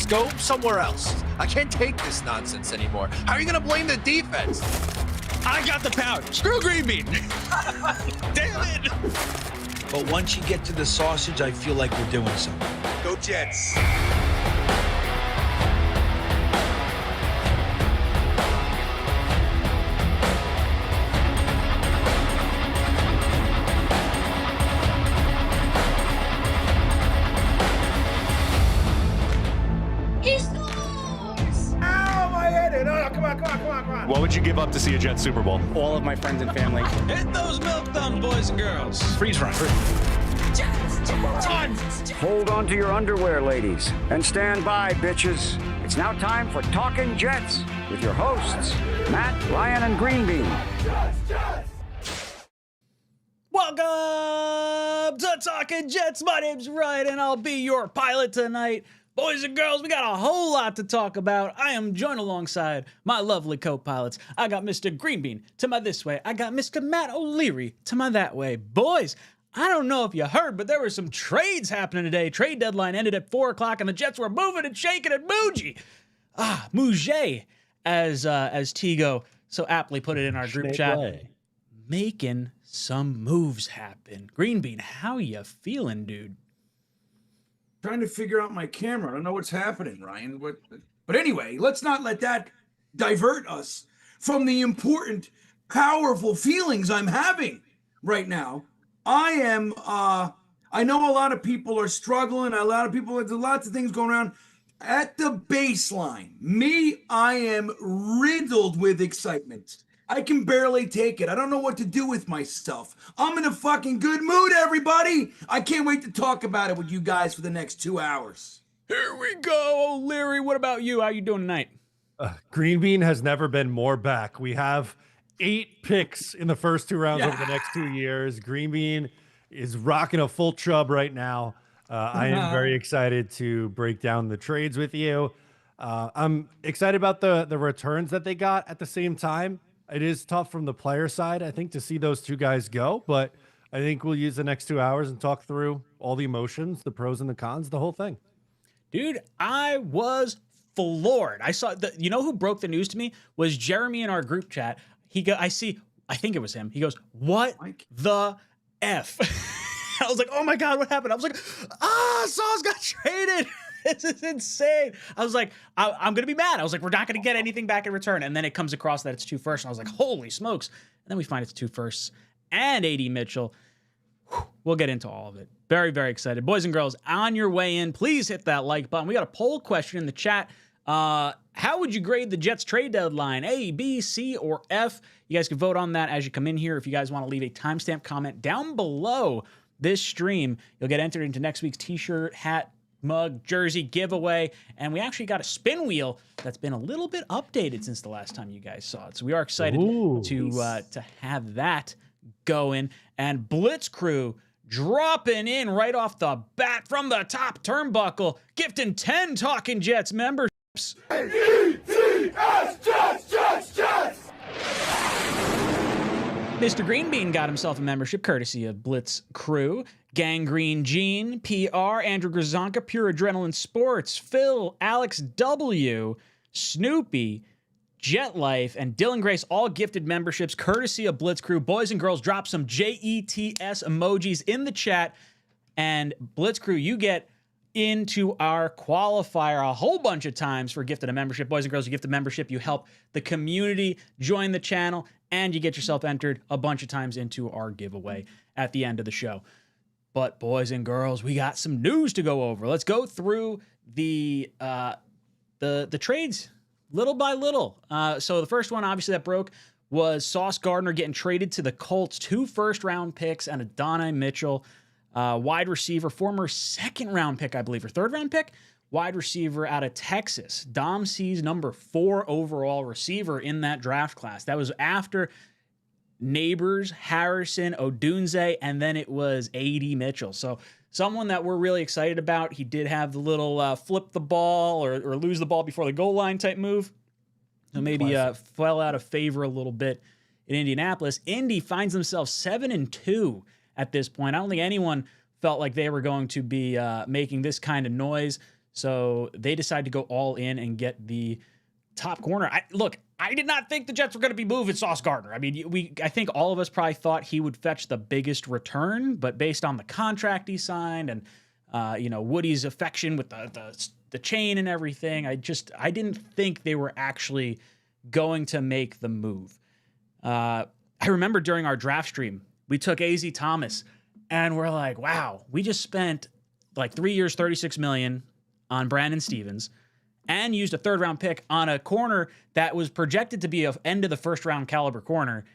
Go somewhere else. I can't take this nonsense anymore. How are you gonna blame the defense? I got the power. Screw Green Bean. Damn it. But once you get to the sausage, I feel like we're doing something. Go Jets. What would you give up to see a Jets Super Bowl? All of my friends and family. Hit those milk thumbs, boys and girls. Freeze run. Hold on to your underwear, ladies, and stand by, bitches. It's now time for Talkin' Jets with your hosts, Matt, Ryan, and Green Bean. Welcome to Talkin' Jets. My name's Ryan, and I'll be your pilot tonight. Boys and girls, we got a whole lot to talk about. I am joined alongside my lovely co-pilots. I got Mr. Green Bean to my this way. I got Mr. Matt O'Leary to my that way. Boys, I don't know if you heard, but there were some trades happening today. Trade deadline ended at 4 o'clock, and the Jets were moving and shaking at 𝐒𝐮𝐬𝐫𝐲, as 𝐒𝐿𝐾𝐞 so aptly put it in our group chat. Making some moves happen. Green Bean, how you feeling, dude? Trying to figure out my camera. I don't know what's happening, Ryan. But anyway, let's not let that divert us from the important, powerful feelings I'm having right now. I know a lot of people are struggling. There's lots of things going around. At the baseline, I am riddled with excitement. I can barely take it. I don't know what to do with myself. I'm in a fucking good mood, everybody. I can't wait to talk about it with you guys for the next 2 hours. Here we go, O'Leary. What about you? How you doing tonight? Green Bean has never been more back. We have 8 picks in the first 2 rounds over the next 2 years. Green Bean is rocking a full chub right now. I am very excited to break down the trades with you. I'm excited about the returns that they got at the same time. It is tough from the player side, I think, to see those 2 guys go, but I think we'll use the next 2 hours and talk through all the emotions, the pros and the cons, the whole thing. Dude, I was floored. I saw you know who broke the news to me was Jeremy in our group chat. I think it was him. He goes, "What the F?" I was like, "Oh my God, what happened?" I was like, Sauce got traded. This is insane. I was like, I'm going to be mad. I was like, we're not going to get anything back in return. And then it comes across that it's 2 firsts. And I was like, holy smokes. And then we find it's 2 firsts and 𝐷 Mitchell. We'll get into all of it. Very, very excited. Boys and girls, on your way in, please hit that like button. We got a poll question in the chat. How would you grade the Jets trade deadline? A, B, C, or F? You guys can vote on that as you come in here. If you guys want to leave a timestamp comment down below this stream, you'll get entered into next week's t-shirt, hat, mug, jersey giveaway, and we actually got a spin wheel that's been a little bit updated since the last time you guys saw it. So we are excited to have that going. And Blitz Crew dropping in right off the bat from the top turnbuckle, gifting 10 Talkin' Jets memberships. Mr. Green Bean got himself a membership courtesy of Blitz Crew. Gangrene Gene, PR, Andrew Grzonka, Pure Adrenaline Sports, Phil, Alex W, Snoopy, Jet Life, and Dylan Grace all gifted memberships courtesy of Blitz Crew. Boys and girls, drop some JETS emojis in the chat. And Blitz Crew, you get into our qualifier a whole bunch of times for gifted a membership. Boys and girls, you gift a membership, you help the community join the channel, and you get yourself entered a bunch of times into our giveaway at the end of the show. But boys and girls, we got some news to go over. Let's go through the trades little by little. So the first one, obviously, that broke was Sauce Gardner getting traded to the Colts. 2 first-round picks and a 𝐷 Mitchell, wide receiver, former second-round pick, I believe, or third-round pick, wide receiver out of Texas. Dom C's number 4 overall receiver in that draft class. That was after Neighbors, Harrison, Odunze, and then it was 𝐷 Mitchell. So someone that we're really excited about. He did have the little flip the ball or lose the ball before the goal line type move. So maybe fell out of favor a little bit in Indianapolis. Indy finds themselves 7-2 at this point. I don't think anyone felt like they were going to be making this kind of noise. So they decided to go all in and get the top corner. I did not think the Jets were going to be moving Sauce Gardner. I mean, I think all of us probably thought he would fetch the biggest return, but based on the contract he signed and Woody's affection with the chain and everything, I didn't think they were actually going to make the move. I remember during our draft stream, we took AZ Thomas, and we're like, wow, we just spent like 3 years, $36 million on Brandon Stevens, and used a third-round pick on a corner that was projected to be an end-of-the-first-round caliber corner,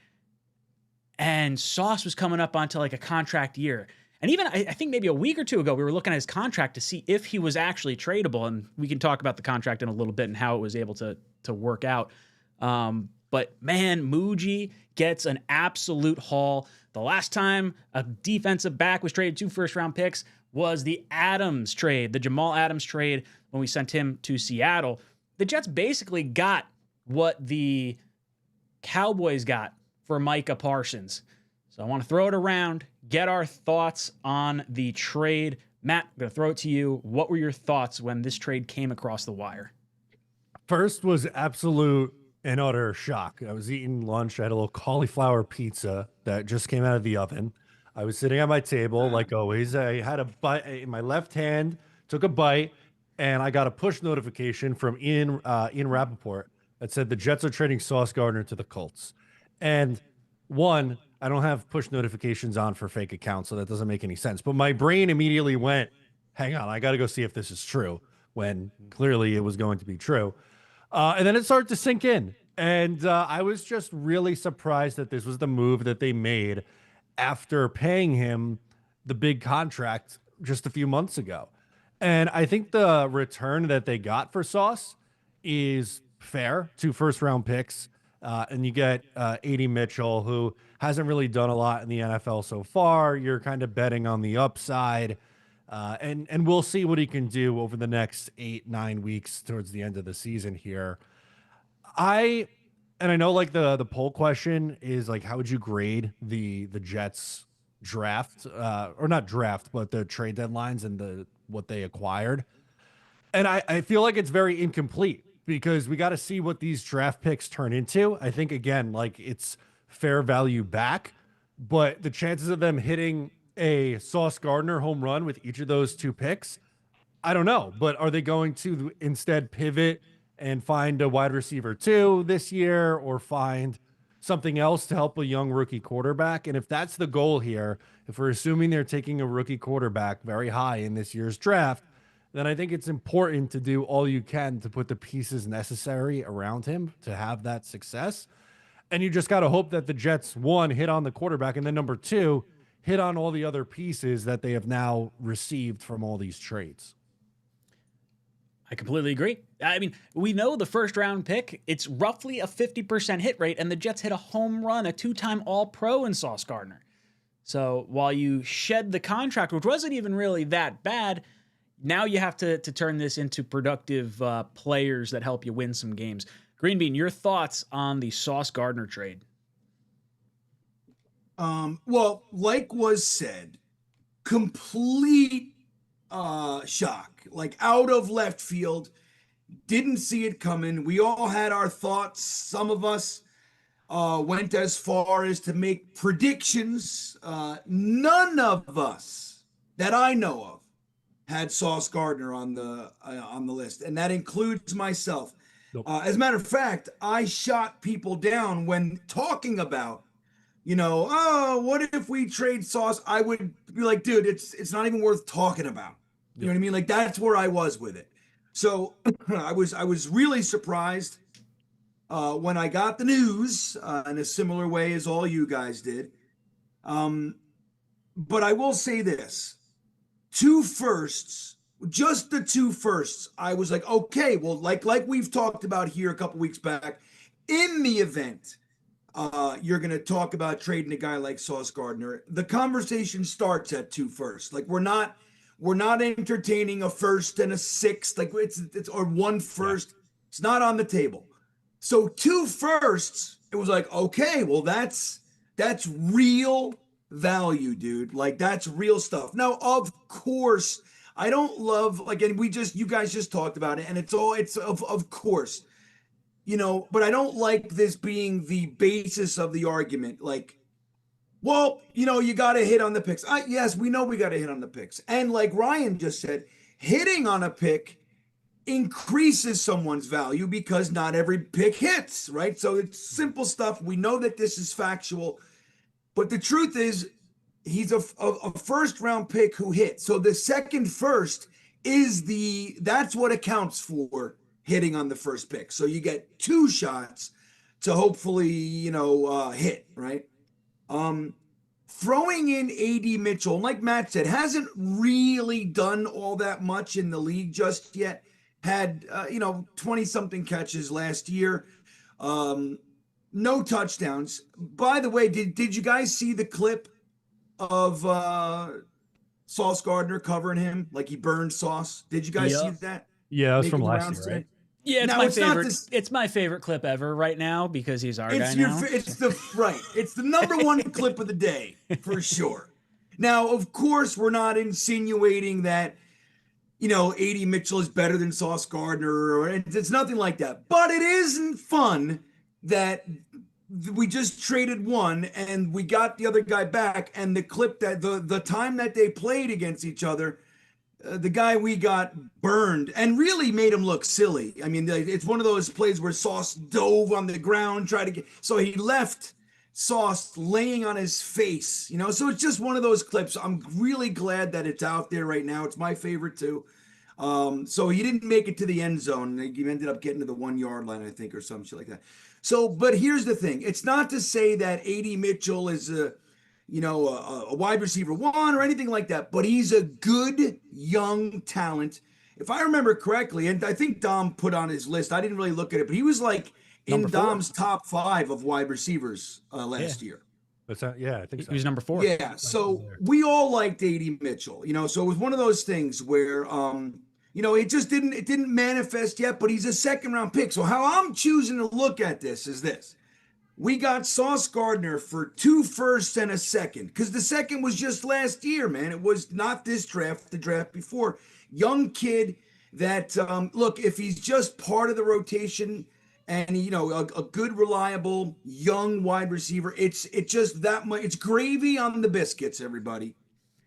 and Sauce was coming up onto like a contract year. And even, I think maybe a week or two ago, we were looking at his contract to see if he was actually tradable, and we can talk about the contract in a little bit and how it was able to work out. But man, Muji gets an absolute haul. The last time a defensive back was traded 2 first-round picks was the Adams trade, the Jamal Adams trade, when we sent him to Seattle. The Jets basically got what the Cowboys got for Micah Parsons. So I want to throw it around, get our thoughts on the trade. Matt, I'm going to throw it to you. What were your thoughts when this trade came across the wire? First was absolute and utter shock. I was eating lunch. I had a little cauliflower pizza that just came out of the oven. I was sitting at my table, like always. I had a bite in my left hand, took a bite, and I got a push notification from Ian Rappaport that said the Jets are trading Sauce Gardner to the Colts. And one, I don't have push notifications on for fake accounts, so that doesn't make any sense. But my brain immediately went, hang on, I got to go see if this is true, when clearly it was going to be true. And then it started to sink in. And I was just really surprised that this was the move that they made after paying him the big contract just a few months ago. And I think the return that they got for Sauce is fair. 2 first-round picks. And you get A.D. Mitchell, who hasn't really done a lot in the NFL so far. You're kind of betting on the upside. And we'll see what he can do over the next 8-9 weeks towards the end of the season here. I know like the poll question is like, how would you grade the Jets draft, or not draft, but the trade deadlines and what they acquired? And I feel like it's very incomplete because we got to see what these draft picks turn into. I think again, like it's fair value back, but the chances of them hitting a Sauce Gardner home run with each of those 2 picks, I don't know. But are they going to instead pivot and find a wide receiver 2 this year, or find something else to help a young rookie quarterback? And if that's the goal here, if we're assuming they're taking a rookie quarterback very high in this year's draft, then I think it's important to do all you can to put the pieces necessary around him to have that success. And you just got to hope that the Jets, 1, hit on the quarterback, and then number 2, hit on all the other pieces that they have now received from all these trades. I completely agree. I mean, we know the first round pick, it's roughly a 50% hit rate, and the Jets hit a home run, a 2-time All-Pro in Sauce Gardner. So while you shed the contract, which wasn't even really that bad, now you have to turn this into productive players that help you win some games. Green Bean, your thoughts on the Sauce Gardner trade? Well, like was said, complete shock, like out of left field. Didn't see it coming. We all had our thoughts. Some of us went as far as to make predictions. None of us that I know of had Sauce Gardner on the list, and that includes myself. Nope. As a matter of fact, I shot people down when talking about, what if we trade Sauce? I would be like, dude, it's not even worth talking about. You know what I mean? Like, that's where I was with it. So I was really surprised when I got the news in a similar way as all you guys did. But I will say this: 2 firsts, just the 2 firsts. I was like, okay, well, like we've talked about here a couple weeks back, in the event you're going to talk about trading a guy like Sauce Gardner, the conversation starts at 2 firsts. Like, we're not entertaining a first and a 6th. Like, it's or 1 first. Yeah. It's not on the table. So 2 firsts, it was like, okay, well, that's real value, dude. Like, that's real stuff. Now, of course, I don't love, like, and you guys just talked about it, and it's of course, but I don't like this being the basis of the argument. Like, well, you got to hit on the picks. Yes, we know we got to hit on the picks. And like Ryan just said, hitting on a pick increases someone's value because not every pick hits, right? So it's simple stuff. We know that this is factual, but the truth is he's a first round pick who hit. So the second first that's what accounts for hitting on the first pick. So you get 2 shots to hopefully, hit, right? Throwing in A.D. Mitchell, like Matt said, hasn't really done all that much in the league just yet. Had 20-something catches last year, no touchdowns. By the way, did you guys see the clip of Sauce Gardner covering him like he burned Sauce? Did you guys see that? Yeah, it was from Making the last rounds year, right? today? Yeah, it's Now, my it's not favorite. this- It's my favorite clip ever right now because he's our guy now. It's the number one clip of the day for sure. Now, of course, we're not insinuating that A.D. Mitchell is better than Sauce Gardner, or it's nothing like that. But it isn't fun that we just traded one and we got the other guy back, and the clip that the time that they played against each other, the guy we got burned and really made him look silly. I mean, it's one of those plays where Sauce dove on the ground, so he left Sauce laying on his face, so it's just one of those clips. I'm really glad that it's out there right now. It's my favorite too. So he didn't make it to the end zone. He ended up getting to the 1 yard line, I think, or some shit like that. So, but here's the thing. It's not to say that A.D. Mitchell is a wide receiver 1 or anything like that, but he's a good young talent. If I remember correctly, and I think Dom put on his list, I didn't really look at it, but he was like Number in 4. Dom's top 5 of wide receivers last year. Yeah, I think so. He was number 4. Yeah, so we all liked A.D. Mitchell, so it was one of those things where, it just didn't manifest yet, but he's a second round pick. So how I'm choosing to look at this is this. We got Sauce Gardner for 2 firsts and a second, because the second was just last year, man. It was not this draft, the draft before. Young kid that, look, if he's just part of the rotation and, a good, reliable, young wide receiver, it's just that much. It's gravy on the biscuits, everybody.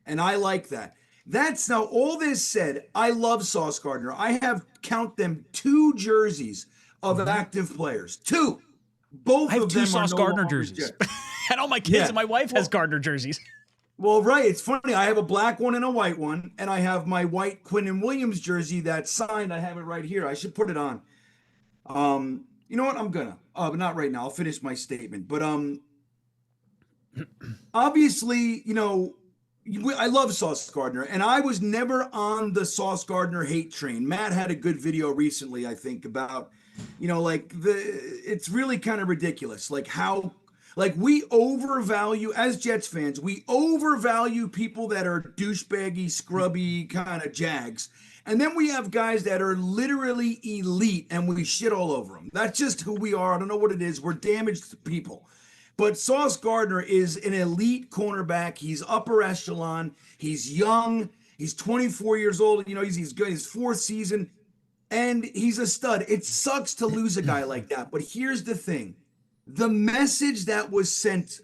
And I like that. That's now, all this said, I love Sauce Gardner. I have, count them, 2 jerseys of active players. 2. Both I have of 2 them Sauce are no Gardner longer jerseys. Jets. And all my kids Yeah. and my wife has Gardner jerseys. Well, right. It's funny. I have a black one and a white one, and I have my white Quinnen Williams jersey that's signed. I have it right here. I should put it on. You know what? I'm gonna. But not right now. I'll finish my statement. But obviously, I love Sauce Gardner, and I was never on the Sauce Gardner hate train. Matt had a good video recently, I think, about, it's really kind of ridiculous, like how, like, we overvalue, as Jets fans, we overvalue people that are douchebaggy, scrubby kind of jags. And then we have guys that are literally elite and we shit all over them. That's just who we are. I don't know what it is. We're damaged people. But Sauce Gardner is an elite cornerback. He's upper echelon. He's young. He's 24 years old. He's good. His 4th season. And he's a stud. It sucks to lose a guy like that. But here's the thing. The message that was sent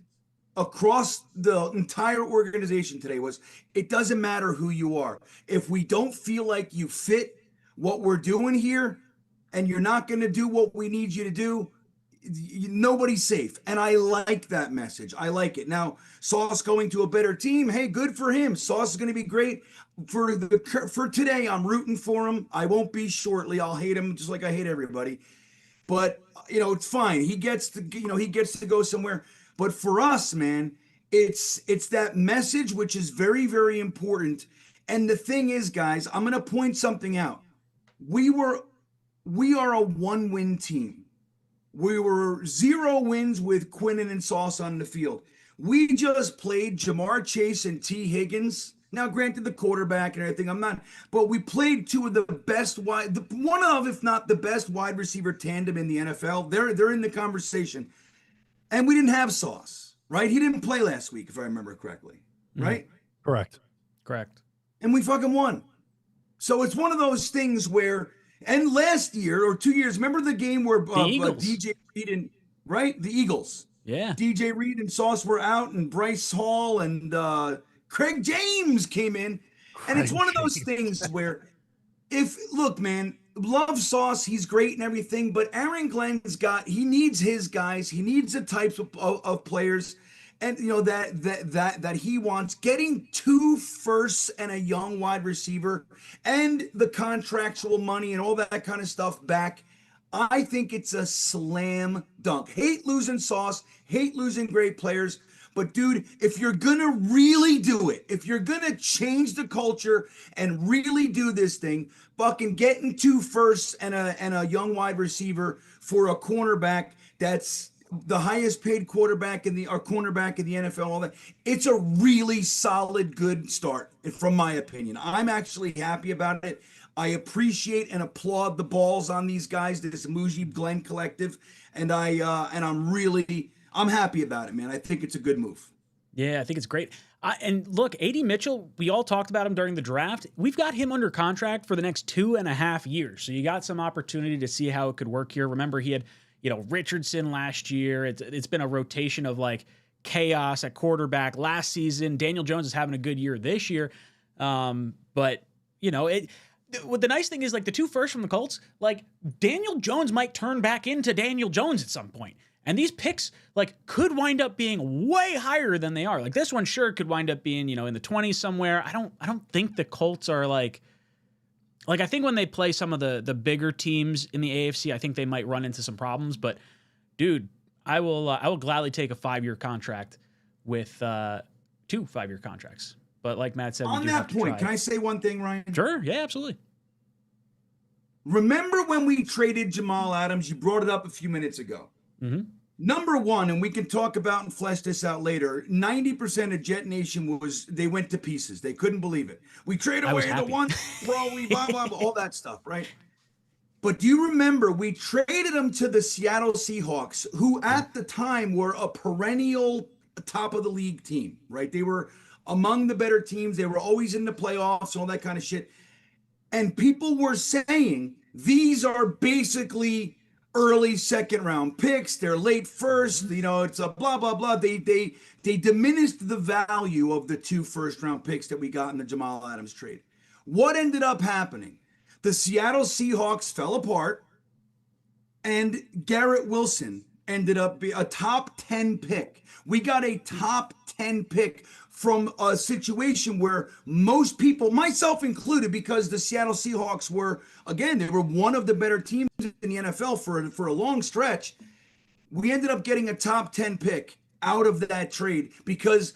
across the entire organization today was, it doesn't matter who you are. If we don't feel like you fit what we're doing here and you're not going to do what we need you to do, nobody's safe. And I like that message. I like it. Now, Sauce going to a better team, hey, good for him. Sauce is going to be great. For today, I'm rooting for him. I won't be shortly. I'll hate him just like I hate everybody. But, it's fine. He gets to go somewhere. But for us, man, it's that message, which is very, very important. And the thing is, guys, I'm going to point something out. We are a 1-win team. We were 0 wins with Quinnen and Sauce on the field. We just played Jamar Chase and T. Higgins. Now, granted, the quarterback and everything, but we played 2 of the best one of, if not the best wide receiver tandem in the NFL. They're in the conversation. And we didn't have Sauce, right? He didn't play last week, if I remember correctly, right? Correct. Correct. And we fucking won. So it's one of those things where, and last year or 2 years, remember the game where DJ Reed and the Eagles. Yeah. DJ Reed and Sauce were out, and Bryce Hall and Craig James came in. And it's one of those things where look, man, love Sauce, he's great and everything, but Aaron Glenn's he needs his guys. He needs the types of players and that he wants. Getting 2 firsts and a young wide receiver and the contractual money and all that kind of stuff back, I think it's a slam dunk. Hate losing Sauce, hate losing great players. But dude, if you're gonna really do it, if you're gonna change the culture and really do this thing, fucking getting 2 firsts and a young wide receiver for a cornerback that's the highest paid cornerback in the NFL, all that, it's a really solid, good start, from my opinion. I'm actually happy about it. I appreciate and applaud the balls on these guys, this Muji Glenn collective, and I'm happy about it, man. I think it's a good move. Yeah, I think it's great. And look, A.D. Mitchell, we all talked about him during the draft. We've got him under contract for the next 2.5 years. So you got some opportunity to see how it could work here. Remember, he had, Richardson last year. It's been a rotation of like chaos at quarterback last season. Daniel Jones is having a good year this year. But, what the nice thing is, like, the 2 firsts from the Colts, like, Daniel Jones might turn back into Daniel Jones at some point. And these picks, like, could wind up being way higher than they are. Like, this one sure could wind up being, in the 20s somewhere. I don't think the Colts are like I think when they play some of the bigger teams in the AFC, I think they might run into some problems. But dude, I will gladly take a 5-year contract with 2 5-year contracts. But like Matt said, on that point, can I say one thing, Ryan? Sure. Yeah, absolutely. Remember when we traded Jamal Adams? You brought it up a few minutes ago. Mm-hmm. Number one, and we can talk about and flesh this out later, 90% of Jet Nation they went to pieces. They couldn't believe it. We traded away the one, we blah, blah, blah, all that stuff, right? But do you remember we traded him to the Seattle Seahawks, who at the time were a perennial top of the league team, right? They were among the better teams. They were always in the playoffs and all that kind of shit. And people were saying these are basically early 2nd round picks. They're late first. It's a blah, blah, blah. They diminished the value of the 2 first-round picks that we got in the Jamal Adams trade. What ended up happening? The Seattle Seahawks fell apart, and Garrett Wilson ended up being a top 10 pick. We got a top 10 pick from a situation where most people, myself included, because the Seattle Seahawks were, again, they were one of the better teams in the NFL for a long stretch. We ended up getting a top 10 pick out of that trade because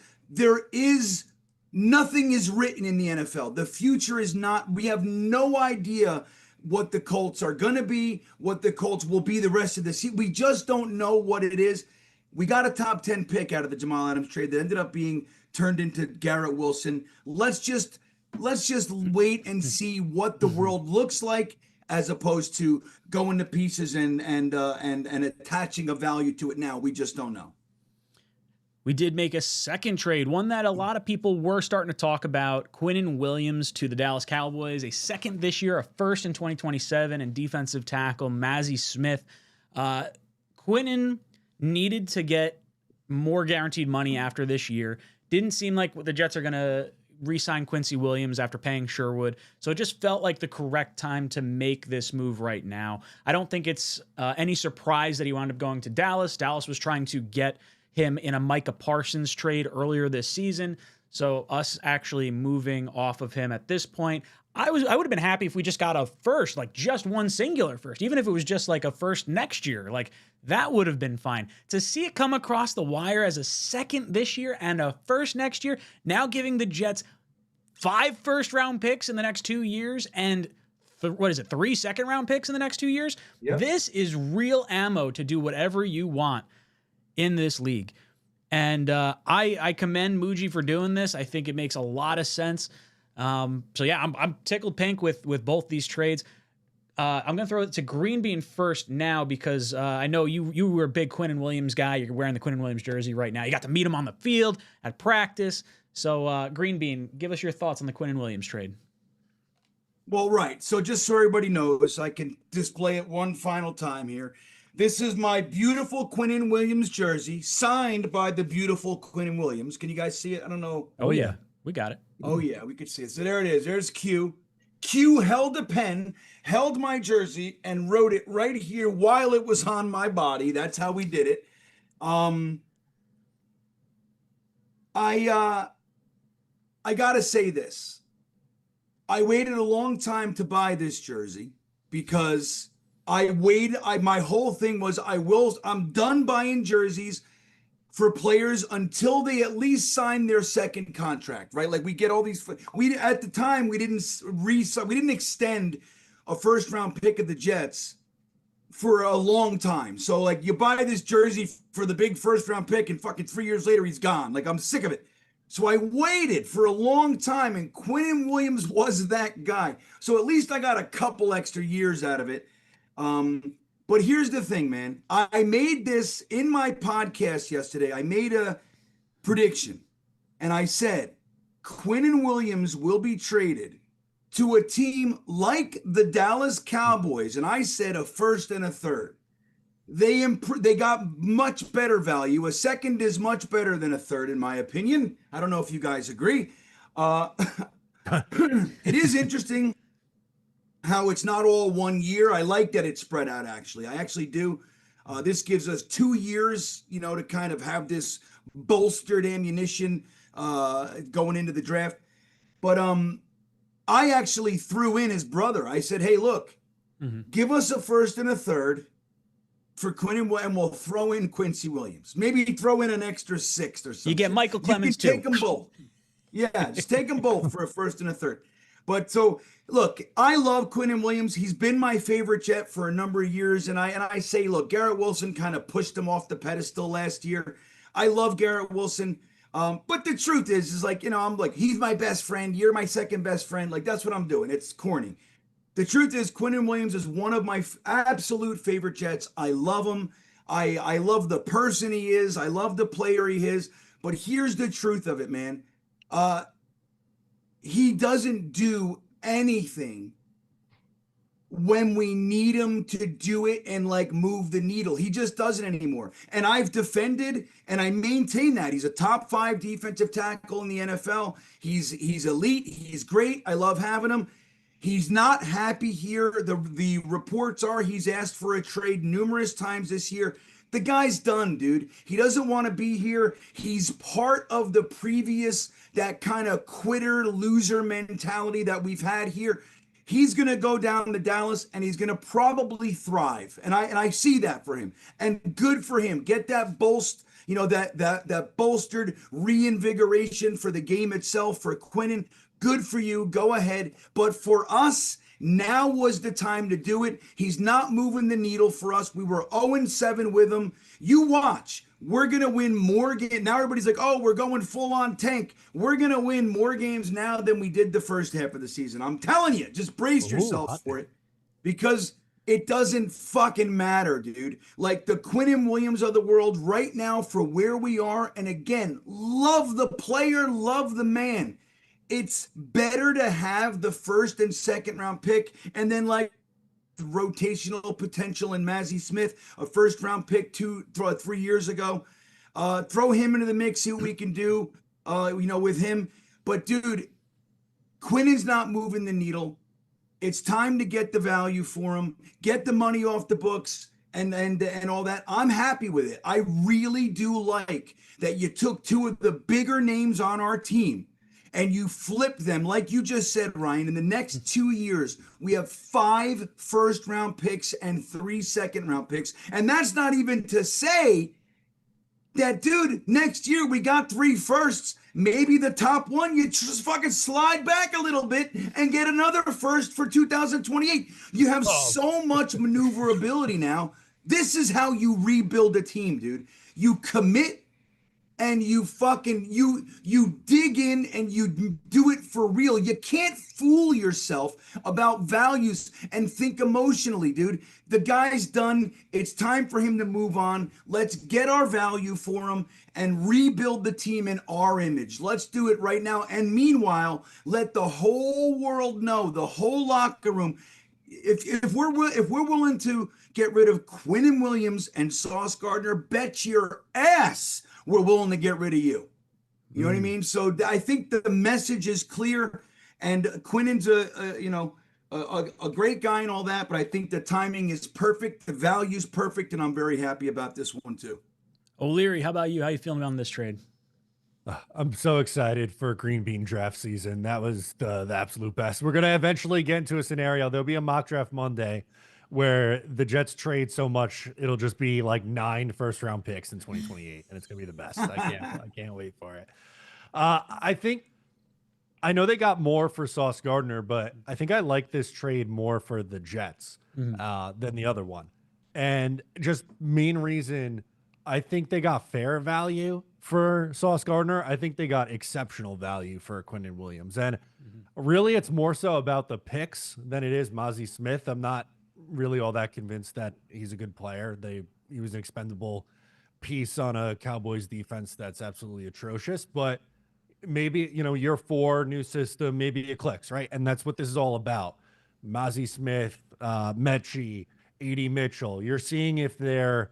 nothing is written in the NFL. The future is not, we have no idea what the Colts are going to be, what the Colts will be the rest of the season. We just don't know what it is. We got a top 10 pick out of the Jamal Adams trade that ended up being turned into Garrett Wilson. Let's just wait and see what the world looks like, as opposed to going to pieces and attaching a value to it now. We just don't know. We did make a second trade, one that a lot of people were starting to talk about. Quinnen Williams to the Dallas Cowboys, a 2nd this year, a 1st in 2027, and defensive tackle Mazi Smith. Quinnen needed to get more guaranteed money after this year. Didn't seem like the Jets are going to re-sign Quincy Williams after paying Sherwood. So it just felt like the correct time to make this move right now. I don't think it's any surprise that he wound up going to Dallas. Dallas was trying to get him in a Micah Parsons trade earlier this season. So us actually moving off of him at this point, I would have been happy if we just got a first, like just one singular first, even if it was just like a first next year, like that would have been fine. To see it come across the wire as a 2nd this year and a 1st next year, now giving the Jets 5 first-round picks in the next 2 years and 3 second-round picks in the next 2 years. Yep. This is real ammo to do whatever you want in this league. And I commend Muji for doing this. I think it makes a lot of sense. So yeah, I'm tickled pink with both these trades. I'm going to throw it to Green Bean first now because I know you were a big Quinnen Williams guy. You're wearing the Quinnen Williams jersey right now. You got to meet him on the field at practice. So Green Bean, give us your thoughts on the Quinnen Williams trade. Well, right. So just so everybody knows, I can display it one final time here. This is my beautiful Quinnen Williams jersey, signed by the beautiful Quinnen Williams. Can you guys see it? I don't know. Oh yeah, we got it. Oh yeah, we could see it. So there it is. There's Q. Q held a pen, held my jersey, and wrote it right here while it was on my body. That's how we did it. I gotta say this. I waited a long time to buy this jersey because my whole thing was I'm done buying jerseys for players until they at least sign their second contract, right? Like we get all these, at the time we didn't extend a first round pick of the Jets for a long time. So like you buy this jersey for the big first round pick and fucking 3 years later he's gone. Like I'm sick of it. So I waited for a long time, and Quinnen Williams was that guy. So at least I got a couple extra years out of it. But here's the thing, man. I made this in my podcast yesterday. I made a prediction, and I said Quinnen Williams will be traded to a team like the Dallas Cowboys, and I said a first and a third. They got much better value. A second is much better than a third, in my opinion. I don't know if you guys agree. It is interesting how it's not all 1 year. I like that it's spread out, actually. I actually do. This gives us 2 years, to kind of have this bolstered ammunition going into the draft. But I actually threw in his brother. I said, hey, look, give us a first and a third for Quinnen, and we'll throw in Quincy Williams. Maybe throw in an extra sixth or something. You get Michael Clemens too. Take them both. Yeah, just take them both for a first and a third. But so look, I love Quinnen Williams. He's been my favorite Jet for a number of years, and I say, look, Garrett Wilson kind of pushed him off the pedestal last year. I love Garrett Wilson, but the truth is like I'm like he's my best friend. You're my second best friend. Like that's what I'm doing. It's corny. The truth is, Quinnen Williams is one of my absolute favorite Jets. I love him. I love the person he is. I love the player he is. But here's the truth of it, man. He doesn't do anything when we need him to do it and like move the needle. He just doesn't anymore. And I've defended and I maintain that. He's a top 5 defensive tackle in the NFL. He's elite. He's great. I love having him. He's not happy here. The reports are he's asked for a trade numerous times this year. The guy's done, dude. He doesn't want to be here. He's part of the previous, that kind of quitter, loser mentality that we've had here. He's going to go down to Dallas and he's going to probably thrive. And I see that for him. And good for him. Get that that bolstered reinvigoration for the game itself for Quinnen. Good for you. Go ahead. But for us, now was the time to do it. He's not moving the needle for us. We were 0-7 with him. You watch. We're going to win more games. Now everybody's like, oh, we're going full on tank. We're going to win more games now than we did the first half of the season. I'm telling you, just brace yourself for it because it doesn't fucking matter, dude. Like the Quinnen Williams of the world right now for where we are. And again, love the player, love the man. It's better to have the first and second round pick and then like rotational potential in Mazi Smith, a first round pick 3 years ago. Throw him into the mix, see what we can do, with him. But dude, Quinnen's not moving the needle. It's time to get the value for him, get the money off the books and all that. I'm happy with it. I really do like that you took 2 of the bigger names on our team and you flip them, like you just said, Ryan. In the next 2 years, we have 5 first-round picks and 3 second-round picks. And that's not even to say that, dude, next year we got 3 firsts. Maybe the top one, you just fucking slide back a little bit and get another first for 2028. You have so much maneuverability now. This is how you rebuild a team, dude. You commit and you fucking you dig in and you do it for real. You can't fool yourself about values and think emotionally, dude. The guy's done. It's time for him to move on. Let's get our value for him and rebuild the team in our image. Let's do it right now. And meanwhile, let the whole world know, the whole locker room, if we're willing to get rid of Quinnen Williams and Sauce Gardner, bet your ass we're willing to get rid of you. You know what I mean? So I think the message is clear, and Quinnen's a great guy and all that, but I think the timing is perfect, the value's perfect, and I'm very happy about this one too. O'Leary, how about you? How you feeling on this trade? I'm so excited for Green Bean draft season. That was the absolute best. We're going to eventually get into a scenario. There'll be a mock draft Monday where the Jets trade so much, it'll just be like 9 first-round picks in 2028, and it's going to be the best. I can't wait for it. I know they got more for Sauce Gardner, but I think I like this trade more for the Jets than the other one. And just main reason, I think they got fair value for Sauce Gardner. I think they got exceptional value for Quinnen Williams. And really, it's more so about the picks than it is Mazi Smith. I'm not really all that convinced that he's a good player. He was an expendable piece on a Cowboys defense that's absolutely atrocious, but maybe, year 4, new system, maybe it clicks, right? And that's what this is all about. Mazi Smith, Mechie, A.D. Mitchell. You're seeing if they're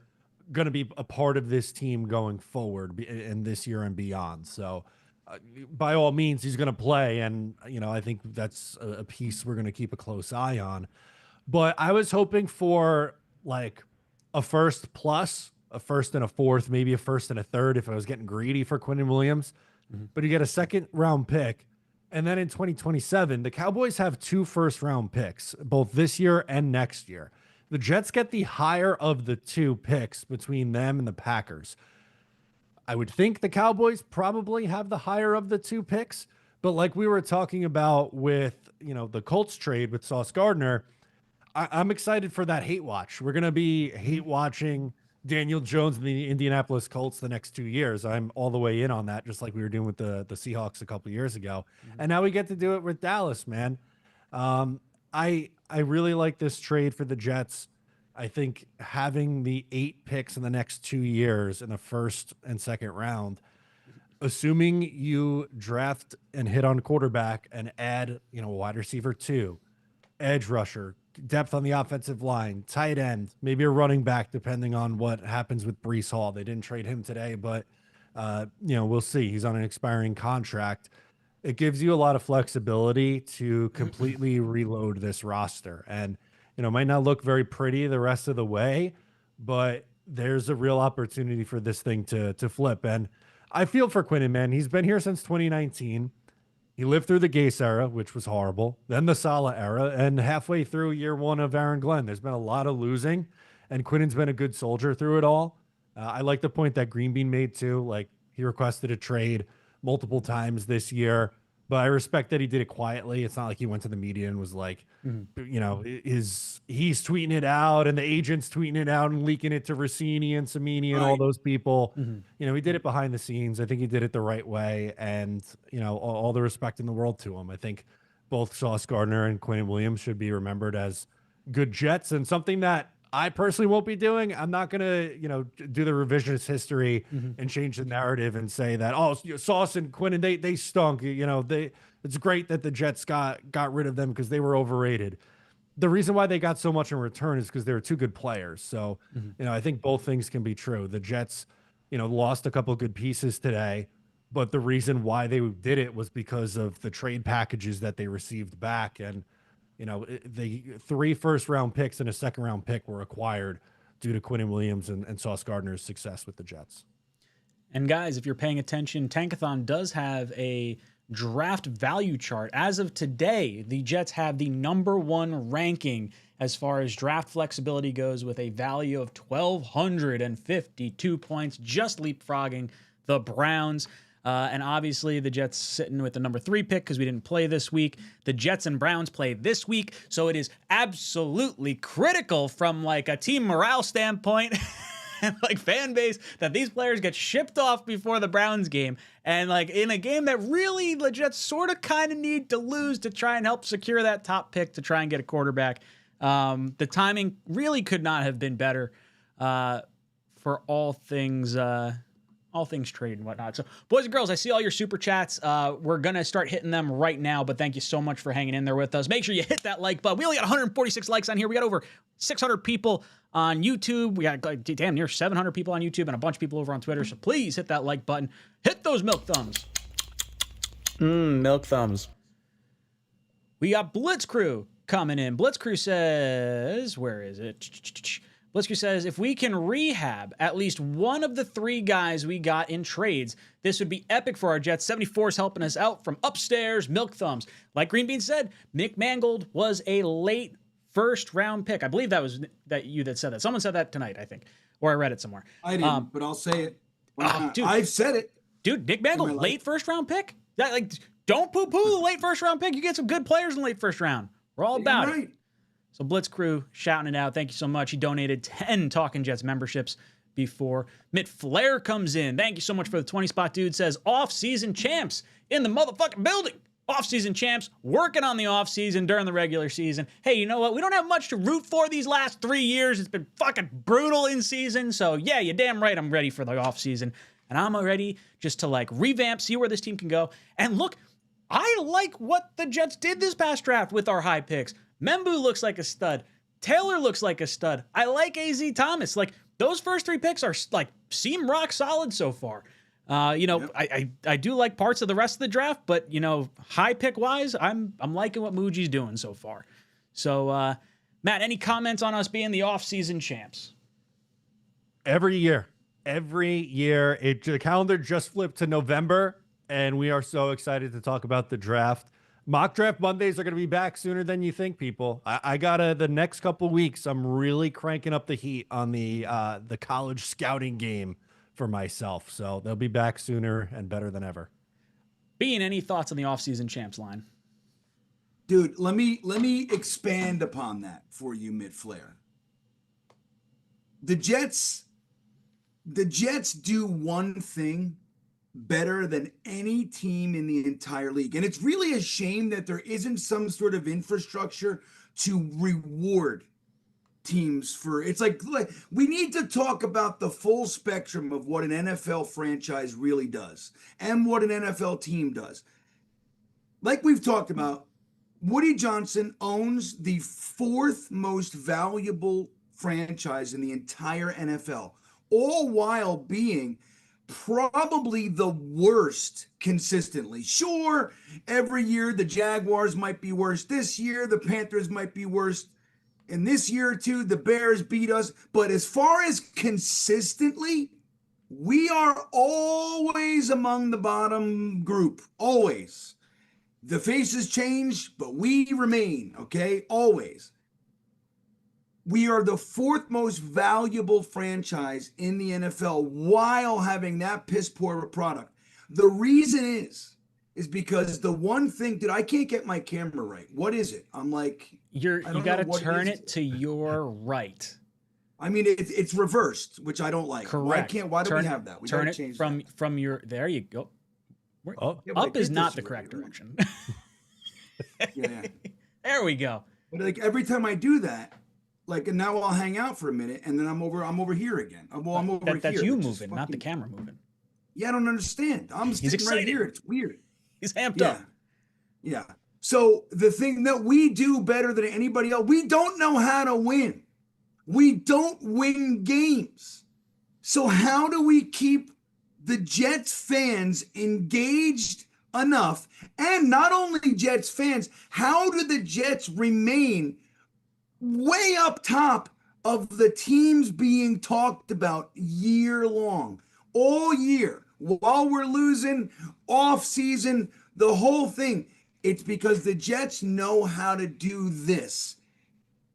going to be a part of this team going forward in this year and beyond. So by all means, he's going to play. And, I think that's a piece we're going to keep a close eye on. But I was hoping for like a first plus, a first and a fourth, maybe a first and a third if I was getting greedy for Quinnen Williams. But you get a second round pick. And then in 2027, the Cowboys have 2 first-round picks, both this year and next year. The Jets get the higher of the 2 picks between them and the Packers. I would think the Cowboys probably have the higher of the 2 picks. But like we were talking about with, the Colts trade with Sauce Gardner, I'm excited for that hate watch. We're going to be hate watching Daniel Jones and the Indianapolis Colts the next 2 years. I'm all the way in on that, just like we were doing with the Seahawks a couple years ago. And now we get to do it with Dallas, man. I really like this trade for the Jets. I think having the 8 picks in the next 2 years in the first and second round, assuming you draft and hit on quarterback and add, wide receiver 2, edge rusher, depth on the offensive line, tight end, maybe a running back, depending on what happens with Breece Hall. They didn't trade him today, but we'll see. He's on an expiring contract. It gives you a lot of flexibility to completely reload this roster. And, it might not look very pretty the rest of the way, but there's a real opportunity for this thing to flip. And I feel for Quinnen, man. He's been here since 2019. He lived through the Gase era, which was horrible, then the Saleh era, and halfway through year 1 of Aaron Glenn. There's been a lot of losing, and Quinnen's been a good soldier through it all. I like the point that Green Bean made, too. Like, he requested a trade multiple times this year, but I respect that he did it quietly. It's not like he went to the media and was like, he's tweeting it out, and the agent's tweeting it out and leaking it to Rossini and Samini and all those people. He did it behind the scenes. I think he did it the right way, and, all the respect in the world to him. I think both Sauce Gardner and Quinnen Williams should be remembered as good Jets, and something that I personally won't be doing. I'm not going to, do the revisionist history and change the narrative and say that, Sauce and Quinnen, they stunk. It's great that the Jets got rid of them because they were overrated. The reason why they got so much in return is because they were 2 good players. So, I think both things can be true. The Jets, lost a couple of good pieces today, but the reason why they did it was because of the trade packages that they received back. And, the 3 first-round picks and a second-round pick were acquired due to Quinnen Williams and Sauce Gardner's success with the Jets. And guys, if you're paying attention, Tankathon does have a draft value chart. As of today, the Jets have the #1 ranking as far as draft flexibility goes, with a value of 1,252 points, just leapfrogging the Browns. And obviously the Jets sitting with the #3 pick because we didn't play this week. The Jets and Browns play this week, so it is absolutely critical from like a team morale standpoint like fan base that these players get shipped off before the Browns game, and like in a game that really the Jets sort of kind of need to lose to try and help secure that top pick to try and get a quarterback. The timing really could not have been better for all things trade and whatnot. So, boys and girls, I see all your super chats. We're going to start hitting them right now, but thank you so much for hanging in there with us. Make sure you hit that like button. We only got 146 likes on here. We got over 600 people on YouTube. We got like, damn near 700 people on YouTube and a bunch of people over on Twitter. So please hit that like button. Hit those milk thumbs. Milk thumbs. We got Blitz Crew coming in. Blitz Crew says, where is it? Blitz Crew says, if we can rehab at least one of the 3 guys we got in trades, this would be epic for our Jets. 74 is helping us out from upstairs. Milk thumbs. Like Green Bean said, Mick Mangold was a late first-round pick. I believe that was you that said that. Someone said that tonight, I think, or I read it somewhere. I didn't, but I'll say it. Dude, I've said it. Dude, Nick Mangold, late first-round pick? That, like, don't poo-poo the late first-round pick. You get some good players in the late first round. We're all about it. So Blitz Crew shouting it out. Thank you so much. He donated 10 Talkin' Jets memberships before. Mitt Flair comes in. Thank you so much for the 20 spot, dude. Says off-season champs in the motherfucking building. Off-season champs working on the off-season during the regular season. Hey, you know what? We don't have much to root for these last 3 years. It's been fucking brutal in season. So yeah, you're damn right I'm ready for the off-season. And I'm ready just to like revamp, see where this team can go. And look, I like what the Jets did this past draft with our high picks. Membu looks like a stud. Taylor looks like a stud. I like A.Z. Thomas. Like, those first 3 picks are like seem rock solid so far. Yep. I do like parts of the rest of the draft, but high pick wise, I'm liking what Muji's doing so far. So, Matt, any comments on us being the off-season champs? Every year, the calendar just flipped to November, and we are so excited to talk about the draft. Mock draft Mondays are going to be back sooner than you think, people. I gotta, the next couple weeks, I'm really cranking up the heat on the college scouting game for myself. So they'll be back sooner and better than ever. Bean, any thoughts on the offseason champs line? Dude, let me expand upon that for you, Mitt Flair. The Jets do one thing better than any team in the entire league. And it's really a shame that there isn't some sort of infrastructure to reward teams for it's like we need to talk about the full spectrum of what an NFL franchise really does and what an NFL team does. Like we've talked about, Woody Johnson owns the 4th most valuable franchise in the entire NFL, all while being probably the worst consistently. Sure, every year the Jaguars might be worse. This year, the Panthers might be worse. And this year or two, the Bears beat us. But as far as consistently, we are always among the bottom group. Always. The faces change, but we remain, okay? Always. We are the 4th most valuable franchise in the NFL while having that piss poor of a product. The reason is because the one thing, dude, I can't get my camera right. What is it? I'm like, you got to turn it to your right. I mean, it's reversed, which I don't like. Correct. Why do we have that? We turn gotta it change from your, there you go. Yeah, up is not the correct direction. Yeah. There we go. But like every time I do that, like, and now I'll hang out for a minute, and then I'm over here again. Well, I'm over here. That's you moving, not the camera moving. Yeah, I don't understand. I'm sitting right here. It's weird. He's amped up. Yeah. So the thing that we do better than anybody else, we don't know how to win. We don't win games. So how do we keep the Jets fans engaged enough? And not only Jets fans, how do the Jets remain way up top of the teams being talked about year long, all year, while we're losing off season, the whole thing? It's because the Jets know how to do this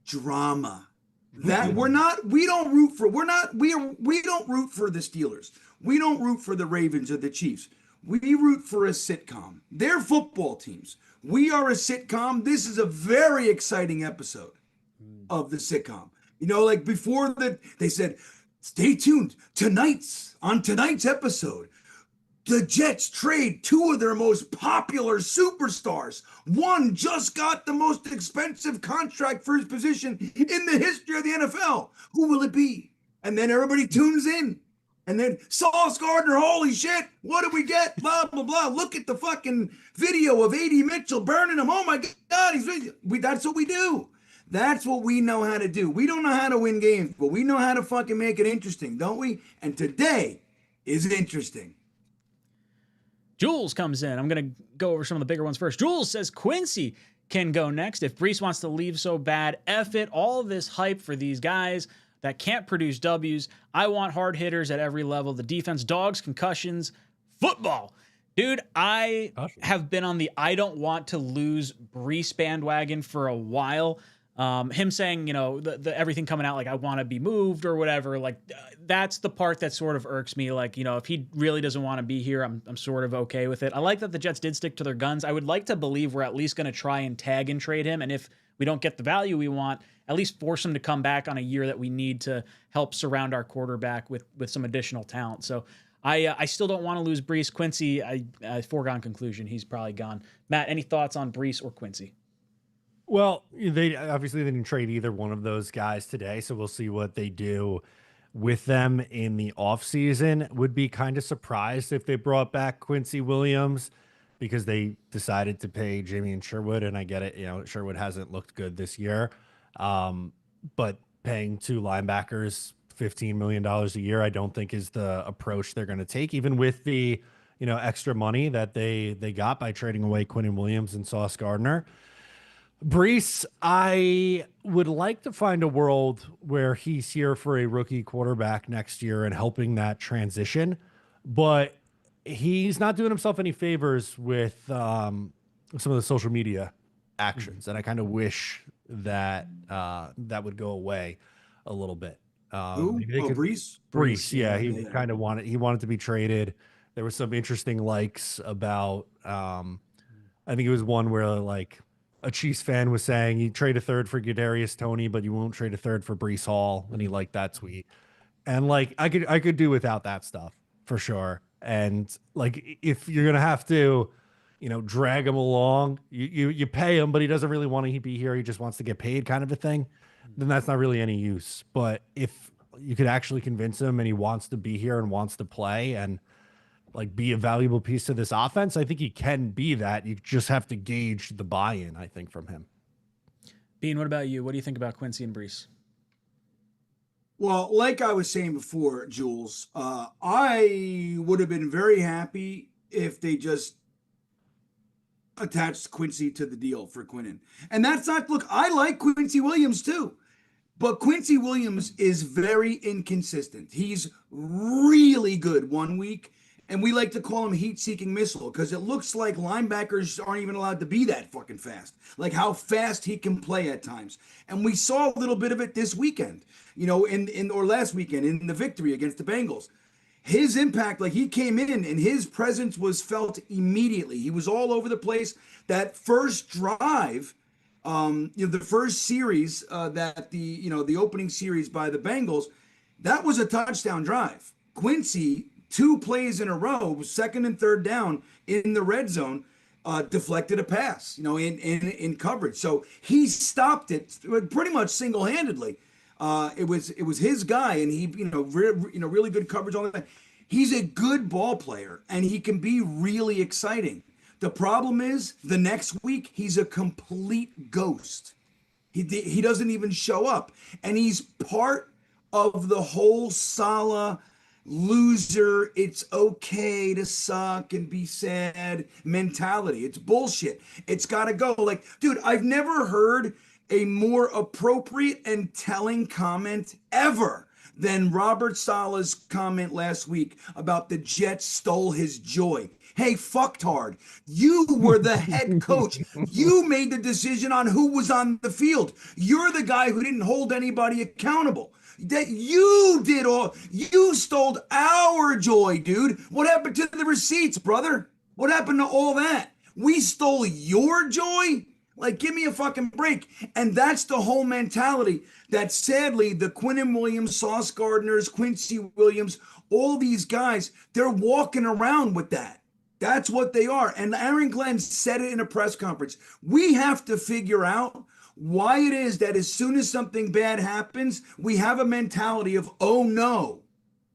drama. That we don't root for the Steelers. We don't root for the Ravens or the Chiefs. We root for a sitcom. They're football teams. We are a sitcom. This is a very exciting episode of the sitcom. Like before they said, Stay tuned. On tonight's episode, the Jets trade two of their most popular superstars. One just got the most expensive contract for his position in the history of the NFL. Who will it be? And then everybody tunes in. And then Sauce Gardner, holy shit, what did we get? Blah, blah, blah. Look at the fucking video of A.D. Mitchell burning him. Oh my God, that's what we do. That's what we know how to do. We don't know how to win games, but we know how to fucking make it interesting, don't we? And today is interesting. Jules comes in. I'm going to go over some of the bigger ones first. Jules says Quincy can go next. If Brees wants to leave so bad, F it. All this hype for these guys that can't produce W's. I want hard hitters at every level. The defense, dogs, concussions, football. Dude, I have been on the I don't want to lose Brees bandwagon for a while. Him saying, you know, the everything coming out like I want to be moved or whatever, like that's the part that sort of irks me. Like, you know, if he really doesn't want to be here, I'm sort of okay with it. I like that the Jets did stick to their guns. I would like to believe we're at least going to try and tag and trade him. And if we don't get the value we want, at least force him to come back on a year that we need to help surround our quarterback with some additional talent. So I still don't want to lose Brees. Quincy, foregone conclusion. He's probably gone. Matt, any thoughts on Brees or Quincy? Well, they obviously didn't trade either one of those guys today, so we'll see what they do with them in the offseason. Would be kind of surprised if they brought back Quinnen Williams because they decided to pay Jamie Sherwood, and I get it. You know, Sherwood hasn't looked good this year, but paying two linebackers $15 million a year, I don't think is the approach they're going to take, even with the, you know, extra money that they got by trading away Quinnen Williams and Sauce Gardner. Brees, I would like to find a world where he's here for a rookie quarterback next year and helping that transition, but he's not doing himself any favors with some of the social media actions, and I kind of wish that that would go away a little bit. Brees? Brees, yeah, he kind of wanted to be traded. There was some interesting likes about, I think it was one where like a Chiefs fan was saying you trade a third for Kadarius Toney, but you won't trade a third for Brees Hall, and he liked that tweet. And like I could do without that stuff for sure. And like if you're gonna have to, you know, drag him along, you pay him, but he doesn't really want to be here. He just wants to get paid, kind of a thing. Then that's not really any use. But if you could actually convince him and he wants to be here and wants to play and like be a valuable piece of this offense, I think he can be that. You just have to gauge the buy-in, I think, from him. Bean, what about you? What do you think about Quincy and Brees? Well, like I was saying before, Jules, I would have been very happy if they just attached Quincy to the deal for Quinnen. And that's not, look, I like Quinnen Williams too, but Quinnen Williams is very inconsistent. He's really good one week, and we like to call him heat-seeking missile because it looks like linebackers aren't even allowed to be that fucking fast, like how fast he can play at times. And we saw a little bit of it this weekend, you know, or last weekend in the victory against the Bengals. His impact, like he came in and his presence was felt immediately. He was all over the place. That first drive, you know, the first series that the opening series by the Bengals, that was a touchdown drive. Quincy, 2 plays in a row, second and third down in the red zone, deflected a pass, you know, in coverage. So he stopped it pretty much single-handedly. It was his guy, and he, really good coverage on that. He's a good ball player, and he can be really exciting. The problem is the next week he's a complete ghost. He doesn't even show up, and he's part of the whole Saleh loser, it's okay to suck and be sad mentality. It's bullshit. It's got to go. Like, dude, I've never heard a more appropriate and telling comment ever than Robert Saleh's comment last week about the Jets stole his joy. Hey, fucktard, you were the head coach. You made the decision on who was on the field. You're the guy who didn't hold anybody accountable. That you did all, you stole our joy, dude. What happened to the receipts, brother? What happened to all that? We stole your joy? Like, give me a fucking break. And that's the whole mentality that sadly the Quinnen Williams, Sauce Gardners, Quincy Williams, all these guys, they're walking around with that. That's what they are. And Aaron Glenn said it in a press conference. We have to figure out why it is that as soon as something bad happens, we have a mentality of, oh no.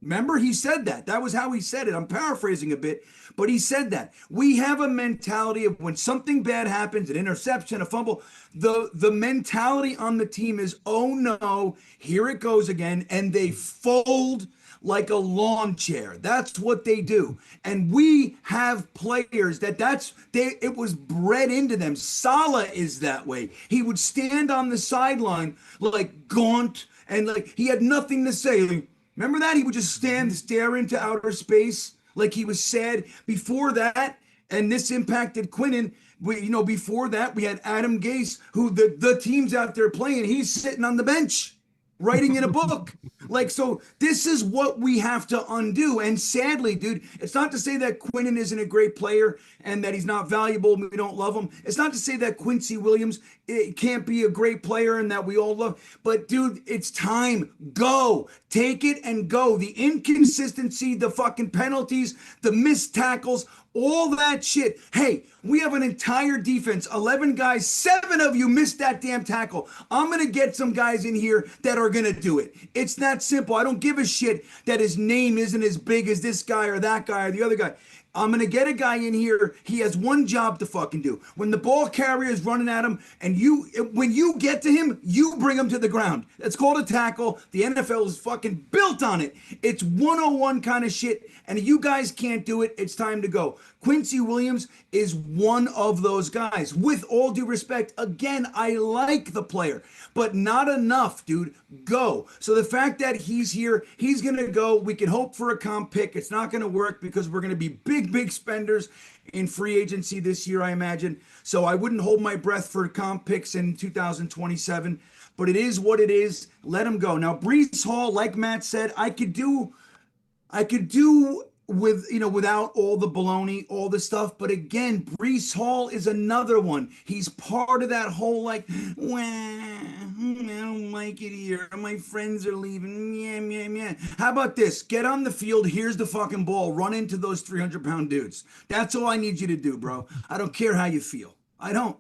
Remember, he said that. That was how he said it. I'm paraphrasing a bit, but he said that. We have a mentality of when something bad happens, an interception, a fumble, the mentality on the team is, oh no, here it goes again. And they fold like a lawn chair. That's what they do. And we have players it was bred into them. Salah is that way. He would stand on the sideline like gaunt and like he had nothing to say. Remember that? He would just stare into outer space like he was sad. Before that, and this impacted Quinnen, before that, we had Adam Gase, who the team's out there playing. He's sitting on the bench writing in a book. Like, so this is what we have to undo. And sadly, dude, it's not to say that Quinnen isn't a great player and that he's not valuable, we don't love him. It's not to say that Quincy Williams can't be a great player and that we all love. But, dude, it's time. Go. Take it and go. The inconsistency, the fucking penalties, the missed tackles, all that shit. Hey, we have an entire defense, 11 guys, 7 of you missed that damn tackle. I'm going to get some guys in here that are going to do it. It's that simple. I don't give a shit that his name isn't as big as this guy or that guy or the other guy. I'm going to get a guy in here. He has one job to fucking do. When the ball carrier is running at him and when you get to him, you bring him to the ground. That's called a tackle. The NFL is fucking built on it. It's 101 kind of shit. And if you guys can't do it, it's time to go. Quincy Williams is one of those guys. With all due respect, again, I like the player, but not enough, dude. Go. So the fact that he's here, he's going to go. We can hope for a comp pick. It's not going to work because we're going to be big spenders in free agency this year, I imagine. So I wouldn't hold my breath for comp picks in 2027, but it is what it is. Let him go. Now, Breece Hall, like Matt said, I could do with, without all the baloney, all the stuff. But again, Breece Hall is another one. He's part of that whole like, wah, I don't like it here. My friends are leaving. Yeah. How about this? Get on the field. Here's the fucking ball. Run into those 300-pound dudes. That's all I need you to do, bro. I don't care how you feel. I don't.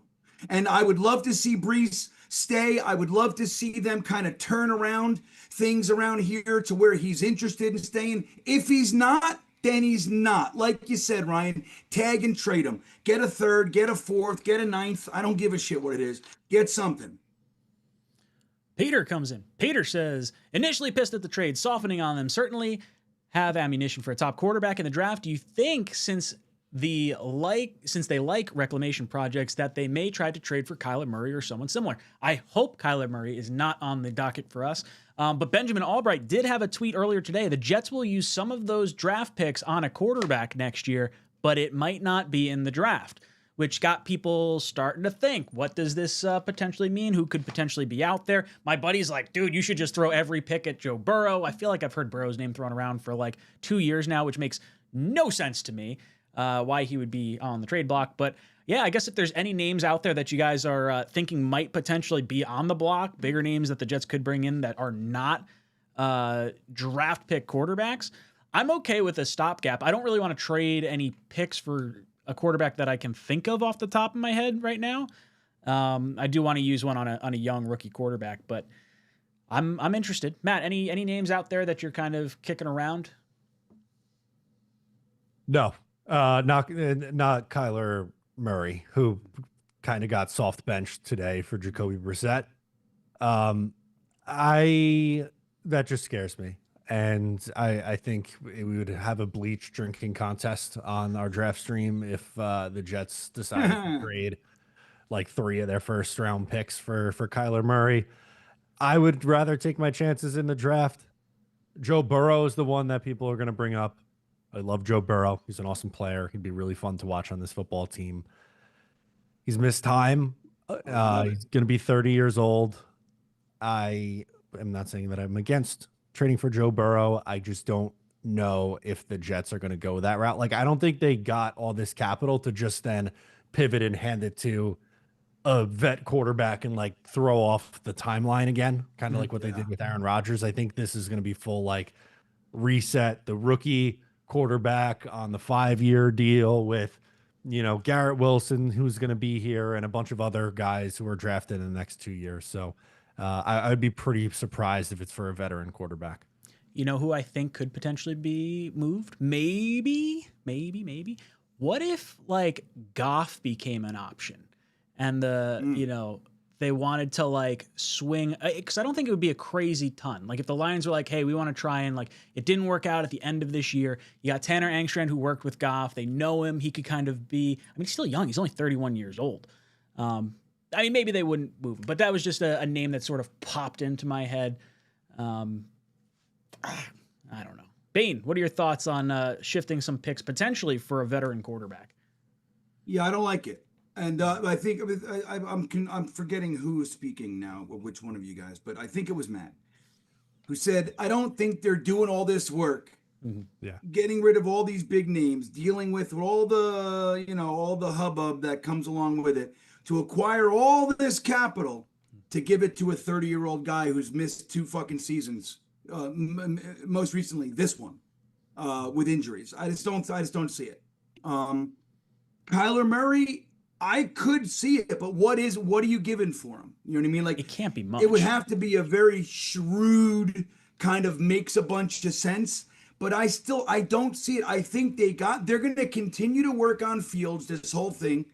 And I would love to see Breece stay. I would love to see them kind of turn around things around here to where he's interested in staying. If he's not, then he's not. Like you said, Ryan, tag and trade him. Get a third, get a fourth, get a ninth. I don't give a shit what it is. Get something. Peter comes in. Peter says, initially pissed at the trade, softening on them. Certainly have ammunition for a top quarterback in the draft. Do you think since they like reclamation projects that they may try to trade for Kyler Murray or someone similar? I hope Kyler Murray is not on the docket for us. But Benjamin Albright did have a tweet earlier today. The Jets will use some of those draft picks on a quarterback next year, but it might not be in the draft, which got people starting to think, what does this potentially mean? Who could potentially be out there? My buddy's like, dude, you should just throw every pick at Joe Burrow. I feel like I've heard Burrow's name thrown around for like 2 years now, which makes no sense to me. Why he would be on the trade block. But yeah, I guess if there's any names out there that you guys are thinking might potentially be on the block, bigger names that the Jets could bring in that are not draft pick quarterbacks, I'm okay with a stopgap. I don't really want to trade any picks for a quarterback that I can think of off the top of my head right now. I do want to use one on a young rookie quarterback, but I'm interested. Matt, any names out there that you're kind of kicking around? No. Not Kyler Murray, who kind of got soft benched today for Jacoby Brissett. That just scares me. And I think we would have a bleach drinking contest on our draft stream if the Jets decided to trade like 3 of their first round picks for Kyler Murray. I would rather take my chances in the draft. Joe Burrow is the one that people are going to bring up. I love Joe Burrow. He's an awesome player. He'd be really fun to watch on this football team. He's missed time. He's going to be 30 years old. I am not saying that I'm against trading for Joe Burrow. I just don't know if the Jets are going to go that route. Like, I don't think they got all this capital to just then pivot and hand it to a vet quarterback and like throw off the timeline again, kind of like what they did with Aaron Rodgers. I think this is going to be full like reset. The rookie quarterback on the 5-year deal with, you know, Garrett Wilson, who's going to be here, and a bunch of other guys who are drafted in the next 2 years. So I'd be pretty surprised if it's for a veteran quarterback. You know who I think could potentially be moved? Maybe. What if like Goff became an option and you know, they wanted to like swing, because I don't think it would be a crazy ton. Like if the Lions were like, hey, we want to try and like, it didn't work out at the end of this year. You got Tanner Engstrand who worked with Goff. They know him. He could kind of be, I mean, he's still young. He's only 31 years old. I mean, maybe they wouldn't move him, but that was just a name that sort of popped into my head. I don't know. Bane, what are your thoughts on shifting some picks potentially for a veteran quarterback? Yeah, I don't like it. And I think I'm forgetting who is speaking now, or which one of you guys, but I think it was Matt who said, I don't think they're doing all this work, getting rid of all these big names, dealing with all the, you know, all the hubbub that comes along with it, to acquire all this capital to give it to a 30-year-old guy who's missed 2 fucking seasons. Most recently, this one, with injuries. I just don't see it. Kyler Murray, I could see it, but what are you giving for him? You know what I mean? Like, it can't be much. It would have to be a very shrewd kind of makes a bunch of sense, but I don't see it. I think they're going to continue to work on Fields, this whole thing,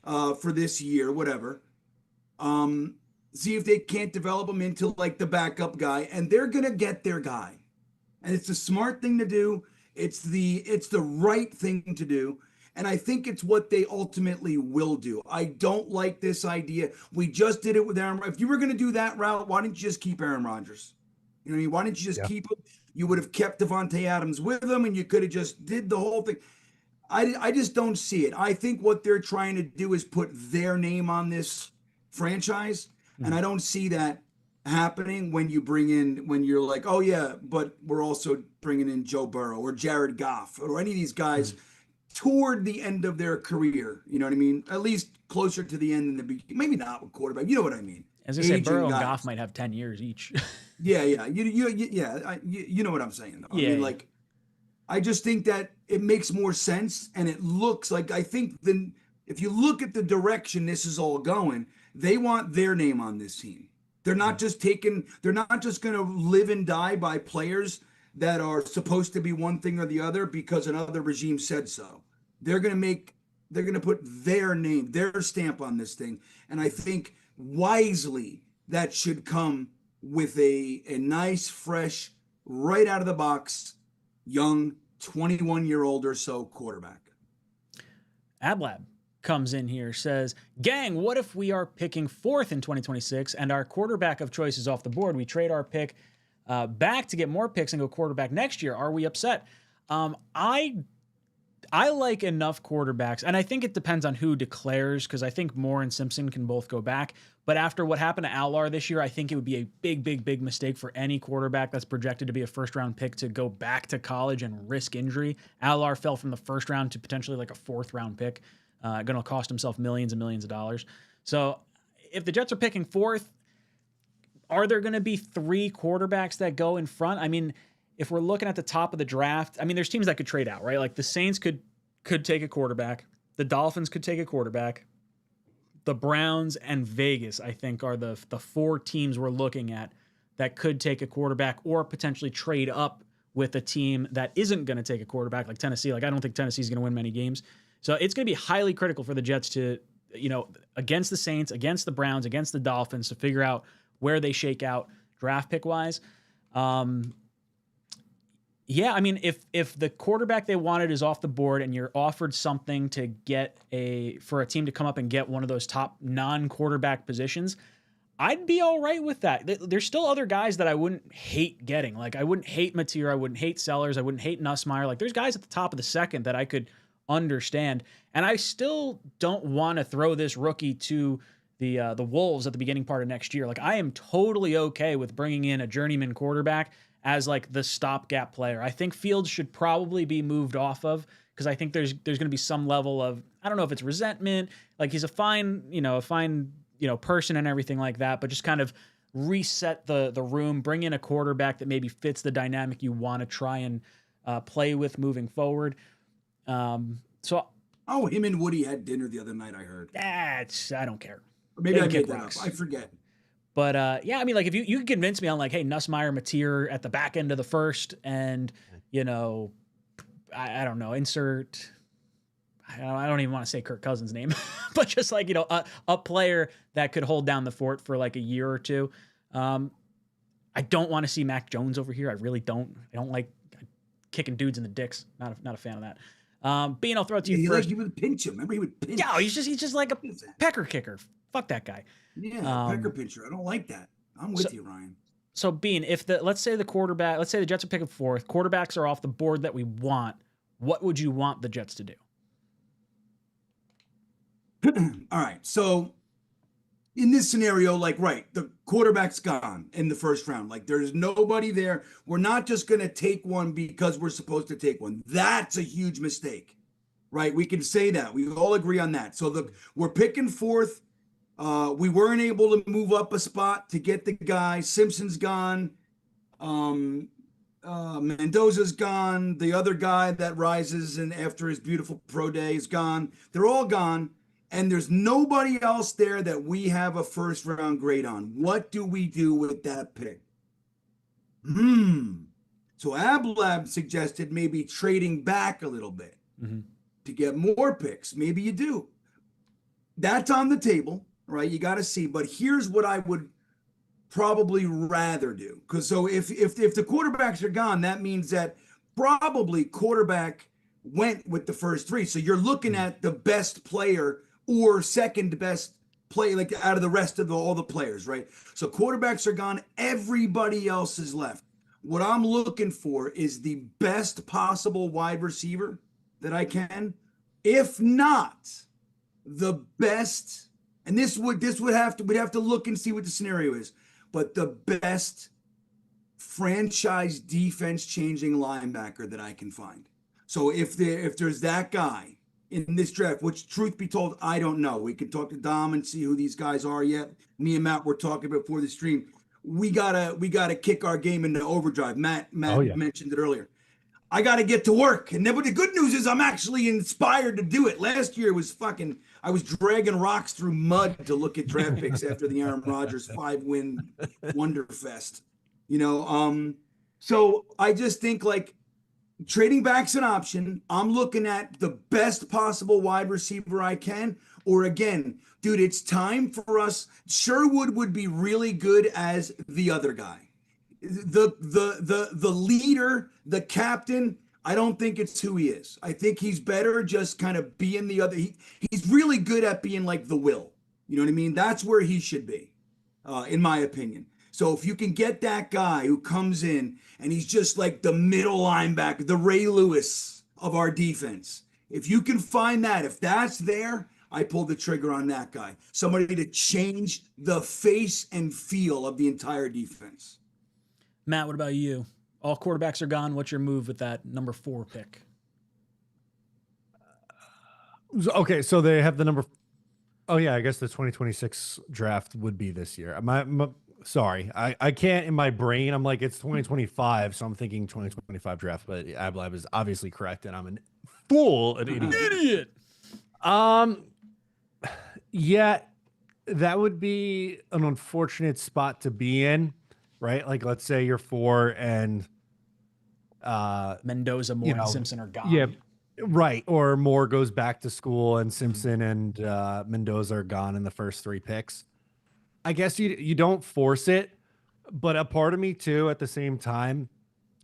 for this year, whatever. See if they can't develop him into like the backup guy, and they're going to get their guy. And it's a smart thing to do. It's the right thing to do. And I think it's what they ultimately will do. I don't like this idea. We just did it with Aaron. If you were going to do that route, why didn't you just keep Aaron Rodgers? You know what I mean? Why didn't you just keep him? You would have kept Devontae Adams with him, and you could have just did the whole thing. I just don't see it. I think what they're trying to do is put their name on this franchise, and I don't see that happening when you're like, oh yeah, but we're also bringing in Joe Burrow or Jared Goff or any of these guys toward the end of their career. You know what I mean? At least closer to the end than the beginning. Maybe not with quarterback. You know what I mean? As I say, Burrow and Goff might have 10 years each. Yeah. You know what I'm saying, though. I mean, like, I just think that it makes more sense, and it looks like, I think then if you look at the direction this is all going, they want their name on this team. They're not just going to live and die by players that are supposed to be one thing or the other because another regime said so. They're going to put their name, their stamp on this thing. And I think wisely that should come with a nice, fresh, right out of the box, young 21-year-old or so quarterback. Ablab comes in here, says, gang, what if we are picking 4th in 2026 and our quarterback of choice is off the board? We trade our pick back to get more picks and go quarterback next year. Are we upset? I like enough quarterbacks, and I think it depends on who declares, because I think Moore and Simpson can both go back. But after what happened to Allar this year, I think it would be a big mistake for any quarterback that's projected to be a first-round pick to go back to college and risk injury. Allar fell from the first round to potentially like a 4th-round pick, going to cost himself millions and millions of dollars. So if the Jets are picking 4th, are there going to be 3 quarterbacks that go in front? I mean, if we're looking at the top of the draft, I mean, there's teams that could trade out, right? Like the Saints could take a quarterback. The Dolphins could take a quarterback. The Browns and Vegas, I think, are the 4 teams we're looking at that could take a quarterback or potentially trade up with a team that isn't going to take a quarterback, like Tennessee. Like, I don't think Tennessee's going to win many games. So it's going to be highly critical for the Jets to, you know, against the Saints, against the Browns, against the Dolphins, to figure out where they shake out draft pick wise. Yeah, I mean, if the quarterback they wanted is off the board and you're offered something to get for a team to come up and get one of those top non-quarterback positions, I'd be all right with that. There's still other guys that I wouldn't hate getting. Like, I wouldn't hate Mateer, I wouldn't hate Sellers, I wouldn't hate Nussmeier. Like, there's guys at the top of the second that I could understand. And I still don't want to throw this rookie to the Wolves at the beginning part of next year. Like, I am totally okay with bringing in a journeyman quarterback as like the stopgap player. I think Fields should probably be moved off of because I think there's going to be some level of, I don't know if it's resentment, like he's a fine person and everything like that, but just kind of reset the room, bring in a quarterback that maybe fits the dynamic you want to try and play with moving forward. Him and Woody had dinner the other night, I heard. I don't care. Or maybe I They made kick that rocks. up. I forget. But yeah, I mean, like if you could convince me on like, hey, Nussmeier, Mateer at the back end of the first, and I don't know, insert. I don't even want to say Kirk Cousins' name, but just like a player that could hold down the fort for like a year or two. I don't want to see Mac Jones over here. I really don't. I don't like kicking dudes in the dicks. Not a fan of that. Bean, I'll throw it to you first. He would pinch him. Remember, he would pinch. Yeah, he's just like a pecker kicker. Fuck that guy. Yeah, pecker pincher. I don't like that. I'm with you, Ryan. So Bean, let's say the Jets are picking fourth, quarterbacks are off the board that we want. What would you want the Jets to do? All right. So in this scenario, the quarterback's gone in the first round. Like there's nobody there. We're not just going to take one because we're supposed to take one. That's a huge mistake, right? We can say that. We all agree on that. So we're picking fourth. We weren't able to move up a spot to get the guy. Simpson's gone. Mendoza's gone. The other guy that rises and after his beautiful pro day is gone. They're all gone. And there's nobody else there that we have a first round grade on. What do we do with that pick? So Ablab suggested maybe trading back a little bit to get more picks. Maybe you do. That's on the table, right? You got to see. But here's what I would probably rather do. Because if the quarterbacks are gone, that means that probably quarterback went with the first three. So you're looking at the best player or second best play, like out of the rest of all the players, right? So quarterbacks are gone. Everybody else is left. What I'm looking for is the best possible wide receiver that I can. If not the best, and we'd have to look and see what the scenario is, but the best franchise defense changing linebacker that I can find. So if there's that guy in this draft, which truth be told, I don't know. We can talk to Dom and see who these guys are yet. Me and Matt were talking before the stream. We gotta kick our game into overdrive. Matt mentioned it earlier. I gotta get to work. And then, but the good news is I'm actually inspired to do it. Last year was I was dragging rocks through mud to look at draft picks after the Aaron Rodgers 5-win Wonderfest. So I just think trading back's an option. I'm looking at the best possible wide receiver I can. Or again, dude, it's time for us. Sherwood would be really good as the other guy. The leader, the captain, I don't think it's who he is. I think he's better just kind of being the other. He's really good at being like the Will. You know what I mean? That's where he should be, in my opinion. So if you can get that guy who comes in and he's just like the middle linebacker, the Ray Lewis of our defense, if you can find that, if that's there, I pull the trigger on that guy. Somebody to change the face and feel of the entire defense. Matt, what about you? All quarterbacks are gone. What's your move with that number 4 pick? Okay, so they have the number. Oh yeah, I guess the 2026 draft would be this year. Sorry, I can't in my brain. I'm like, it's 2025, so I'm thinking 2025 draft. But Ablab is obviously correct, and I'm an idiot. Yeah, that would be an unfortunate spot to be in, right? Like, let's say you're 4 and Mendoza, Moore, and Simpson are gone. Yeah, right. Or Moore goes back to school, and Simpson and Mendoza are gone in the first 3 picks. I guess you don't force it, but a part of me too, at the same time,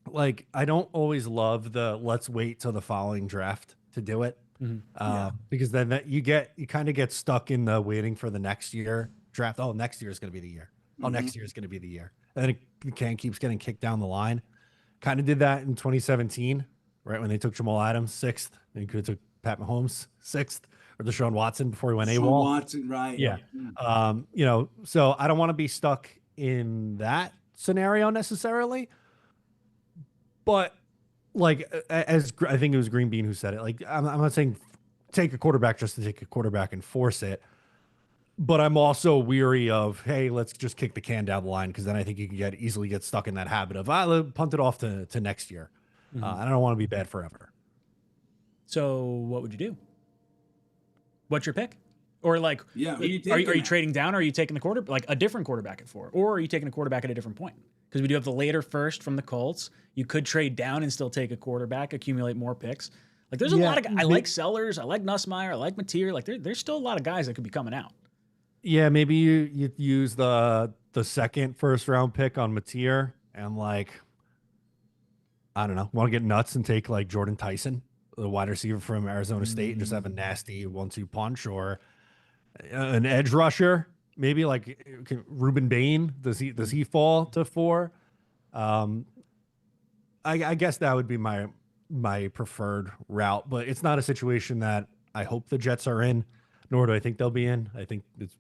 like I don't always love the let's wait till the following draft to do it. Because then you kind of get stuck in the waiting for the next year draft. Oh, next year is going to be the year. Oh, next year is going to be the year. And then it can keeps getting kicked down the line. Kind of did that in 2017, right? When they took Jamal Adams 6th, and could have took Pat Mahomes 6th, or Deshaun Watson before he went AWOL. Deshaun Watson, right. Yeah. So I don't want to be stuck in that scenario necessarily, but like I think it was Green Bean who said it. Like I'm not saying take a quarterback just to take a quarterback and force it, but I'm also weary of, hey, let's just kick the can down the line, because then I think you can easily get stuck in that habit of I'll punt it off to next year. I don't want to be bad forever. So what would you do? What's your pick? Or like, Yeah, are you trading down? Or are you taking the like a different quarterback at 4? Or are you taking a quarterback at a different point? Because we do have the later first from the Colts. You could trade down and still take a quarterback, accumulate more picks. Like there's a lot of guys. I like Sellers. I like Nussmeier. I like Mateer. Like there's still a lot of guys that could be coming out. Yeah, maybe you use the second first round pick on Mateer and like, I don't know, want to get nuts and take like Jordan Tyson, the wide receiver from Arizona State, and just have a nasty 1-2 punch, or an edge rusher, maybe like Ruben Bain. Does he fall to 4? I guess that would be my preferred route, but it's not a situation that I hope the Jets are in, nor do I think they'll be in. I think it's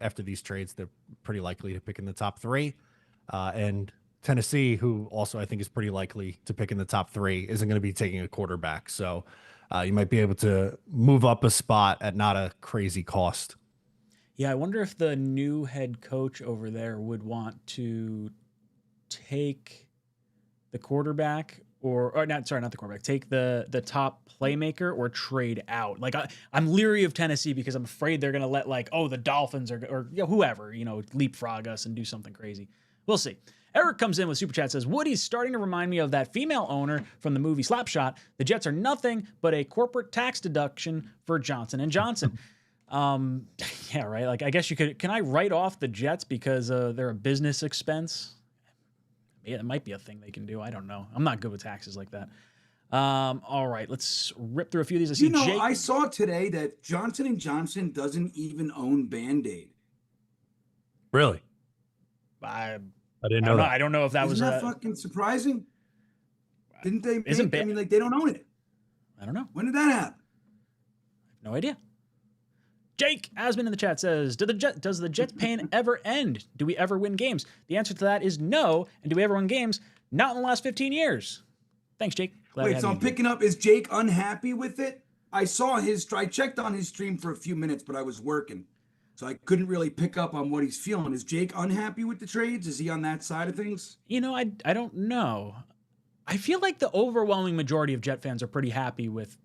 after these trades, they're pretty likely to pick in the top 3, and Tennessee, who also I think is pretty likely to pick in the top 3, isn't going to be taking a quarterback. So you might be able to move up a spot at not a crazy cost. Yeah, I wonder if the new head coach over there would want to take the quarterback or not the quarterback, take the top playmaker or trade out. Like I'm leery of Tennessee because I'm afraid they're going to let like, the Dolphins or whoever, leapfrog us and do something crazy. We'll see. Eric comes in with Super Chat, says, Woody's starting to remind me of that female owner from the movie Slapshot. The Jets are nothing but a corporate tax deduction for Johnson & Johnson. Yeah, right. Like, I guess can I write off the Jets because they're a business expense? Yeah, it might be a thing they can do. I don't know. I'm not good with taxes like that. All right, let's rip through a few of these. I saw today that Johnson & Johnson doesn't even own Band-Aid. Really? I didn't know that. I don't know if that Isn't that fucking surprising? Didn't they? They don't own it. I don't know. When did that happen? I have no idea. Jake Asman in the chat says, does the Jets' pain ever end? Do we ever win games? The answer to that is no. And do we ever win games? Not in the last 15 years. Thanks, Jake. Wait, so I'm picking up, is Jake unhappy with it? I checked on his stream for a few minutes, but I was working. So I couldn't really pick up on what he's feeling. Is Jake unhappy with the trades? Is he on that side of things? I don't know. I feel like the overwhelming majority of Jet fans are pretty happy with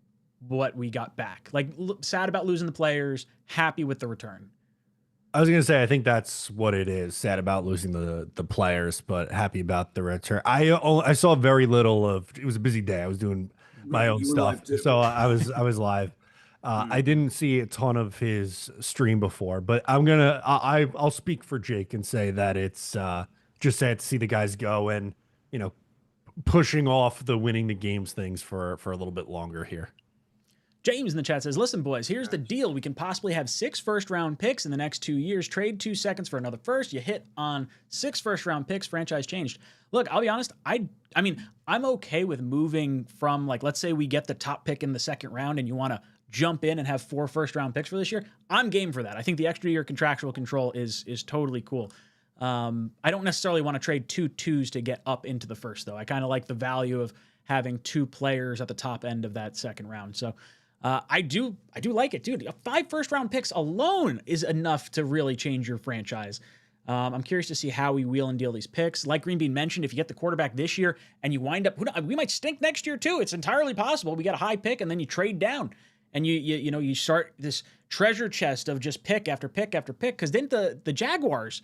what we got back. Like, sad about losing the players, happy with the return. I was going to say, I think that's what it is. Sad about losing the players, but happy about the return. I saw very little of, it was a busy day. I was doing my own stuff. So I was live. I didn't see a ton of his stream before, but I'll speak for Jake and say that it's just sad to see the guys go and, pushing off the winning the games things for a little bit longer here. James in the chat says, listen, boys, here's the deal. We can possibly have 6 first-round picks in the next 2 years. Trade 2 seconds for another first. You hit on 6 first-round picks. Franchise changed. Look, I'll be honest. I mean, I'm okay with moving from, like, let's say we get the top pick in the second round and you want to jump in and have 4 first-round picks for this year. I'm game for that. I think the extra year contractual control is totally cool. I don't necessarily want to trade 2 2s to get up into the first, though. I kind of like the value of having 2 players at the top end of that second round. So I do like it, dude. 5 first-round picks alone is enough to really change your franchise. I'm curious to see how we wheel and deal these picks. Like Green Bean mentioned, if you get the quarterback this year and you wind up, we might stink next year too. It's entirely possible. We got a high pick and then you trade down and you start this treasure chest of just pick after pick after pick. Because then the Jaguars,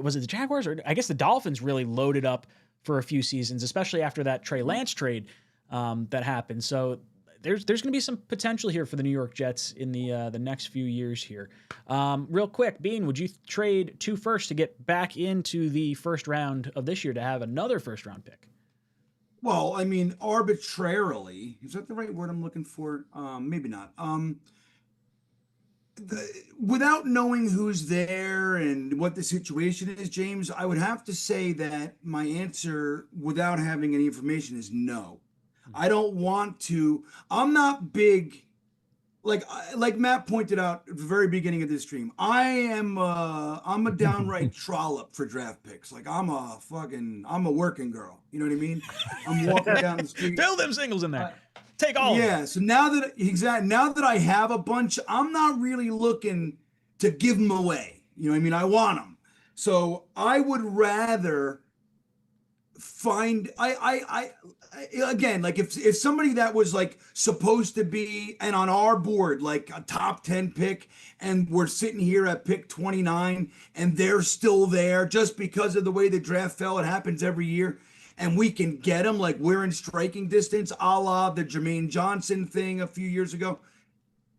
was it the Jaguars or I guess the Dolphins really loaded up for a few seasons, especially after that Trey Lance trade that happened. So there's going to be some potential here for the New York Jets in the next few years here. Real quick, Bean, would you trade 2 firsts to get back into the first round of this year to have another first round pick? Well, I mean, arbitrarily, is that the right word I'm looking for? Maybe not. Without knowing who's there and what the situation is, James, I would have to say that my answer without having any information is no. I don't want to. I'm not big like Matt pointed out at the very beginning of this stream, I'm a downright trollop for draft picks. Like I'm a working girl. You know what I mean? I'm walking down the street. Fill them singles in there. Take all. Yeah. So now that I have a bunch, I'm not really looking to give them away. You know what I mean? I want them. So I would rather find again, like if somebody that was like supposed to be and on our board like a top 10 pick, and we're sitting here at pick 29 and they're still there just because of the way the draft fell. It happens every year, and we can get them, like we're in striking distance, a la the Jermaine Johnson thing a few years ago.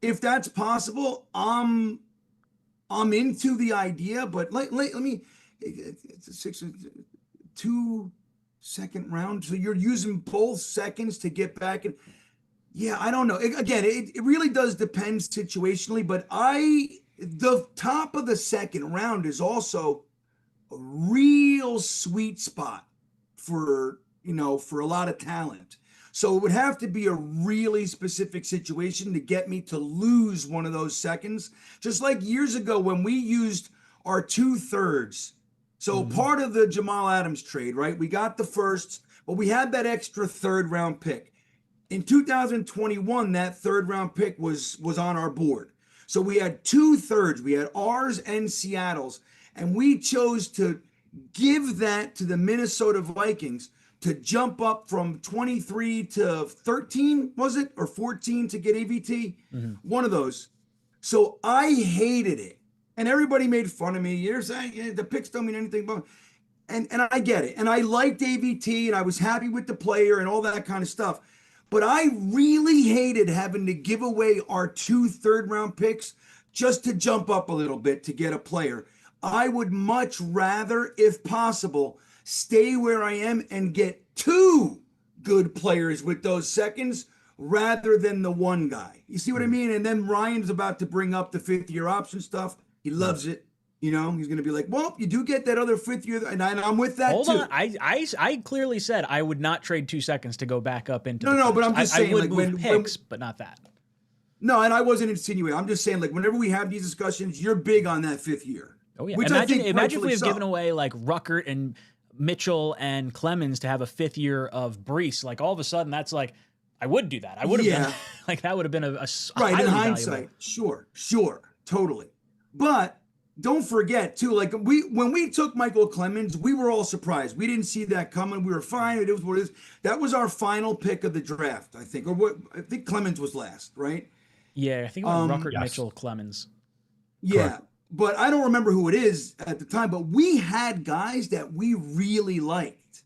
If that's possible, I'm into the idea, but let me, it's a 2-second round. So you're using both seconds to get back. And yeah, I don't know. Again, it really does depend situationally, but the top of the second round is also a real sweet spot for a lot of talent. So it would have to be a really specific situation to get me to lose one of those seconds. Just like years ago when we used our 2/3. So part of the Jamal Adams trade, right? We got the firsts, but we had that extra third round pick. In 2021, that third round pick was on our board. So we had 2/3. We had ours and Seattle's, and we chose to give that to the Minnesota Vikings to jump up from 23 to 13, was it? Or 14 to get AVT? One of those. So I hated it. And everybody made fun of me. You're saying the picks don't mean anything, but and I get it. And I liked AVT and I was happy with the player and all that kind of stuff. But I really hated having to give away our 2 third-round picks just to jump up a little bit to get a player. I would much rather, if possible, stay where I am and get 2 good players with those seconds rather than the one guy. You see what I mean? And then Ryan's about to bring up the 5th-year option stuff. He loves it. You know, he's going to be like, well, you do get that other 5th year. And I'm with that Hold too. on. I clearly said I would not trade 2 seconds to go back up into No, but I'm just saying, I would like, move picks, but not that. No, and I wasn't insinuating. I'm just saying, like, whenever we have these discussions, you're big on that 5th year. Oh, yeah. Which Imagine I think if we have so. given away like Ruckert and Mitchell and Clemens to have a 5th year of Brees. Like all of a sudden, that's like, I would do that. I would have been like, that would have been a right in highly hindsight. valuable. Sure, totally. But don't forget too, like when we took Michael Clemens, we were all surprised. We didn't see that coming. We were fine. It was what it is. That was our final pick of the draft, I think, or what I think Clemens was last, right? Yeah, I think it was Ruckert, yes. Mitchell, Clemens. Yeah. Correct. But I don't remember who it is at the time, but we had guys that we really liked,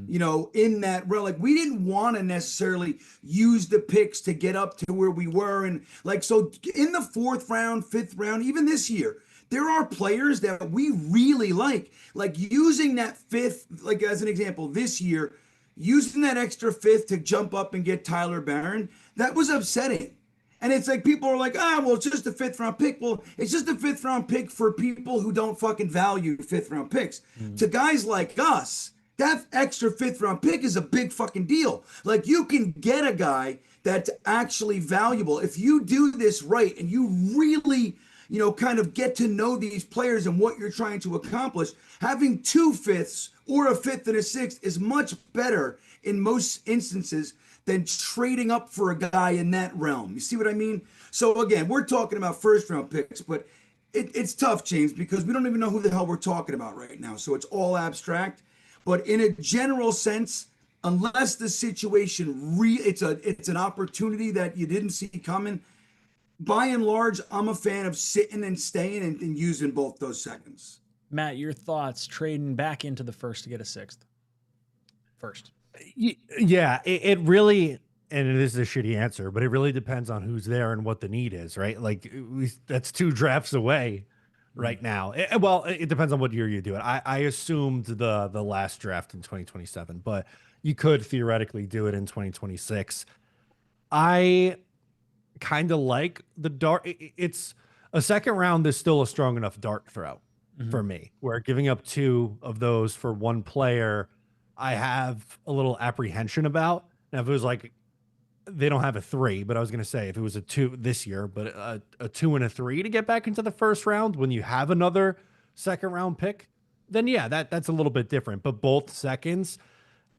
you know, in that realm. Like we didn't want to necessarily use the picks to get up to where we were. And like, so in the 4th round, 5th round, even this year, there are players that we really like using that 5th, like as an example, this year, using that extra 5th to jump up and get Tyler Barron. That was upsetting. And it's like people are like, well, it's just a 5th round pick. Well, it's just a 5th round pick for people who don't fucking value 5th round picks. To guys like us, that extra 5th round pick is a big fucking deal. Like you can get a guy that's actually valuable. If you do this right and you really, you know, kind of get to know these players and what you're trying to accomplish, having 2 5ths or a 5th and a 6th is much better in most instances than trading up for a guy in that realm. You see what I mean? So again, we're talking about 1st round picks, but it's tough, James, because we don't even know who the hell we're talking about right now. So it's all abstract. But in a general sense, unless the situation it's an opportunity that you didn't see coming, by and large, I'm a fan of sitting and staying and using both those seconds. Matt, your thoughts trading back into the 1st to get a 6th? First. Yeah, it really, and this is a shitty answer, but it really depends on who's there and what the need is, right? Like that's 2 drafts away right now. It depends on what year you do it. I assumed the last draft in 2027, but you could theoretically do it in 2026. I kind of like the dart. It's a 2nd round is still a strong enough dart throw for me, where giving up 2 of those for 1 player, I have a little apprehension about. Now, if it was like they don't have a 3, but I was going to say if it was a 2 this year, but a 2 and a 3 to get back into the first round when you have another second round pick, then yeah, that's a little bit different. But both seconds,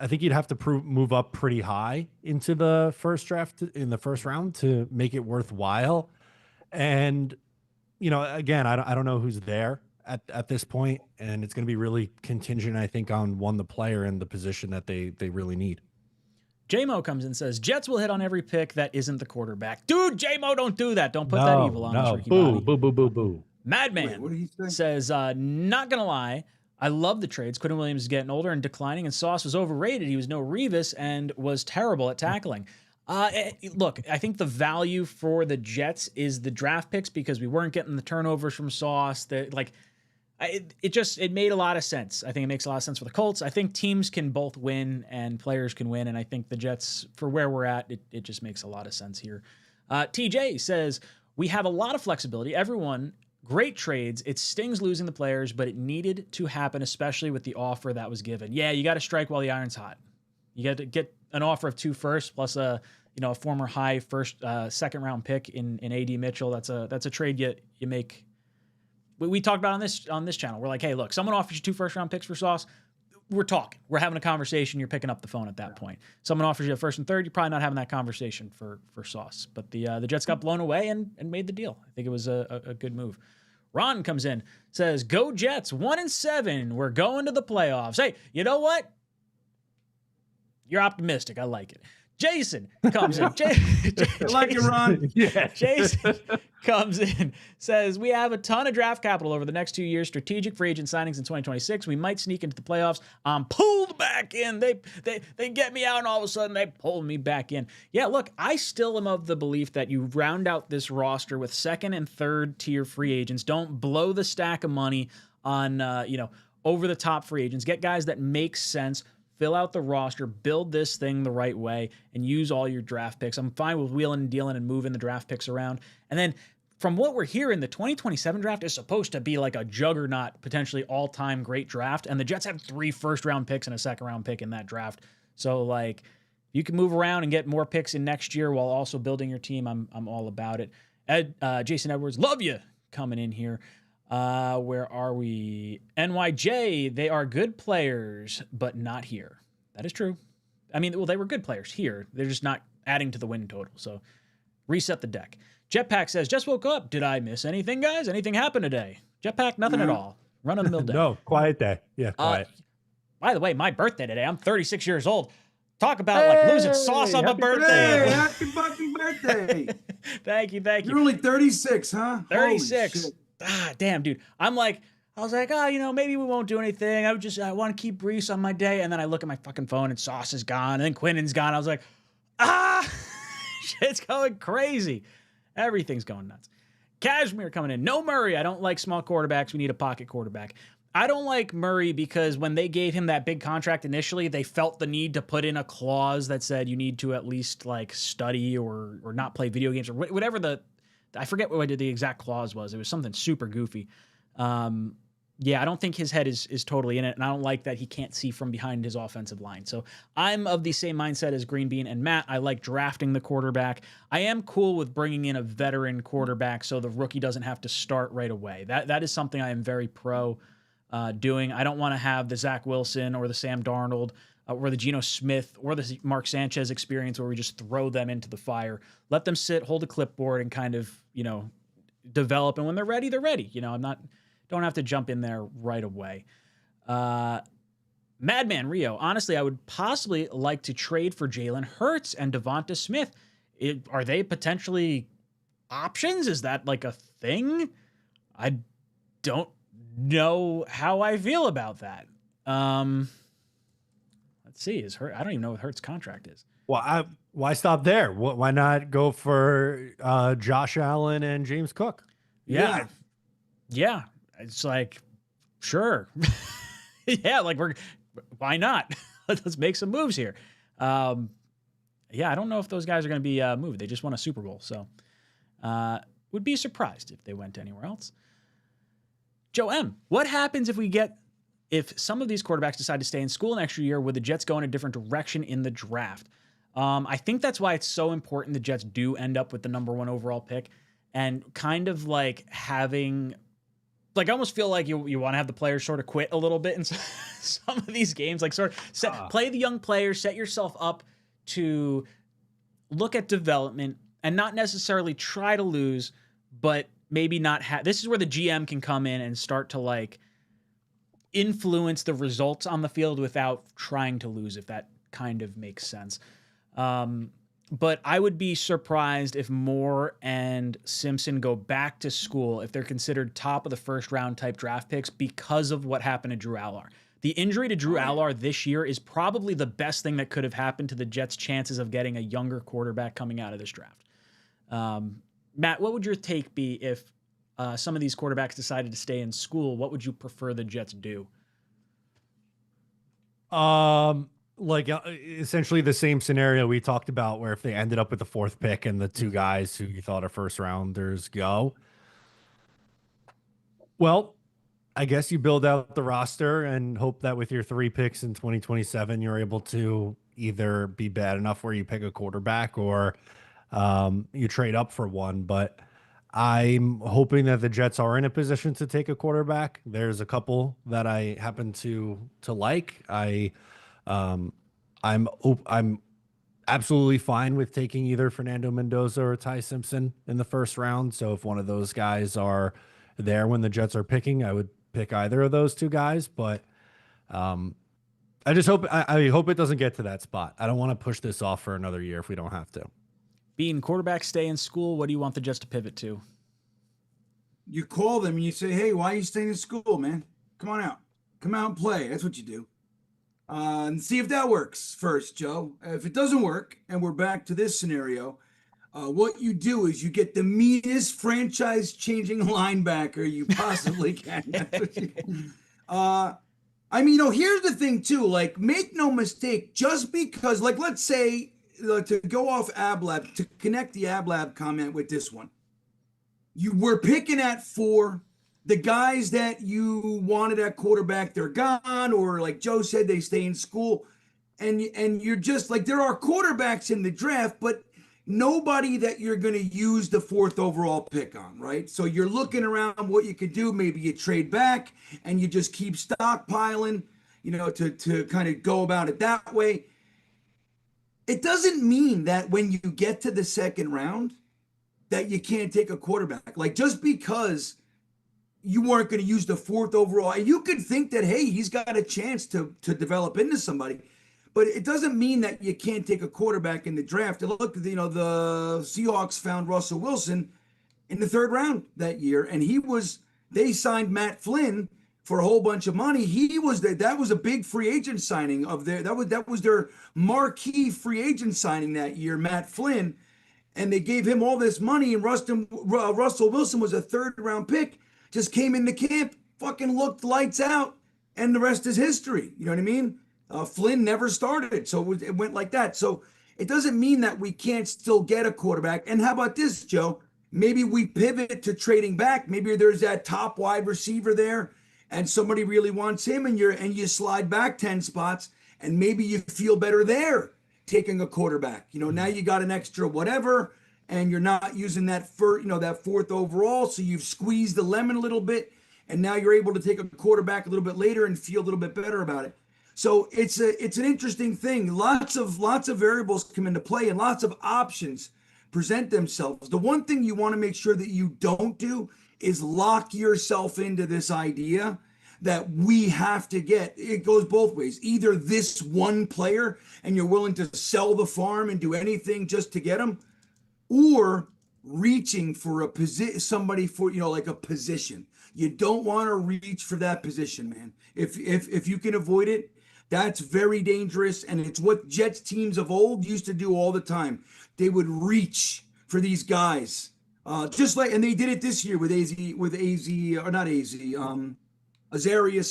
I think you'd have to move up pretty high into the first draft in the first round to make it worthwhile. And, you know, again, I don't know who's there at this point, and it's going to be really contingent, I think, on the player and the position that they really need. J-Mo comes in and says, Jets will hit on every pick that isn't the quarterback. Dude, J-Mo, don't do that. Don't put that evil on us, Ricky boo, Bobby. boo, boo, boo, boo. Madman what did he say? says, not going to lie, I love the trades. Quinnen Williams is getting older and declining, and Sauce was overrated. He was no Revis and was terrible at tackling. Look, I think the value for the Jets is the draft picks because we weren't getting the turnovers from Sauce. It made a lot of sense. I think it makes a lot of sense for the Colts. I think teams can both win and players can win, and I think the Jets, for where we're at, it just makes a lot of sense here. TJ says, we have a lot of flexibility. Everyone, great trades. It stings losing the players, but it needed to happen, especially with the offer that was given. Yeah, you got to strike while the iron's hot. You got to get an offer of 2 firsts plus a former high second round pick in AD Mitchell. That's a trade you make. We talked about on this channel. We're like, hey, look, someone offers you 2 first round picks for Sauce. We're talking. We're having a conversation. You're picking up the phone at that point. Someone offers you a 1st and 3rd. You're probably not having that conversation for Sauce. But the Jets got blown away and made the deal. I think it was a good move. Ron comes in, says, go Jets, 1-7. We're going to the playoffs. Hey, you know what? You're optimistic. I like it. Jason comes in. I like it, Ron. Yeah. Jason comes in, says, we have a ton of draft capital over the next 2 years, strategic free agent signings in 2026. We might sneak into the playoffs. I'm pulled back in. They get me out, and all of a sudden they pull me back in. Yeah, look, I still am of the belief that you round out this roster with 2nd and 3rd tier free agents. Don't blow the stack of money on over the top free agents. Get guys that make sense. Fill out the roster, build this thing the right way, and use all your draft picks. I'm fine with wheeling and dealing and moving the draft picks around. And then from what we're hearing, the 2027 draft is supposed to be like a juggernaut, potentially all-time great draft. And the Jets have 3 first-round picks and a second-round pick in that draft. So, like, you can move around and get more picks in next year while also building your team. I'm all about it. Jason Edwards, love you coming in here. Where are we? NYJ, they are good players, but not here. That is true. I mean, well, they were good players here. They're just not adding to the win total. So reset the deck. Jetpack says, just woke up. Did I miss anything, guys? Anything happen today? Jetpack, nothing at all. Run of the mill day. No, quiet day. Yeah, quiet. By the way, my birthday today. I'm 36 years old. Talk about like losing sauce on my birthday. Hey, happy fucking birthday. Thank you. You're only 36, huh? 36. Damn, dude. I was like, maybe we won't do anything. I want to keep Brees on my day. And then I look at my fucking phone and Sauce is gone. And then Quinnen's gone. I was like, shit's going crazy. Everything's going nuts. Cashmere coming in. No Murray. I don't like small quarterbacks. We need a pocket quarterback. I don't like Murray because when they gave him that big contract initially, they felt the need to put in a clause that said you need to at least like study or not play video games or whatever I forget what the exact clause was. It was something super goofy. Yeah, I don't think his head is totally in it, and I don't like that he can't see from behind his offensive line. So I'm of the same mindset as Green Bean and Matt. I like drafting the quarterback. I am cool with bringing in a veteran quarterback so the rookie doesn't have to start right away. That is something I am very pro doing. I don't want to have the Zach Wilson or the Sam Darnold or the Geno Smith or the Mark Sanchez experience where we just throw them into the fire. Let them sit, hold a clipboard, and kind of, develop. And when they're ready, they're ready. Don't have to jump in there right away. Madman Rio, honestly, I would possibly like to trade for Jalen Hurts and Devonta Smith. Are they potentially options? Is that like a thing? I don't know how I feel about that. Let's see. I don't even know what Hurts' contract is. Well, why stop there? Why not go for Josh Allen and James Cook? Yeah. It's like, sure. Yeah, like why not? Let's make some moves here. I don't know if those guys are going to be moved. They just won a Super Bowl, so would be surprised if they went anywhere else. Joe M., what happens if some of these quarterbacks decide to stay in school next year? Would the Jets go in a different direction in the draft? I think that's why it's so important the Jets do end up with the number 1 overall pick, and kind of like having, like, I almost feel like you want to have the players sort of quit a little bit in some of these games, like sort of play the young players, set yourself up to look at development and not necessarily try to lose, but maybe not have. This is where the GM can come in and start to like influence the results on the field without trying to lose, if that kind of makes sense. But I would be surprised if Moore and Simpson go back to school if they're considered top of the first round type draft picks because of what happened to Drew Allar. The injury to Drew Allar this year is probably the best thing that could have happened to the Jets' chances of getting a younger quarterback coming out of this draft. Matt, what would your take be if some of these quarterbacks decided to stay in school? What would you prefer the Jets do? Essentially the same scenario we talked about, where if they ended up with the 4th pick and the 2 guys who you thought are first rounders go, well, I guess you build out the roster and hope that with your 3 picks in 2027, you're able to either be bad enough where you pick a quarterback or you trade up for one. But I'm hoping that the Jets are in a position to take a quarterback. There's a couple that I happen to like. I'm absolutely fine with taking either Fernando Mendoza or Ty Simpson in the first round. So if one of those guys are there when the Jets are picking, I would pick either of those 2 guys. But I just hope I hope it doesn't get to that spot. I don't want to push this off for another year if we don't have to. Being quarterbacks stay in school, what do you want the Jets to pivot to? You call them and you say, hey, why are you staying in school, man? Come on out. Come out and play. That's what you do. And see if that works first, Joe. If it doesn't work, and we're back to this scenario, what you do is you get the meanest franchise-changing linebacker you possibly can. Here's the thing, too. Like, make no mistake, just because, like, let's say, to go off AbLab, to connect the AbLab comment with this one, you were picking at 4. The guys that you wanted at quarterback, they're gone, or like Joe said, they stay in school. And you're just like, there are quarterbacks in the draft, but nobody that you're going to use the 4th overall pick on, right? So you're looking around what you could do. Maybe you trade back and you just keep stockpiling, to kind of go about it that way. It doesn't mean that when you get to the 2nd round that you can't take a quarterback. Like, just because you weren't going to use the 4th overall, you could think that, hey, he's got a chance to develop into somebody, but it doesn't mean that you can't take a quarterback in the draft. And look, the Seahawks found Russell Wilson in the 3rd round that year, and they signed Matt Flynn for a whole bunch of money. That was a big free agent signing that was their marquee free agent signing that year, Matt Flynn, and they gave him all this money, and Russell Wilson was a 3rd round pick. Just came into camp, fucking looked lights out, and the rest is history. You know what I mean? Flynn never started, so it went like that. So it doesn't mean that we can't still get a quarterback. And how about this, Joe? Maybe we pivot to trading back. Maybe there's that top wide receiver there, and somebody really wants him, and you slide back 10 spots, and maybe you feel better there taking a quarterback. Now you got an extra whatever, and you're not using that that 4th overall, so you've squeezed the lemon a little bit, and now you're able to take a quarterback a little bit later and feel a little bit better about it. So it's an interesting thing. Lots of variables come into play, and lots of options present themselves. The one thing you want to make sure that you don't do is lock yourself into this idea that we have to get. It goes both ways. Either this one player, and you're willing to sell the farm and do anything just to get him, or reaching for somebody for, like a position. You don't want to reach for that position, man. If you can avoid it, that's very dangerous. And it's what Jets teams of old used to do all the time. They would reach for these guys. And they did it this year with Azariah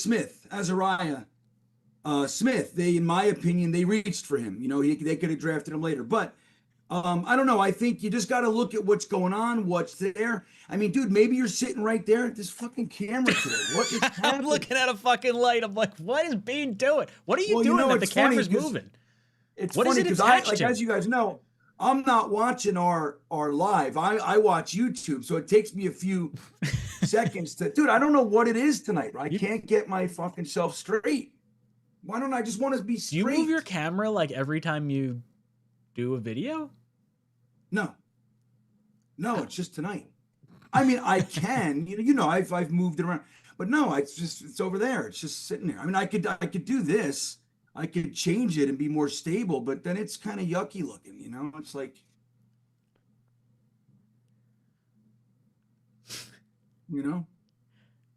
Smith. In my opinion, they reached for him. They could have drafted him later, but I don't know. I think you just got to look at what's going on, what's there. I mean, dude, maybe you're sitting right there at this fucking camera today. What is happening? I'm looking at a fucking light. I'm like, what is Bean doing? What are you doing that the camera's moving? It's What is funny it because attached to? as you guys know, I'm not watching our live. I watch YouTube, so it takes me a few seconds to, dude. I don't know what it is tonight. I can't get my fucking self straight. Why don't I just want to be straight? Do you move your camera like every time you do a video? No, it's just tonight. I mean, I can, I've moved it around, but no, it's over there. It's just sitting there. I mean, I could do this. I could change it and be more stable, but then it's kind of yucky looking, It's like,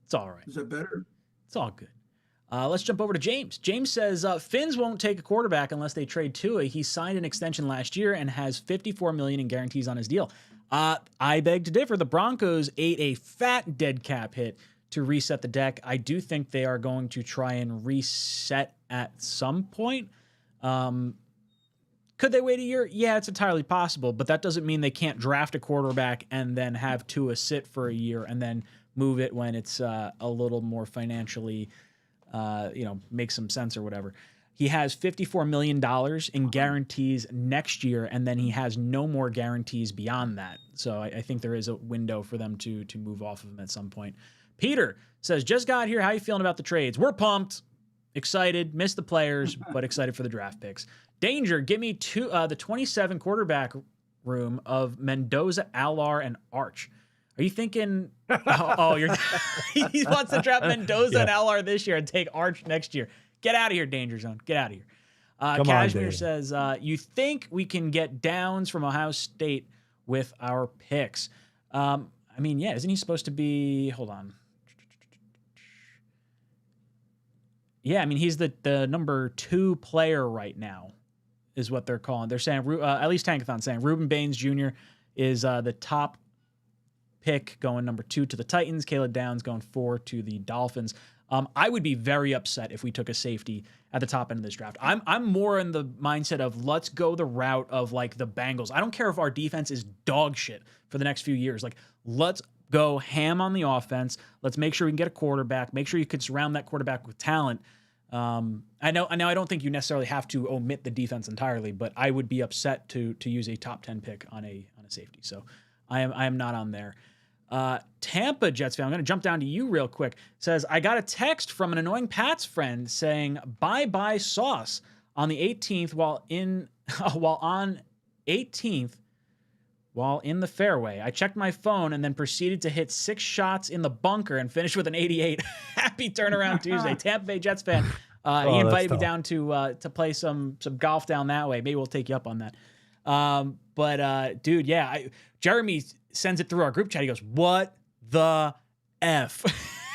It's all right. Is that better? It's all good. Let's jump over to James. James says, Finns won't take a quarterback unless they trade Tua. He signed an extension last year and has $54 million in guarantees on his deal. I beg to differ. The Broncos ate a fat dead cap hit to reset the deck. I do think they are going to try and reset at some point. Could they wait a year? Yeah, it's entirely possible, but that doesn't mean they can't draft a quarterback and then have Tua sit for a year and then move it when it's a little more financially makes some sense or whatever. He has $54 million in guarantees next year, and then he has no more guarantees beyond that. So I think there is a window for them to move off of him at some point. Peter says, just got here. How you feeling about the trades? We're pumped, excited, missed the players, but excited for the draft picks. Danger, give me the 27 quarterback room of Mendoza, Allar, and Arch. Are you thinking, he wants to draft Mendoza and Allar this year and take Arch next year. Get out of here, Danger Zone. Get out of here. Cashmere says, you think we can get Downs from Ohio State with our picks? Isn't he supposed to be, hold on. Yeah, he's the number 2 player right now is what they're calling. They're saying, at least Tankathon's saying, Reuben Baines Jr. is the top pick going number 2 to the Titans. Caleb Downs going 4 to the Dolphins. I would be very upset if we took a safety at the top end of this draft. I'm more in the mindset of let's go the route of like the Bengals. I don't care if our defense is dog shit for the next few years. Like, let's go ham on the offense. Let's make sure we can get a quarterback. Make sure you can surround that quarterback with talent. I know I don't think you necessarily have to omit the defense entirely, but I would be upset to use a top 10 pick on a safety. So I am not on there. Tampa Jets fan, I'm going to jump down to you real quick. Says, I got a text from an annoying Pats friend saying bye-bye sauce on the 18th while in the fairway. I checked my phone and then proceeded to hit 6 shots in the bunker and finish with an 88. Happy turnaround Tuesday. Tampa Bay Jets fan. He invited me down to play some golf down that way. Maybe we'll take you up on that. Dude, yeah, Jeremy sends it through our group chat. He goes, what the F?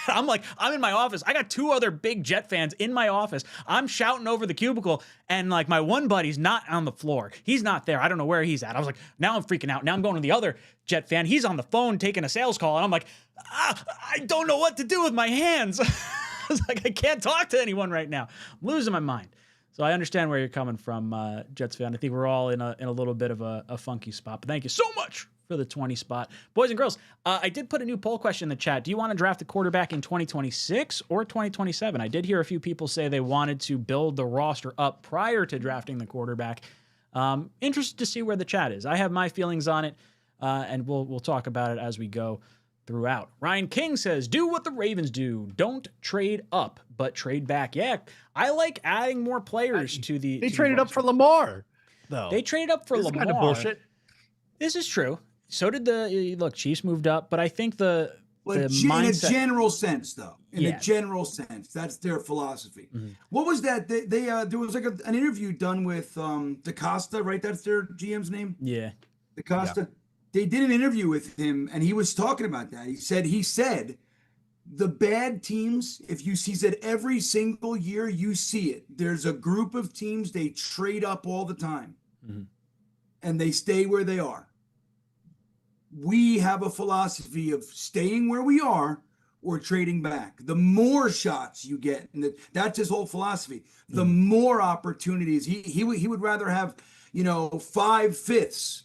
I'm like, I'm in my office. I got 2 other big Jet fans in my office. I'm shouting over the cubicle, and like my one buddy's not on the floor. He's not there. I don't know where he's at. I was like, now I'm freaking out. Now I'm going to the other Jet fan. He's on the phone taking a sales call, and I'm like, I don't know what to do with my hands. I was like, I can't talk to anyone right now. I'm losing my mind. So I understand where you're coming from, Jets fan. I think we're all in a little bit of a funky spot. But thank you so much for the 20 spot. Boys and girls, I did put a new poll question in the chat. Do you want to draft a quarterback in 2026 or 2027? I did hear a few people say they wanted to build the roster up prior to drafting the quarterback. Interested to see where the chat is. I have my feelings on it, and we'll talk about it as we go throughout. Ryan King says, do what the Ravens do. Don't trade up, but trade back. Yeah, I like adding more players to the They traded up for Lamar, though. They traded up for Lamar. Kind of bullshit. This is true. So did Chiefs moved up, but I think the mindset, in a general sense, though, a general sense, that's their philosophy. Mm-hmm. What was that? They there was like an interview done with DaCosta, right? That's their GM's name. Yeah, DaCosta. Yeah. They did an interview with him, and he was talking about that. He said the bad teams, he said every single year you see it. There's a group of teams, they trade up all the time, and they stay where they are. We have a philosophy of staying where we are or trading back. The more shots you get, and that's his whole philosophy, the more opportunities. He would rather have 5 fifths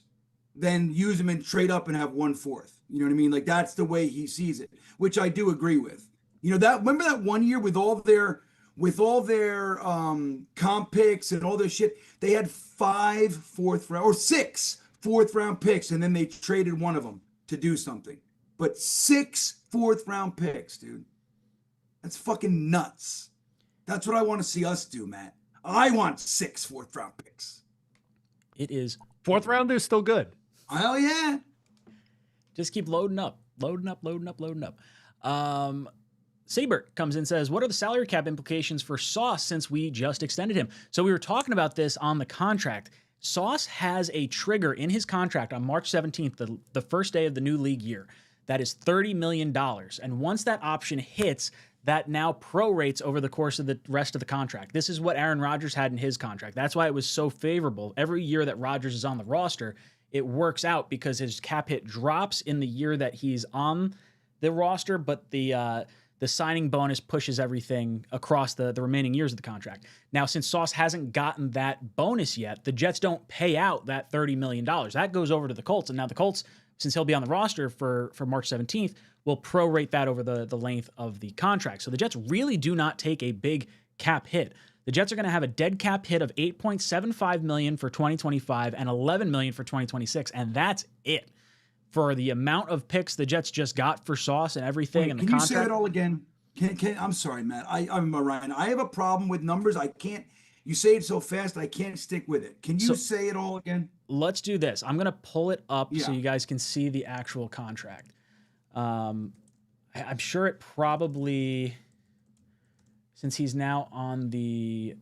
than use them and trade up and have 1/4. You know what I mean? Like, that's the way he sees it, which I do agree with. Remember that one year with all their with all their comp picks and all their shit, they had 5 fourth round or 6 fourth round picks, and then they traded one of them to do something. But 6 fourth round picks, dude. That's fucking nuts. That's what I want to see us do, Matt. I want 6 fourth round picks. It is. Fourth round is still good. Hell yeah. Just keep loading up. Siebert comes in and says, what are the salary cap implications for Sauce since we just extended him? So we were talking about this on the contract. Sauce has a trigger in his contract on March 17th, the first day of the new league year. That is $30 million. And once that option hits, that now prorates over the course of the rest of the contract. This is what Aaron Rodgers had in his contract. That's why it was so favorable. Every year that Rodgers is on the roster, it works out because his cap hit drops in the year that he's on the roster, but the signing bonus pushes everything across the remaining years of the contract. Now, since Sauce hasn't gotten that bonus yet, the Jets don't pay out that $30 million. That goes over to the Colts, and now the Colts, since he'll be on the roster for March 17th, will prorate that over the length of the contract. So the Jets really do not take a big cap hit. The Jets are going to have a dead cap hit of $8.75 million for 2025 and $11 million for 2026, and that's it. For the amount of picks the Jets just got for Sauce and everything. And the contract. Can you say it all again? I'm sorry, Matt. I'm Ryan. I have a problem with numbers. I can't. You say it so fast, I can't stick with it. Can you say it all again? Let's do this. I'm going to pull it up so you guys can see the actual contract. I'm sure it probably, since he's now on the,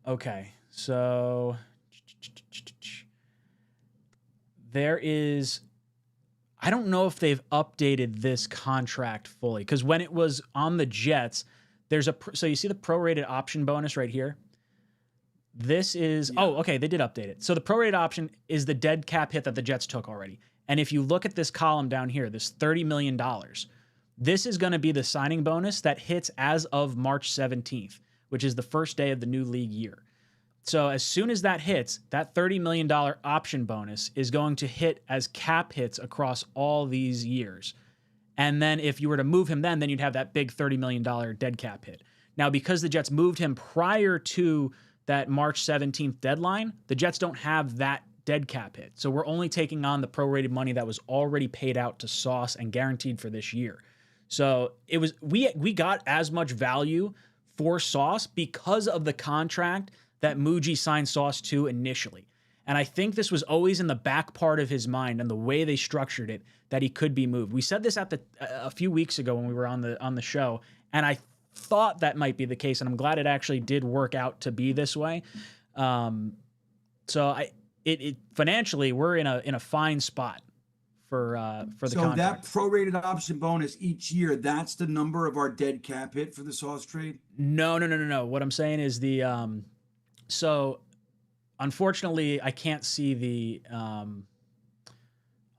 okay, so there is, I don't know if they've updated this contract fully, because when it was on the Jets, there's so you see the prorated option bonus right here. This is, okay, they did update it. So the prorated option is the dead cap hit that the Jets took already. And if you look at this column down here, this $30 million, this is going to be the signing bonus that hits as of March 17th, which is the first day of the new league year. So as soon as that hits, that $30 million option bonus is going to hit as cap hits across all these years. And then if you were to move him then you'd have that big $30 million dead cap hit. Now, because the Jets moved him prior to that March 17th deadline, the Jets don't have that dead cap hit. So we're only taking on the prorated money that was already paid out to Sauce and guaranteed for this year. So it was we got as much value for Sauce because of the contract that Muji signed Sauce to initially. And I think this was always in the back part of his mind and the way they structured it that he could be moved. We said this at a few weeks ago when we were on the show, and I thought that might be the case, and I'm glad it actually did work out to be this way. So it financially we're in a fine spot for the contract. So that prorated option bonus each year, that's the number of our dead cap hit for the Sauce trade? No. What I'm saying is the so unfortunately I can't see the hold on,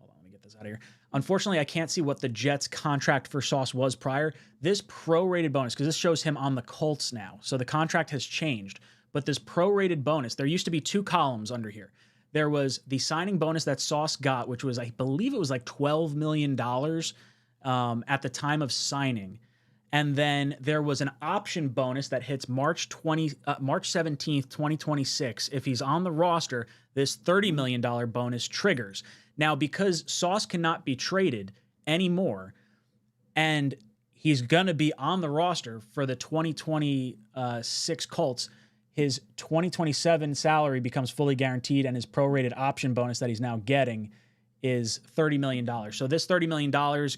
let me get this out of here. Unfortunately, I can't see what the Jets contract for Sauce was prior. This prorated bonus, because this shows him on the Colts now. So the contract has changed. But this prorated bonus, there used to be 2 columns under here. There was the signing bonus that Sauce got, which was, I believe it was like $12 million at the time of signing. And then there was an option bonus that hits March 17th, 2026. If he's on the roster, this $30 million bonus triggers. Now, because Sauce cannot be traded anymore, and he's going to be on the roster for the 2026 Colts, his 2027 salary becomes fully guaranteed, and his prorated option bonus that he's now getting is $30 million. So this $30 million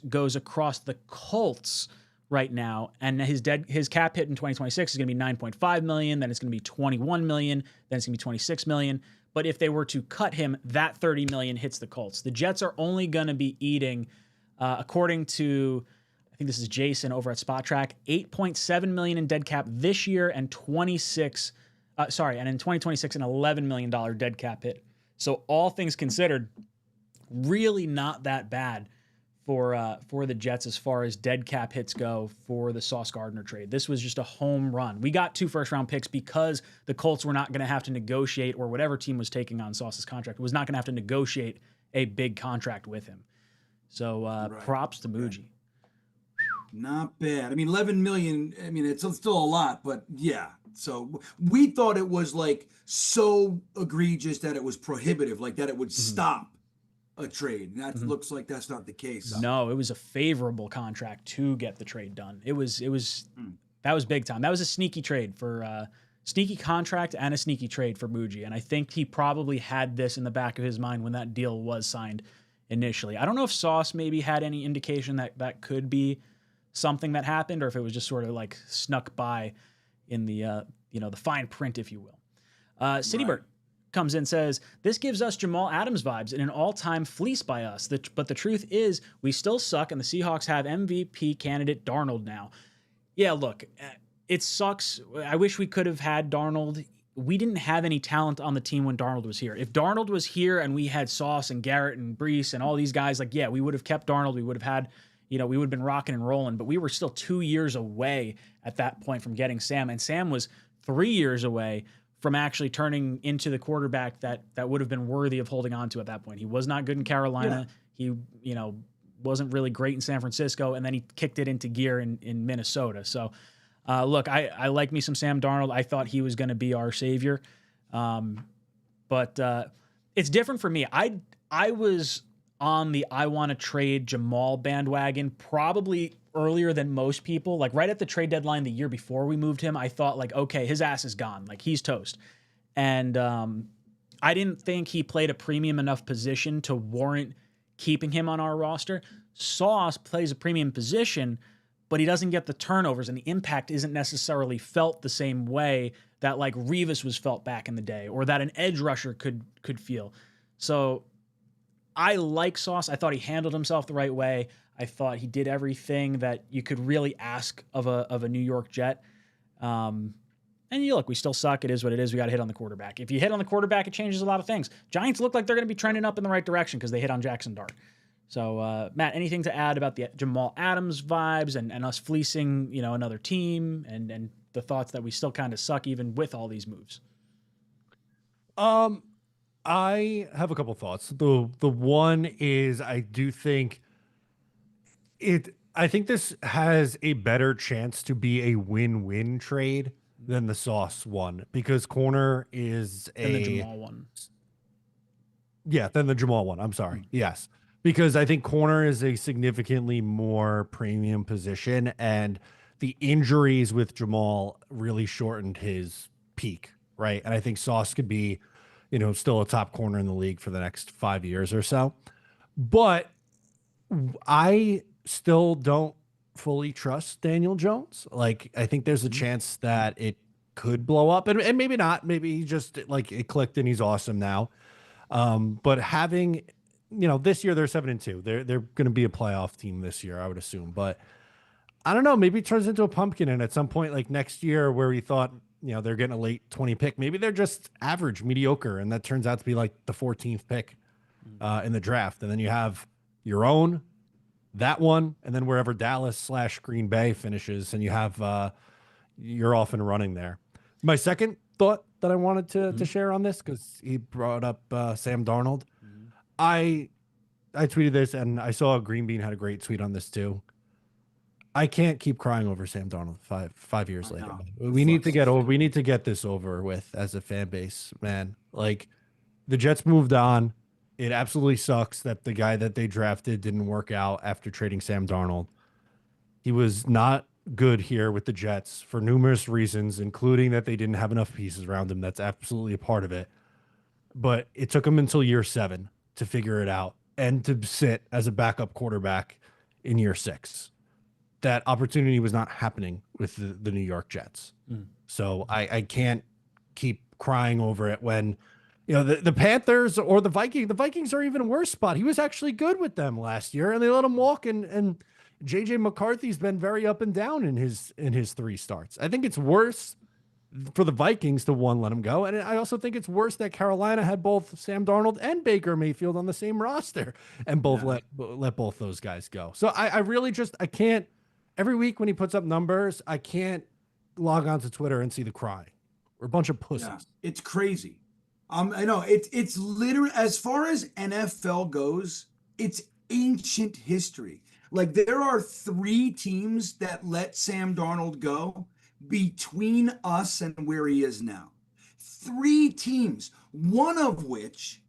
goes across the Colts right now, and his cap hit in 2026 is going to be $9.5 million, then it's going to be $21 million, then it's going to be $26 million. But if they were to cut him, that $30 million hits the Colts. The Jets are only going to be eating, according to, I think this is Jason over at Spot Track, $8.7 million in dead cap this year, and and in 2026 an $11 million dead cap hit. So all things considered, really not that bad for the Jets as far as dead cap hits go for the Sauce Gardner trade. This was just a home run. We got 2 first-round picks because the Colts were not going to have to negotiate, or whatever team was taking on Sauce's contract was not going to have to negotiate a big contract with him. So props to Muji. Not bad. I mean, 11 million. I mean, it's still a lot, but yeah. So we thought it was like so egregious that it was prohibitive, like that it would stop a trade. And that looks like that's not the case. No, it was a favorable contract to get the trade done. That was big time. That was a sneaky trade for sneaky contract and a sneaky trade for Muji. And I think he probably had this in the back of his mind when that deal was signed initially. I don't know if Sauce maybe had any indication that that could be something that happened, or if it was just sort of like snuck by in the the fine print, if you will. Citybird comes in, says, this gives us Jamal Adams vibes in an all-time fleece by us. But the truth is we still suck, and the Seahawks have MVP candidate Darnold now. Yeah, look, it sucks. I wish we could have had Darnold. We didn't have any talent on the team when Darnold was here. If Darnold was here and we had Sauce and Garrett and Brees and all these guys, like, yeah, we would have kept Darnold. We would have had, we would have been rocking and rolling, but we were still 2 years away at that point from getting Sam. And Sam was 3 years away from actually turning into the quarterback that would have been worthy of holding on to at that point. He was not good in Carolina. Yeah. He, wasn't really great in San Francisco, and then he kicked it into gear in Minnesota. So, look, I like me some Sam Darnold. I thought he was going to be our savior. But it's different for me. I was on the I want to trade Jamal bandwagon probably earlier than most people. Like right at the trade deadline the year before we moved him, I thought like, okay, his ass is gone. Like he's toast. And I didn't think he played a premium enough position to warrant keeping him on our roster. Sauce plays a premium position, but he doesn't get the turnovers, and the impact isn't necessarily felt the same way that like Revis was felt back in the day, or that an edge rusher could feel. So I like Sauce. I thought he handled himself the right way. I thought he did everything that you could really ask of a New York Jet. And look, we still suck. It is what it is. We got to hit on the quarterback. If you hit on the quarterback, it changes a lot of things. Giants look like they're going to be trending up in the right direction because they hit on Jackson Dart. So, Matt, anything to add about the Jamal Adams vibes and us fleecing, another team and the thoughts that we still kind of suck even with all these moves? I have a couple thoughts. The one is I do think I think this has a better chance to be a win-win trade than the Sauce one, because corner is the Jamal one. Yeah, than the Jamal one. I'm sorry. Yes. Because I think corner is a significantly more premium position, and the injuries with Jamal really shortened his peak, right? And I think Sauce could be, still a top corner in the league for the next 5 years or so. But I still don't fully trust Daniel Jones. Like, I think there's a chance that it could blow up, and maybe not. Maybe he just like it clicked and he's awesome now. But having, this year they're 7-2. They're going to be a playoff team this year, I would assume. But I don't know. Maybe it turns into a pumpkin, and at some point, like next year, where we thought they're getting a late 20 pick, maybe they're just average, mediocre, and that turns out to be like the 14th pick in the draft, and then you have your own. That one, and then wherever Dallas/Green Bay finishes, and you have you're off and running there. My second thought that I wanted to share on this, because he brought up Sam Darnold. I tweeted this, and I saw Green Bean had a great tweet on this too. I can't keep crying over Sam Darnold five years later. We need to get this over with as a fan base, man. Like, the Jets moved on. It absolutely sucks that the guy that they drafted didn't work out after trading Sam Darnold. He was not good here with the Jets for numerous reasons, including that they didn't have enough pieces around him. That's absolutely a part of it. But it took him until year 7 to figure it out and to sit as a backup quarterback in year 6. That opportunity was not happening with the New York Jets. So I can't keep crying over it when the Panthers or the Vikings are even a worse spot. He was actually good with them last year, and they let him walk. And JJ McCarthy's been very up and down in his 3 starts. I think it's worse for the Vikings to let him go, and I also think it's worse that Carolina had both Sam Darnold and Baker Mayfield on the same roster, and both let both those guys go. So I really I can't. Every week when he puts up numbers, I can't log onto Twitter and see the cry. We're a bunch of pussies. Yeah, it's crazy. I know it's literally, as far as NFL goes, it's ancient history. Like, there are 3 teams that let Sam Darnold go between us and where he is now. 3 teams, one of which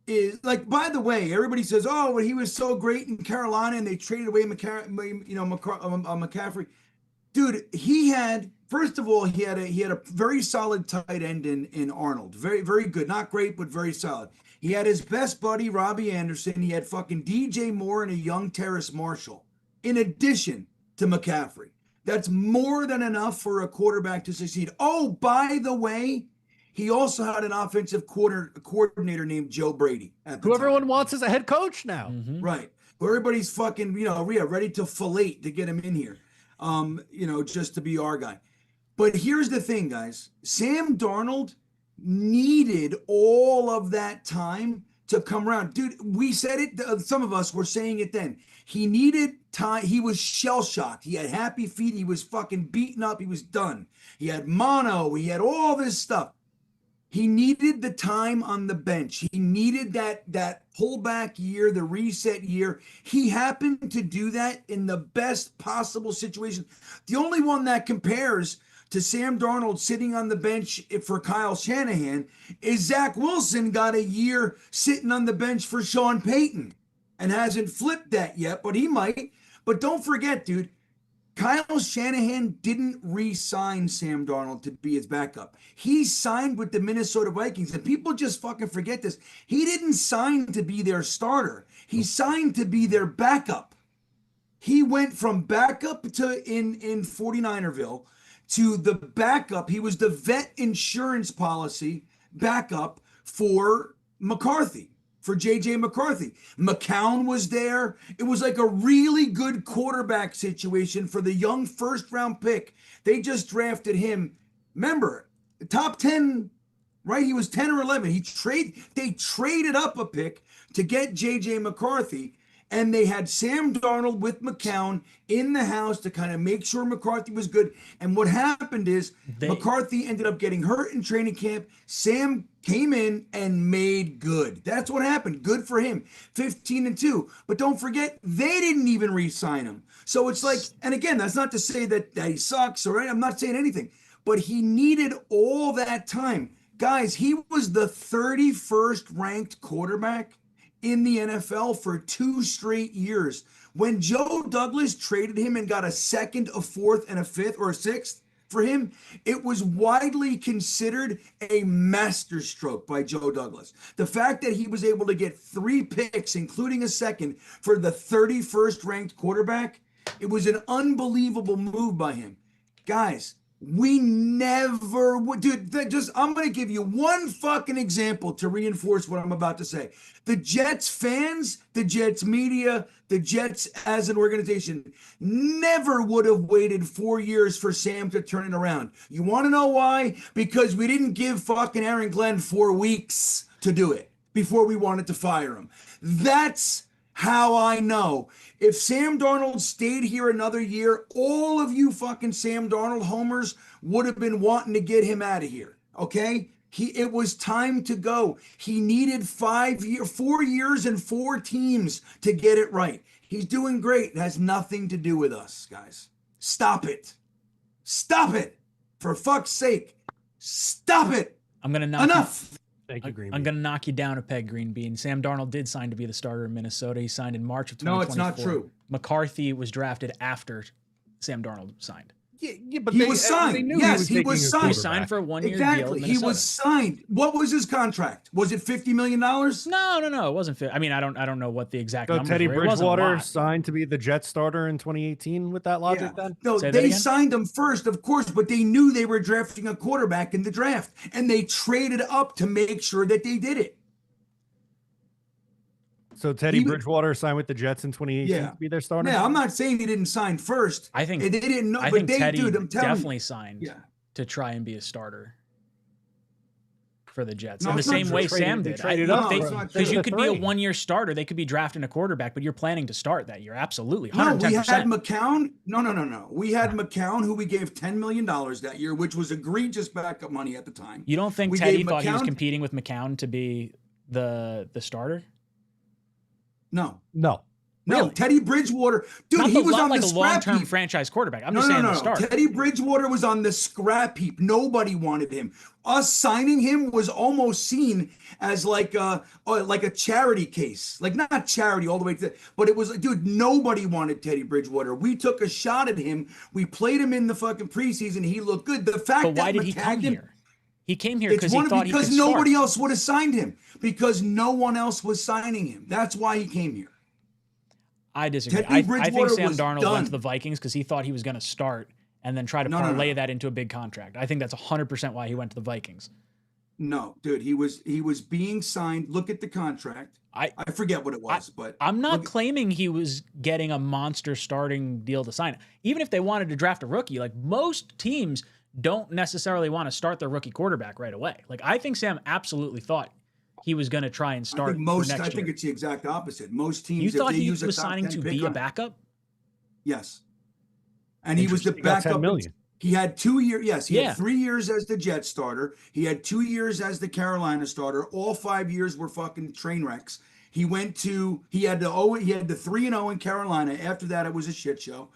is, like, by the way, everybody says, oh, well, he was so great in Carolina and they traded away McCaffrey. Dude, he had, first of all, he had a very solid tight end in Arnold. Very, very good. Not great, but very solid. He had his best buddy, Robbie Anderson. He had fucking DJ Moore and a young Terrace Marshall, in addition to McCaffrey. That's more than enough for a quarterback to succeed. Oh, by the way, he also had an offensive coordinator named Joe Brady. Who everyone wants as a head coach now. Mm-hmm. Right. Who everybody's fucking, ready to fillet to get him in here. Just to be our guy. But here's the thing, guys. Sam Darnold needed all of that time to come around. Dude, we said it. Some of us were saying it then. He needed time. He was shell-shocked. He had happy feet. He was fucking beaten up. He was done. He had mono. He had all this stuff. He needed the time on the bench. He needed that pullback year, the reset year. He happened to do that in the best possible situation. The only one that compares to Sam Darnold sitting on the bench for Kyle Shanahan is Zach Wilson got a year sitting on the bench for Sean Payton and hasn't flipped that yet, but he might. But don't forget, dude, Kyle Shanahan didn't re-sign Sam Darnold to be his backup. He signed with the Minnesota Vikings, and people just fucking forget this. He didn't sign to be their starter. He signed to be their backup. He went from backup to in 49erville to the backup. He was the vet insurance policy backup for McCarthy, for J.J. McCarthy. McCown was there. It was like a really good quarterback situation for the young first-round pick. They just drafted him. Remember, top 10, right? He was 10 or 11. They traded up a pick to get J.J. McCarthy, and they had Sam Darnold with McCown in the house to kind of make sure McCarthy was good. And what happened is McCarthy ended up getting hurt in training camp. Sam came in and made good. That's what happened. Good for him. 15-2. But don't forget, they didn't even re-sign him. So it's like, and again, that's not to say that he sucks, all right? I'm not saying anything. But he needed all that time. Guys, he was the 31st ranked quarterback in the NFL for 2 straight years. When Joe Douglas traded him and got a 2nd, a 4th, and a 5th or a 6th for him, it was widely considered a masterstroke by Joe Douglas. The fact that he was able to get 3 picks, including a 2nd, for the 31st ranked quarterback, it was an unbelievable move by him. Guys, we never would, dude. I'm going to give you one fucking example to reinforce what I'm about to say. The Jets fans, the Jets media, the Jets as an organization never would have waited 4 years for Sam to turn it around. You want to know why? Because we didn't give fucking Aaron Glenn 4 weeks to do it before we wanted to fire him. That's how I know. If Sam Darnold stayed here another year, all of you fucking Sam Darnold homers would have been wanting to get him out of here. Okay? It was time to go. He needed 4 years and 4 teams to get it right. He's doing great. It has nothing to do with us, guys. Stop it. Stop it. For fuck's sake. Stop it. I'm going to knock Enough. Thank you, Green I'm Bean. going to knock you down a peg, Green Bean. Sam Darnold did sign to be the starter in Minnesota. He signed in March of 2024. No, it's not true. McCarthy was drafted after Sam Darnold signed. Yeah, but He was signed. Yes, he was signed. He signed for a 1-year deal. Exactly. In He was Minnesota. signed. What was his contract? Was it $50 million? No, it wasn't fit. I mean, I don't know what the exact So numbers Teddy were. It wasn't a Bridgewater lot. signed to be the Jets starter in 2018 with that logic then? No, Say that they again? signed him first, of course, but they knew they were drafting a quarterback in the draft, and they traded up to make sure that they did it. So Teddy He- Bridgewater signed with the Jets in 2018 Yeah. to be their starter? Yeah, I'm not saying he didn't sign first. I think they didn't know, I but think they, Teddy dude, I'm telling definitely you. signed Yeah. to try and be a starter for the Jets. No, in the it's not same true. way Traded- Sam they did. traded up Because for it. you could be a Three. 1-year starter. They could be drafting a quarterback, but you're planning to start that year. Absolutely. No, 110%. we had McCown. No. We had McCown, who we gave $10 million that year, which was egregious backup money at the time. You don't think We Teddy gave thought he was McCown- competing with McCown to be the starter? No. No. No, Really? Teddy Bridgewater, dude, Not he was on like the a scrap long-term heap. franchise quarterback. I'm No, just no, saying no, the no. start. Teddy Bridgewater was on the scrap heap. Nobody wanted him. Us signing him was almost seen as like a charity case, like not charity all the way to, but it was, dude, nobody wanted Teddy Bridgewater. We took a shot at him. We played him in the fucking preseason. He looked good. The fact But why that did he come here? He came here It's because he thought he could because nobody start. else would have signed him, because no one else was signing him. That's why he came here. I disagree. Teddy I think Bridgewater Sam was Darnold done. went to the Vikings because he thought he was going to start and then try to parlay that into a big contract. I think that's 100% why he went to the Vikings. No, dude, he was being signed. Look at the contract. I forget what it was, but I'm not claiming he was getting a monster starting deal to sign. Even if they wanted to draft a rookie, like most teams don't necessarily want to start their rookie quarterback right away. Like I think Sam absolutely thought he was going to try and start next year. I think it's the exact opposite. Most teams, you thought if they he use was a top signing 10 to pick be a on- backup? Yes, and he was the He got 10 backup. million. He had 2 years. Yes, he Yeah. had 3 years as the Jet starter. He had 2 years as the Carolina starter. All 5 years were fucking train wrecks. He had the 3-0 in Carolina. After that, it was a shit show.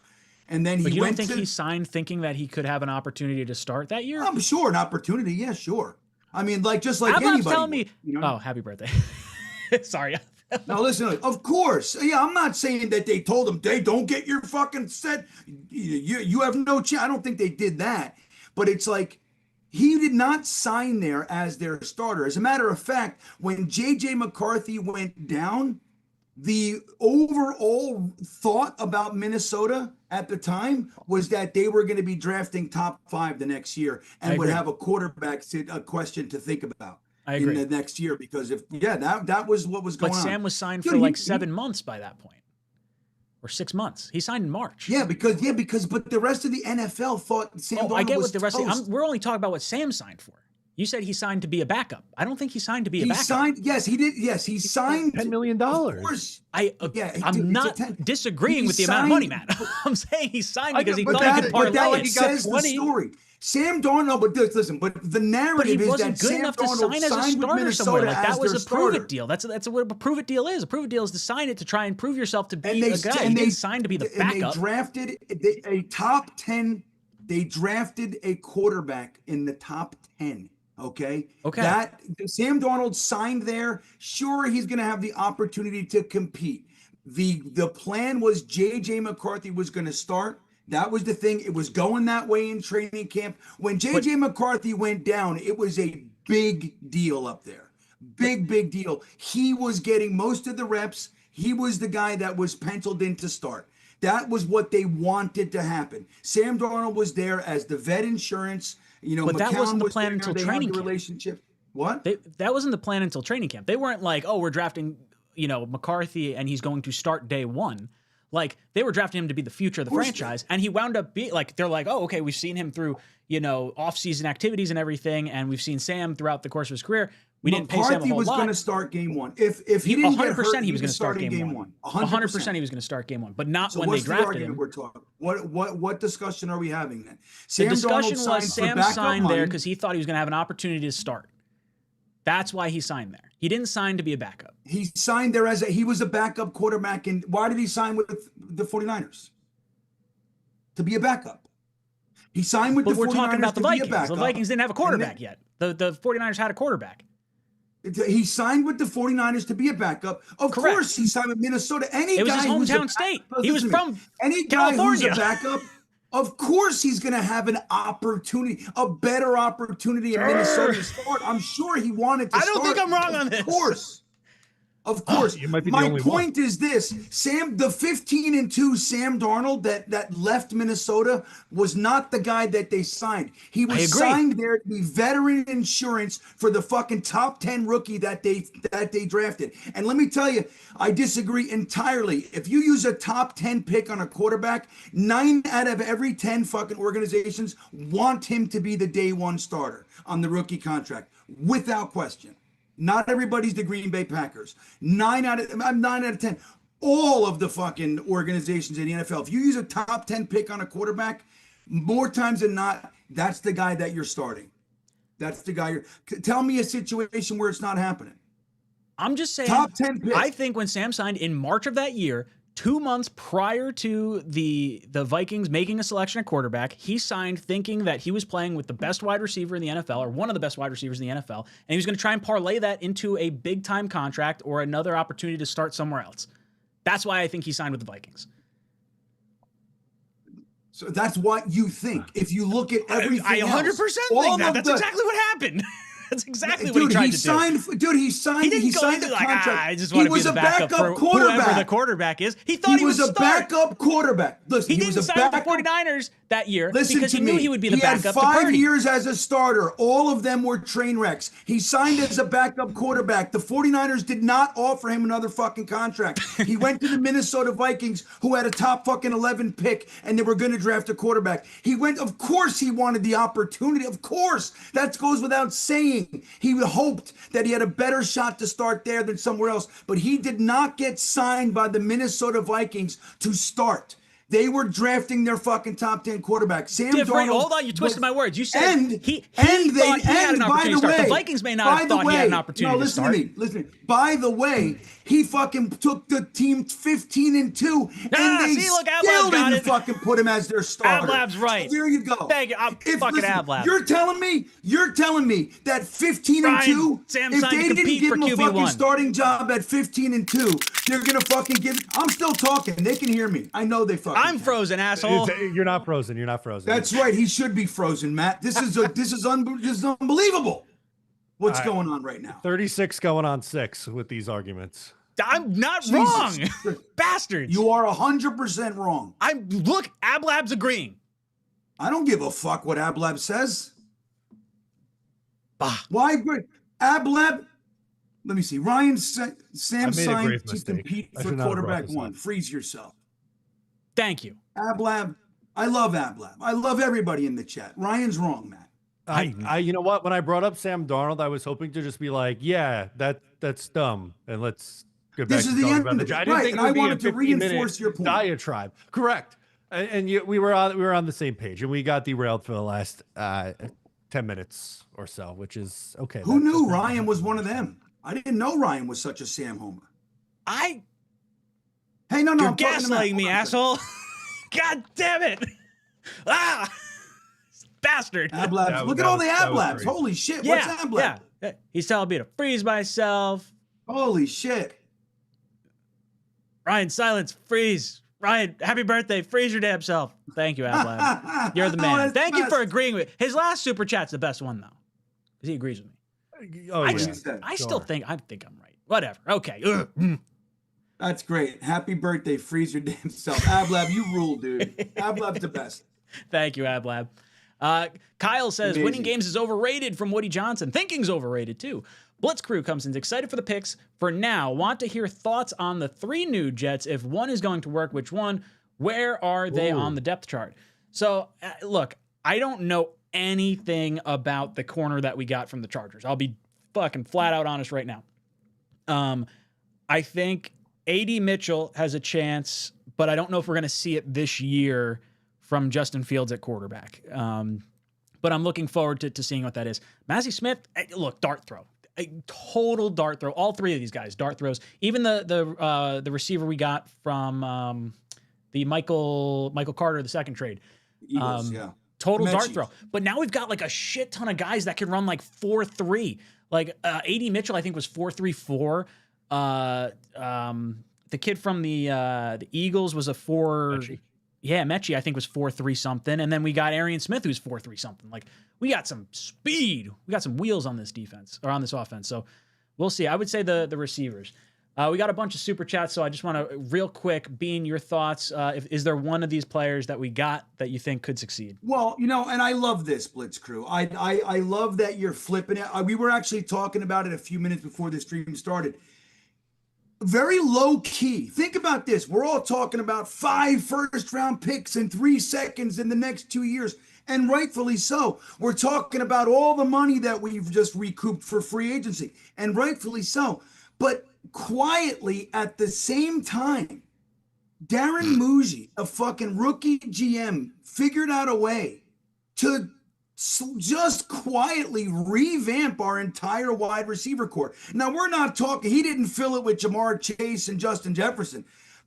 And then But he you went don't think to. he signed thinking that he could have an opportunity to start that year? I'm sure an opportunity. Yeah, sure. I mean, just like How about anybody. telling me? You know? Oh, happy birthday! Sorry. Now listen, of course. Yeah, I'm not saying that they told him, "They don't get your fucking set. You have no chance." I don't think they did that. But it's like he did not sign there as their starter. As a matter of fact, when JJ McCarthy went down, the overall thought about Minnesota at the time was that they were going to be drafting top 5 the next year and would have a quarterback question to think about. I agree. In the next year, because that was what was going on. But Sam was signed Dude, for like 7 months by that point, or 6 months. He signed in March. But the rest of the NFL thought Sam Darnold I get was what the rest. toast. We're only talking about what Sam signed for. You said he signed to be a backup. I don't think he signed to be a He backup. signed. Yes, he did. Yes, he signed $10 million. Of course. I'm not disagreeing with the amount of money, Matt. I'm saying he signed because he thought he could parlay it. says the story. Sam Darnold, but listen, but the narrative But he is wasn't that good Sam enough to Darnold sign as a signed with starter somewhere. Minnesota Like that as was their a prove starter. it deal. That's what a prove it deal is. A prove it deal is to sign it to try and prove yourself to be And a guy. He didn't sign to be the and backup. they drafted a top 10. They drafted a quarterback in the top 10. Okay. That Sam Darnold signed there. Sure, he's going to have the opportunity to compete. The plan was JJ McCarthy was going to start. That was the thing. It was going that way in training camp. When JJ McCarthy went down, it was a big deal up there. Big deal. He was getting most of the reps. He was the guy that was penciled in to start. That was what they wanted to happen. Sam Darnold was there as the vet insurance. You know, But that McCown wasn't the was plan there. until They had training the camp. relationship. What? That wasn't the plan until training camp. They weren't like, oh, we're drafting, McCarthy and he's going to start day one. Like they were drafting him to be the future of the franchise, and he wound up being like they're like, oh, okay, we've seen him through off-season activities and everything, and we've seen Sam throughout the course of his career. We didn't pay Sam a McCarthy whole was lot. going to start game one. If he didn't get hurt, he was going to start starting game one. 100%. 100% he was going to start game one, but not So when they what's the drafted argument him. we're talking? What discussion are we having then? The discussion Darnold was signed for Sam backup signed there money. because he thought he was going to have an opportunity to start. That's why he signed there. He didn't sign to be a backup. He signed there he was a backup quarterback. And why did he sign with the 49ers? To be a backup. He signed with But the 49ers we're talking about the to be a Vikings. backup. The Vikings didn't have a quarterback yet. The 49ers had a quarterback. He signed with the 49ers to be a backup. Of Correct. course, he signed with Minnesota. It was his hometown state. He was from any guy California. who's a backup. Of course, he's going to have an opportunity, a better opportunity in Minnesota to start. I'm sure he wanted to. I don't think I'm wrong on this. Of course. Of course. You might be the My only point is this: the 15-2 Sam Darnold that left Minnesota was not the guy that they signed. He was signed there to be veteran insurance for the fucking top 10 rookie that they drafted. And let me tell you, I disagree entirely. If you use a top 10 pick on a quarterback, 9 out of every 10 fucking organizations want him to be the day one starter on the rookie contract, without question. Not everybody's the Green Bay Packers. 9 out of 10. All of the fucking organizations in the NFL. If you use a top 10 pick on a quarterback, more times than not, that's the guy that you're starting. That's the guy tell me a situation where it's not happening. I'm just saying. Top 10 pick. I think when Sam signed in March of that year, 2 months prior to the Vikings making a selection at quarterback, he signed thinking that he was playing with the best wide receiver in the NFL, or one of the best wide receivers in the NFL, and he was going to try and parlay that into a big-time contract or another opportunity to start somewhere else. That's why I think he signed with the Vikings. So that's what you think. If you look at everything I 100% think that. That's exactly what happened. That's exactly what he tried to do. Dude, he signed. He signed the contract. I just want to be the backup for whoever the quarterback is. He thought he was a backup quarterback. Listen, he didn't sign with the 49ers that year because he knew he would be the backup. He had 5 years as a starter. All of them were train wrecks. He signed as a backup quarterback. The 49ers did not offer him another fucking contract. He went to the Minnesota Vikings, who had a top fucking 11 pick, and they were going to draft a quarterback. He went, of course he wanted the opportunity. Of course. That goes without saying. He hoped that he had a better shot to start there than somewhere else, but he did not get signed by the Minnesota Vikings to start. They were drafting their fucking top 10 quarterback. Sam Darnold. Hold on, you twisted my words. You said he by had an opportunity to start. The Vikings may not have thought he had an opportunity to start. Listen to me. By the way, he fucking took the team 15-2, and they still didn't fucking put him as their starter. Ablab's right. So there you go. Thank you. I'm fucking Ablab. You're telling me that 15-2, if they didn't give him a fucking starting job at 15-2, they're gonna fucking give. I'm still talking. They can hear me. I know they fucking. I'm frozen, asshole. You're not frozen. You're not frozen. That's right. He should be frozen, Matt. This is unbelievable. What's going on right now? 36 going on 6 with these arguments. I'm not wrong. Bastards. You are 100% wrong. Look, Ablab's agreeing. I don't give a fuck what Ablab says. Bah. Why agree? Ablab, let me see. Ryan, Sam signed to compete for quarterback 1. Freeze yourself. Thank you. Ablab, I love Ablab. I love everybody in the chat. Ryan's wrong, Matt. You know what? When I brought up Sam Darnold, I was hoping to just be like, yeah, that's dumb, and let's get back to talking about the. I didn't think I wanted to reinforce your point. Diatribe, correct? And we were on the same page, and we got derailed for the last 10 minutes or so, which is okay. Who knew Ryan was one of them? I didn't know Ryan was such a Sam Homer. Hey, no, you're gaslighting me, asshole. God damn it! Bastard. Ablabs. Look at all the Ablabs. Holy shit. What's Ablab? Yeah. He's telling me to freeze myself. Holy shit. Ryan, silence. Freeze. Ryan, happy birthday. Freeze your damn self. Thank you, Ablab. You're the man. Thank you for agreeing with his last super chat's the best one, though. Because he agrees with me. Oh, I still think I'm right. Whatever. Okay. That's great. Happy birthday. Freeze your damn self. Ablab, you rule, dude. Ablab's the best. Thank you, Ablab. Kyle says winning games is overrated from Woody Johnson. Thinking's overrated too. Blitz Crew comes in excited for the picks. For now, want to hear thoughts on the 3 new Jets. If one is going to work, which one? Where are they on the depth chart? So look, I don't know anything about the corner that we got from the Chargers. I'll be fucking flat out honest right now. I think A.D. Mitchell has a chance, but I don't know if we're going to see it this year from Justin Fields at quarterback. But I'm looking forward to seeing what that is. Mazi Smith, look, dart throw. A total dart throw. All 3 of these guys, dart throws. Even the receiver we got from the Michael Carter, the second trade. Eagles, Total dart throw. But now we've got like a shit ton of guys that can run like 4.3. Like A.D. Mitchell, I think, was 4.34. The kid from the Eagles was a 4. Mechie. Yeah, Mechie, I think, was 4.3 something. And then we got Arian Smith, who's 4.3 something. Like, we got some speed. We got some wheels on this defense, or on this offense. So we'll see. I would say the receivers. We got a bunch of super chats, so I just want to, real quick, Bean, your thoughts. Is there one of these players that we got that you think could succeed? Well, and I love this, Blitz Crew. I love that you're flipping it. We were actually talking about it a few minutes before the stream started. Very low key. Think about this. We're all talking about 5 first-round picks in 3 seconds in the next 2 years, and rightfully so. We're talking about all the money that we've just recouped for free agency, and rightfully so. But quietly, at the same time, Darren Muji, a fucking rookie GM, figured out a way to just quietly revamp our entire wide receiver core. Now, we're not talking, he didn't fill it with Jamar Chase and Justin Jefferson,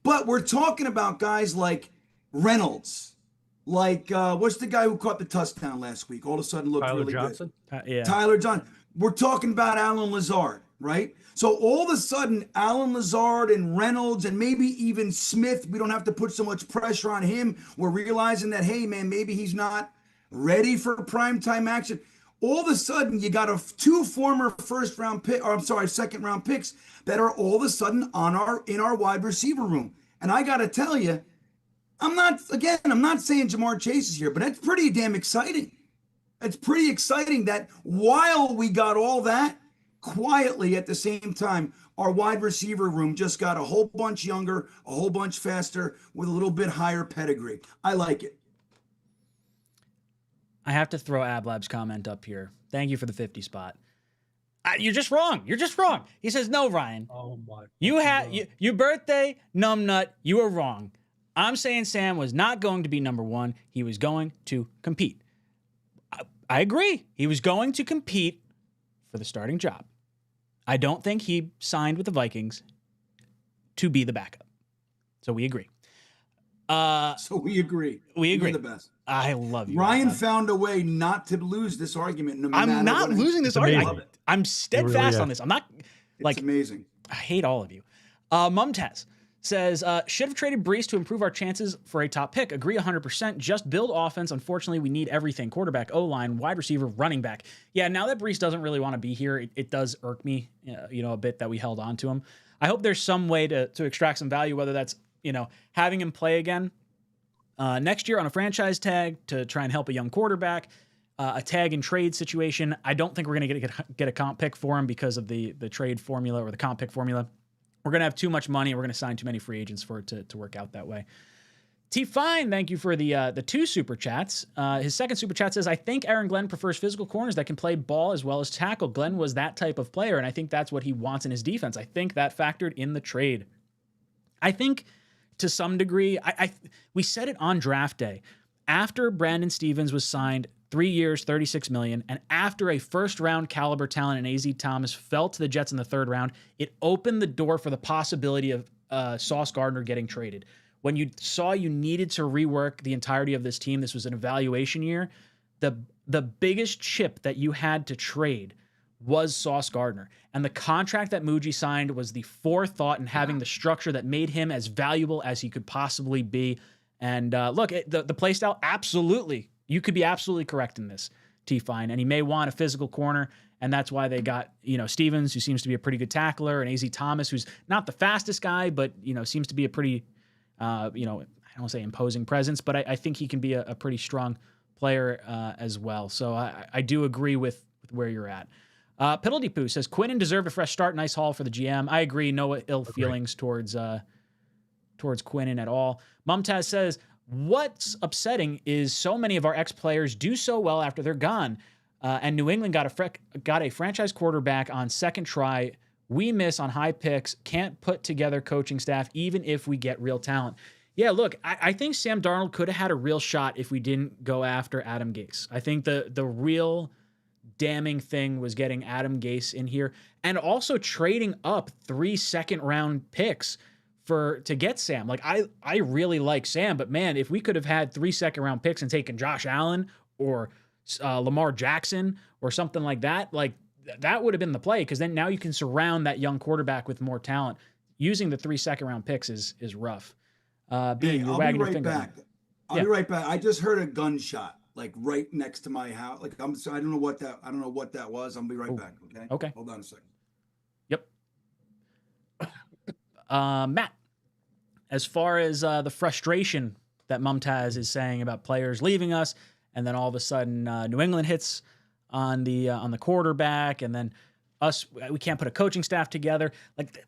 But we're talking about guys like Reynolds, like what's the guy who caught the touchdown last week? All of a sudden looked Tyler really Johnson? good. Yeah. Tyler Johnson. We're talking about Alan Lazard, right? So all of a sudden, Alan Lazard and Reynolds and maybe even Smith, we don't have to put so much pressure on him. We're realizing that, hey, man, maybe he's not ready for primetime action. All of a sudden, you got two former second round picks that are all of a sudden in our wide receiver room. And I got to tell you, I'm not saying Ja'Marr Chase is here, but that's pretty damn exciting. It's pretty exciting that while we got all that, quietly at the same time, our wide receiver room just got a whole bunch younger, a whole bunch faster, with a little bit higher pedigree. I like it. I have to throw Ablab's comment up here. Thank you for the 50 spot. You're just wrong. You're just wrong. He says, no, Ryan. Oh my. Your birthday, numbnut. You were wrong. I'm saying Sam was not going to be number one. He was going to compete. I agree. He was going to compete for the starting job. I don't think he signed with the Vikings to be the backup. So we agree. We agree. You're the best. I love you. Ryan found a way not to lose this argument. I'm not losing this argument. I'm steadfast really on this. I'm not it's amazing. I hate all of you. Mumtaz says, should have traded Brees to improve our chances for a top pick. Agree 100%. Just build offense. Unfortunately, we need everything. Quarterback, O-line, wide receiver, running back. Yeah, now that Brees doesn't really want to be here, it does irk me, a bit that we held on to him. I hope there's some way to extract some value, whether that's, having him play again next year on a franchise tag to try and help a young quarterback, a tag and trade situation. I don't think we're going to get a comp pick for him because of the trade formula or the comp pick formula. We're going to have too much money. And we're going to sign too many free agents for it to work out that way. T Fine, thank you for the two super chats. His second super chat says, I think Aaron Glenn prefers physical corners that can play ball as well as tackle. Glenn was that type of player, and I think that's what he wants in his defense. I think that factored in the trade. I think to some degree, we said it on draft day. After Brandon Stevens was signed 3 years, $36 million, and after a first-round caliber talent in A.Z. Thomas fell to the Jets in the third round, it opened the door for the possibility of Sauce Gardner getting traded. When you saw you needed to rework the entirety of this team, this was an evaluation year, the biggest chip that you had to trade was Sauce Gardner. And the contract that Muji signed was the forethought and having the structure that made him as valuable as he could possibly be. And look, the play style, absolutely. You could be absolutely correct in this, T-Fine. And he may want a physical corner, and that's why they got, Stevens, who seems to be a pretty good tackler, and A.Z. Thomas, who's not the fastest guy, but, seems to be a pretty, I don't want to say imposing presence, but I think he can be a pretty strong player as well. So I do agree with where you're at. Piddledee-Poo says, Quinnen deserved a fresh start. Nice haul for the GM. I agree. No ill feelings towards Quinnen at all. Mumtaz says, what's upsetting is so many of our ex-players do so well after they're gone. And New England got a franchise quarterback on second try. We miss on high picks, can't put together coaching staff, even if we get real talent. Yeah, look, I think Sam Darnold could have had a real shot if we didn't go after Adam Gase. I think the real damning thing was getting Adam Gase in here and also trading up 3 second-round picks to get Sam. Like, I really like Sam, but man, if we could have had 3 second-round picks and taken Josh Allen or Lamar Jackson or something like that, that would have been the play, because then now you can surround that young quarterback with more talent. Using the 3 second-round picks is rough. I'll be right back. I'll be right back. I just heard a gunshot right next to my house. I don't know what that was. I'll be right back. Okay. Okay. Hold on a second. Yep. Matt, as far as the frustration that Mumtaz is saying about players leaving us, and then all of a sudden New England hits on the quarterback, and then we can't put a coaching staff together.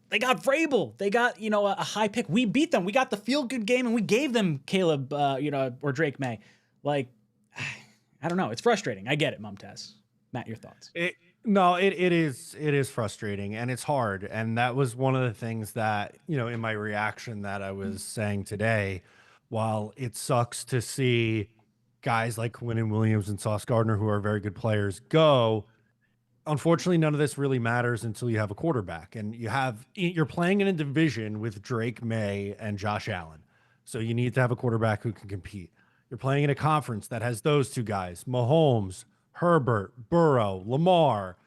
They got Vrabel, they got a high pick. We beat them. We got the feel good game, and we gave them Caleb or Drake May. I don't know. It's frustrating. I get it, Mumtaz. Matt, your thoughts? It is frustrating, and it's hard. And that was one of the things that, in my reaction that I was saying today, while it sucks to see guys like Quinnen Williams and Sauce Gardner, who are very good players, go, unfortunately, none of this really matters until you have a quarterback, and you're playing in a division with Drake May and Josh Allen. So you need to have a quarterback who can compete. You're playing in a conference that has those two guys, Mahomes, Herbert, Burrow, Lamar.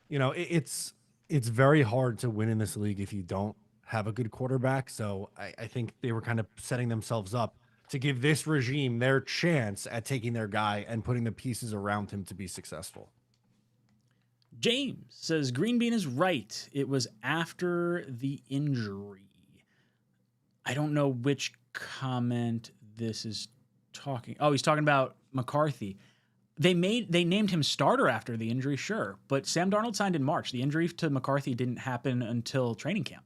You know, it's very hard to win in this league if you don't have a good quarterback. So I think they were kind of setting themselves up to give this regime their chance at taking their guy and putting the pieces around him to be successful. James says Green Bean is right. It was after the injury. I don't know which comment this is talking. Oh, he's talking about McCarthy. They named him starter after the injury, sure, but Sam Darnold signed in March. The injury to McCarthy didn't happen until training camp.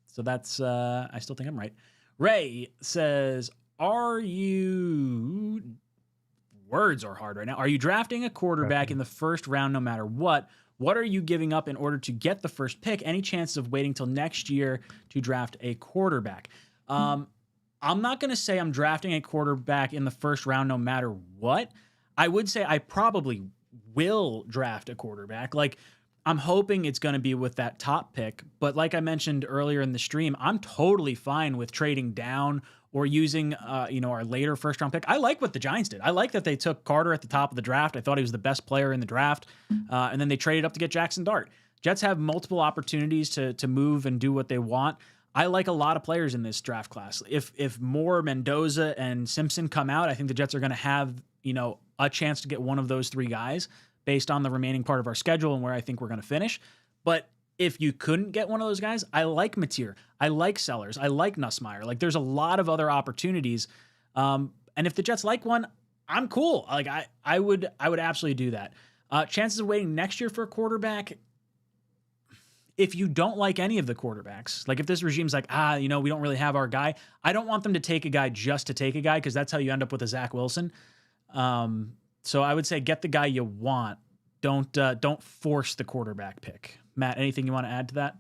So that's I still think I'm right. Ray says, words are hard right now. Are you drafting a quarterback in the first round no matter what? What are you giving up in order to get the first pick? Any chances of waiting till next year to draft a quarterback? I'm not going to say I'm drafting a quarterback in the first round no matter what. I would say I probably will draft a quarterback. Like, I'm hoping it's going to be with that top pick. But like I mentioned earlier in the stream, I'm totally fine with trading down or using our later first round pick. I like what the Giants did. I like that they took Carter at the top of the draft. I thought he was the best player in the draft. And then they traded up to get Jackson Dart. Jets have multiple opportunities to move and do what they want. I like a lot of players in this draft class. If Moore, Mendoza, and Simpson come out, I think the Jets are going to have, a chance to get one of those three guys based on the remaining part of our schedule and where I think we're going to finish. But if you couldn't get one of those guys, I like Mateer. I like Sellers. I like Nussmeier. Like, there's a lot of other opportunities. And if the Jets like one, I'm cool. Like, I would absolutely do that. Chances of waiting next year for a quarterback, if you don't like any of the quarterbacks, like if this regime's like, we don't really have our guy, I don't want them to take a guy just to take a guy, because that's how you end up with a Zach Wilson. So I would say get the guy you want. Don't force the quarterback pick. Matt, anything you want to add to that?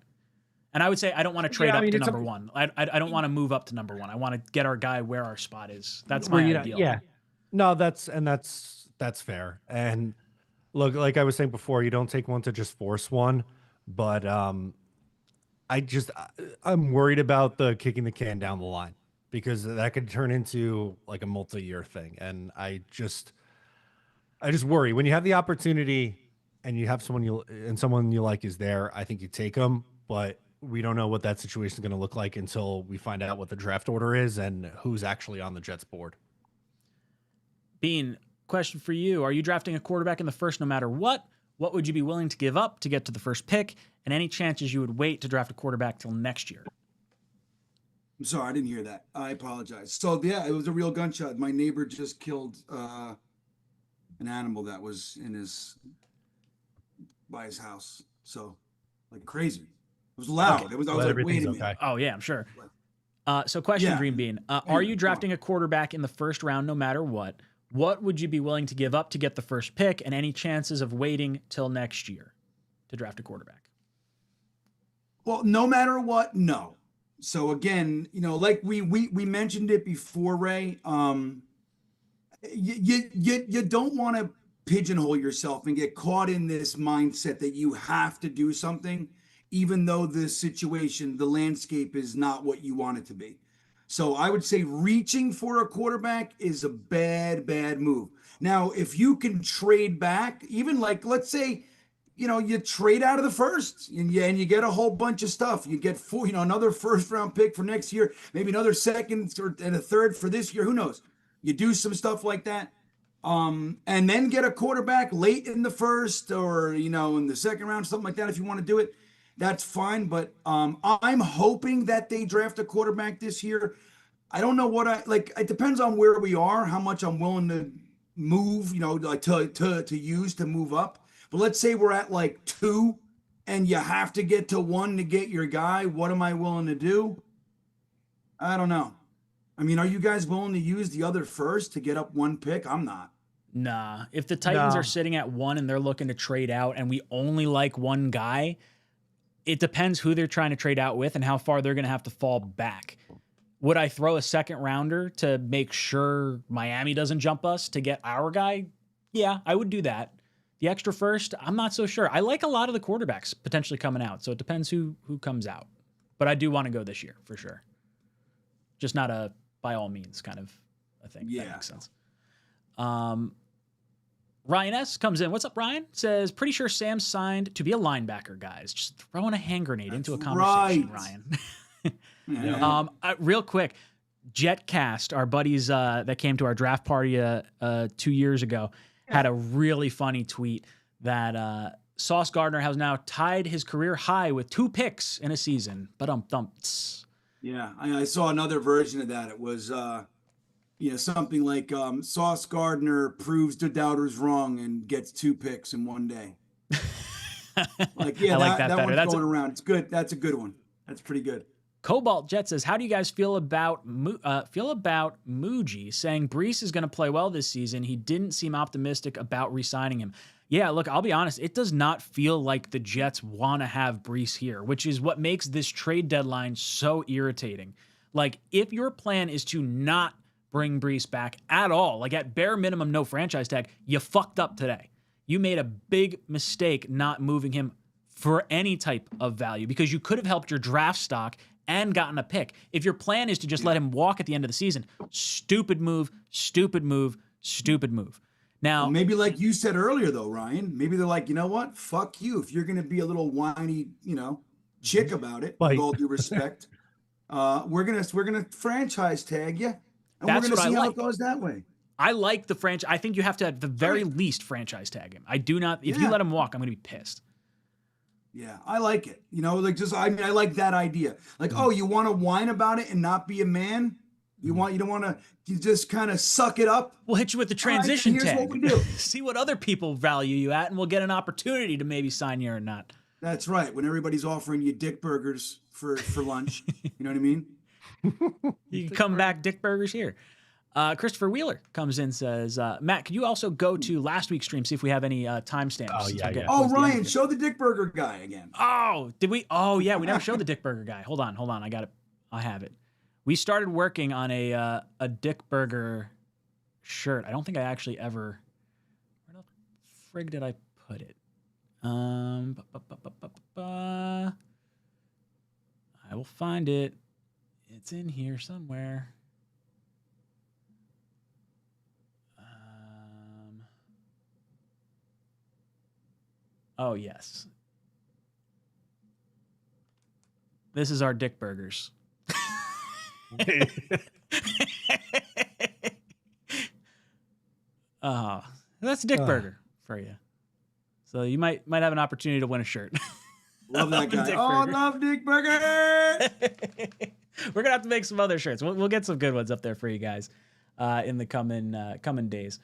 And I would say I don't want to trade up to number one. I don't want to move up to number one. I want to get our guy where our spot is. That's my ideal. Yeah. No, that's fair. And look, like I was saying before, you don't take one to just force one. But I'm worried about the kicking the can down the line, because that could turn into like a multi-year thing. And I just worry when you have the opportunity and you have someone you like is there. I think you take them, but we don't know what that situation is going to look like until we find out what the draft order is and who's actually on the Jets board. Bean, question for you. Are you drafting a quarterback in the first no matter what? What would you be willing to give up to get to the first pick? And any chances you would wait to draft a quarterback till next year? I'm sorry, I didn't hear that. I apologize. So yeah, it was a real gunshot. My neighbor just killed an animal that was by his house. So like crazy. It was loud. Okay. I was like, wait a minute. Okay. Oh yeah, I'm sure. So question, Green Bean. Are you drafting a quarterback in the first round no matter what? What would you be willing to give up to get the first pick, and any chances of waiting till next year to draft a quarterback? Well, no matter what, no. So again, like we mentioned it before, Ray. You don't want to pigeonhole yourself and get caught in this mindset that you have to do something, even though the situation, the landscape is not what you want it to be. So I would say reaching for a quarterback is a bad move. Now, if you can trade back, even like, let's say, you trade out of the first and you get a whole bunch of stuff. You get another first round pick for next year, maybe another second and a third for this year. Who knows? You do some stuff like that. And then get a quarterback late in the first or, in the second round, something like that. If you want to do it, that's fine. But I'm hoping that they draft a quarterback this year. I don't know what it depends on where we are, how much I'm willing to move, to use to move up. But let's say we're at like 2 and you have to get to 1 to get your guy. What am I willing to do? I don't know. I mean, are you guys willing to use the other first to get up 1 pick? I'm not. Nah. If the Titans are sitting at 1 and they're looking to trade out and we only like one guy, it depends who they're trying to trade out with and how far they're going to have to fall back. Would I throw a second rounder to make sure Miami doesn't jump us to get our guy? Yeah, I would do that. The extra first, I'm not so sure. I like a lot of the quarterbacks potentially coming out, so it depends who comes out. But I do want to go this year for sure. Just not a by all means kind of a thing. Yeah. That makes sense. Ryan S. comes in. What's up, Ryan? Says, pretty sure Sam signed to be a linebacker, guys. Just throwing a hand grenade into a conversation, Ryan. Yeah. Real quick, JetCast, our buddies that came to our draft party 2 years ago, had a really funny tweet that Sauce Gardner has now tied his career high with 2 picks in a season. But Yeah, I saw another version of that. It was, something like Sauce Gardner proves the doubters wrong and gets 2 picks in one day. Like, yeah, I like that better. one's That's going around. It's good. That's a good one. That's pretty good. Cobalt Jet says, how do you guys feel about Muji saying Brees is going to play well this season? He didn't seem optimistic about re-signing him. Yeah, look, I'll be honest. It does not feel like the Jets want to have Brees here, which is what makes this trade deadline so irritating. Like, if your plan is to not bring Brees back at all, like at bare minimum, no franchise tag, you fucked up today. You made a big mistake not moving him for any type of value because you could have helped your draft stock and gotten a pick. If your plan is to just let him walk at the end of the season, stupid move, stupid move, stupid move. Now, Well, maybe like you said earlier, though, Ryan, maybe they're like, you know what? Fuck you. If you're going to be a little whiny, chick about it, Right. with all due respect, we're gonna franchise tag you, and That's we're gonna what I see how like. it goes that way. I like the franchise. I think you have to, at the very least, franchise tag him. I do not. If you Yeah. let him walk, I'm going to be pissed. Yeah, I like it. I like that idea. Like, oh, you want to whine about it and not be a man? You don't want to just kind of suck it up? We'll hit you with the All right, transition here's tag. what we do. See what other people value you at, and we'll get an opportunity to maybe sign you or not. That's right. When everybody's offering you dick burgers for lunch, you know what I mean? You can come back, Dick Burgers here. Christopher Wheeler comes in, says, Matt, could you also go to last week's stream, see if we have any timestamps? Oh, yeah, yeah. Oh, Ryan, show the dick burger guy again. Oh, did we? Oh, yeah, we never showed the Dick Burger guy. Hold on. I got it. I have it. We started working on a Dick Burger shirt. I don't think I actually ever. Where the frig did I put it? I will find it. It's in here somewhere. Oh, yes. This is our Dick Burgers. That's a Dick Burger for you. So you might have an opportunity to win a shirt. Love that guy. Dick Oh, Burger. love Dick Burger. We're gonna have to make some other shirts. We'll get some good ones up there for you guys in the coming days.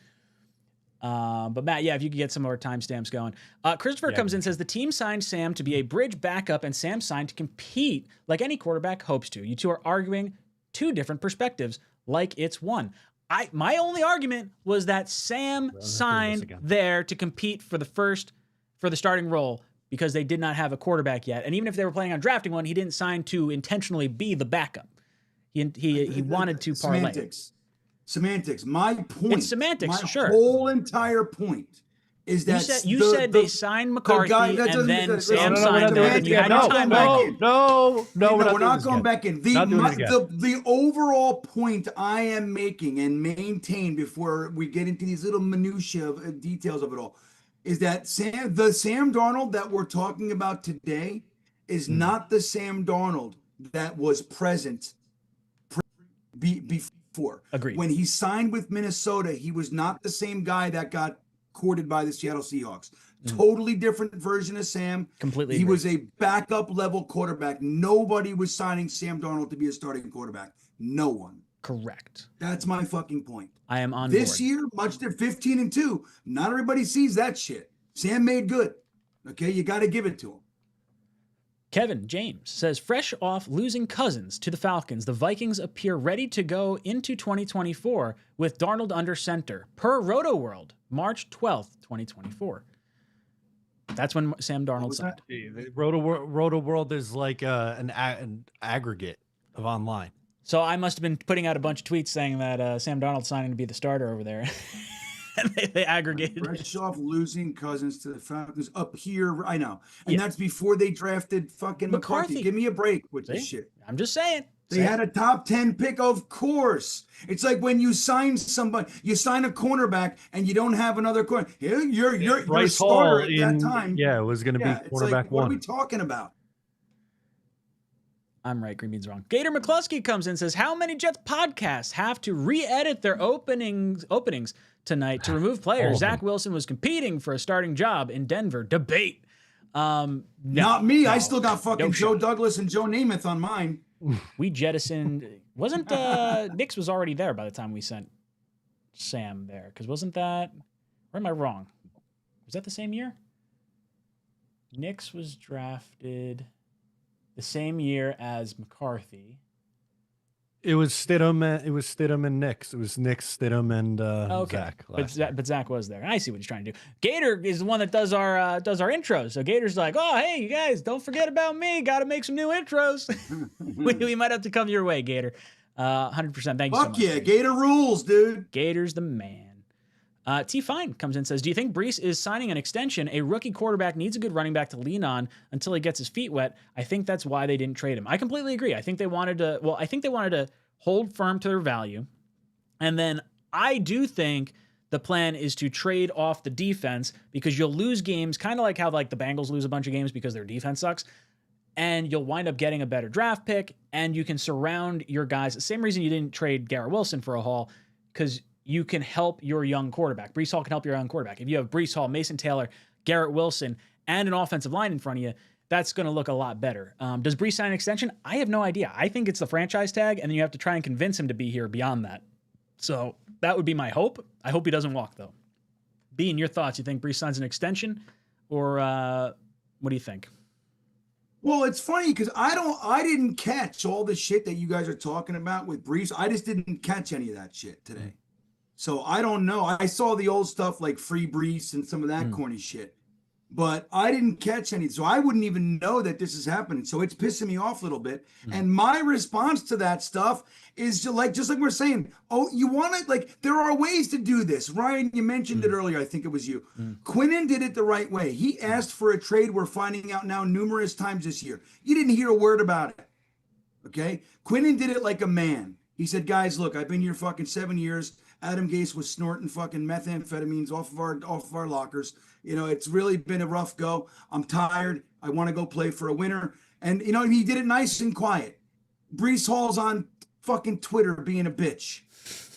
But Matt, yeah, if you could get some more timestamps going. Christopher comes in and says the team signed Sam to be a bridge backup, and Sam signed to compete like any quarterback hopes to. You two are arguing 2 different perspectives, like it's one. My only argument was that Sam signed there to compete for the starting role because they did not have a quarterback yet. And even if they were planning on drafting one, he didn't sign to intentionally be the backup. He wanted to parlay. Semantics. My point. It's semantics, my sure. whole entire point is that You said they signed McCarthy and then Sam signed them, and you had your time back in. No, we're not going again. back in. The overall point I am making and maintain before we get into these little minutiae of details of it all is that the Sam Darnold that we're talking about today is not the Sam Darnold that was present before. Agreed. When he signed with Minnesota, he was not the same guy that got courted by the Seattle Seahawks. Totally different version of Sam. Completely He agree. was a backup level quarterback. Nobody was signing Sam Darnold to be a starting quarterback. No one. Correct. That's my fucking point. I am on This board. year, much to 15-2. Not everybody sees that shit. Sam made good. Okay, you got to give it to him. Kevin James says, fresh off losing Cousins to the Falcons, the Vikings appear ready to go into 2024 with Darnold under center, per Roto World, March 12th, 2024. That's when Sam Darnold signed. Roto World is like an aggregate of online. So I must have been putting out a bunch of tweets saying that Sam Darnold's signing to be the starter over there. and they aggregated. Fresh off losing Cousins to the Falcons up here. I know. And that's before they drafted fucking McCarthy. Give me a break with this shit. I'm just saying. They had a top 10 pick, of course. It's like when you sign somebody, you sign a cornerback and you don't have another corner. You're a starter at that time. Yeah, it was going to be cornerback like, one. What are we talking about? I'm right. Green Bean's wrong. Gator McCluskey comes in and says, how many Jets podcasts have to re-edit their openings tonight to remove players? Zach Wilson was competing for a starting job in Denver. Debate. Not me. I still got fucking Joe Douglas and Joe Namath on mine. We jettisoned. Wasn't Knicks was already there by the time we sent Sam there? Because wasn't that? Or am I wrong? Was that the same year? Knicks was drafted the same year as McCarthy. It was Stidham. It was Stidham and Knicks. It was Knicks, Stidham, and Zach. But Zach was there. I see what he's trying to do. Gator is the one that does our intros. So Gator's like, oh, hey, you guys, don't forget about me. Got to make some new intros. we might have to come your way, Gator. 100%. Thank you so much. Fuck yeah, Gator rules, dude. Gator's the man. T Fine comes in and says, do you think Brees is signing an extension? A rookie quarterback needs a good running back to lean on until he gets his feet wet. I think that's why they didn't trade him. I completely agree. I think they wanted to hold firm to their value. And then I do think the plan is to trade off the defense because you'll lose games, kind of like how like the Bengals lose a bunch of games because their defense sucks. And you'll wind up getting a better draft pick and you can surround your guys. The same reason you didn't trade Garrett Wilson for a haul, because you can help your young quarterback. Brees Hall can help your young quarterback. If you have Brees Hall, Mason Taylor, Garrett Wilson, and an offensive line in front of you, that's going to look a lot better. Does Brees sign an extension? I have no idea. I think it's the franchise tag, and then you have to try and convince him to be here beyond that. So that would be my hope. I hope he doesn't walk, though. Bean, your thoughts? You think Brees signs an extension, or what do you think? Well, it's funny because I didn't catch all the shit that you guys are talking about with Brees. I just didn't catch any of that shit today. So I don't know. I saw the old stuff like Free Brees and some of that corny shit, but I didn't catch any. So I wouldn't even know that this is happening. So it's pissing me off a little bit. And my response to that stuff is just like we're saying, oh, you want to, like, there are ways to do this. Ryan, you mentioned it earlier. I think it was you. Quinnen did it the right way. He asked for a trade. We're finding out now numerous times this year. You didn't hear a word about it. Okay. Quinnen did it like a man. He said, guys, look, I've been here fucking 7 years. Adam Gase was snorting fucking methamphetamines off of our lockers. You know, it's really been a rough go. I'm tired. I want to go play for a winner. And, you know, he did it nice and quiet. Brees Hall's on fucking Twitter being a bitch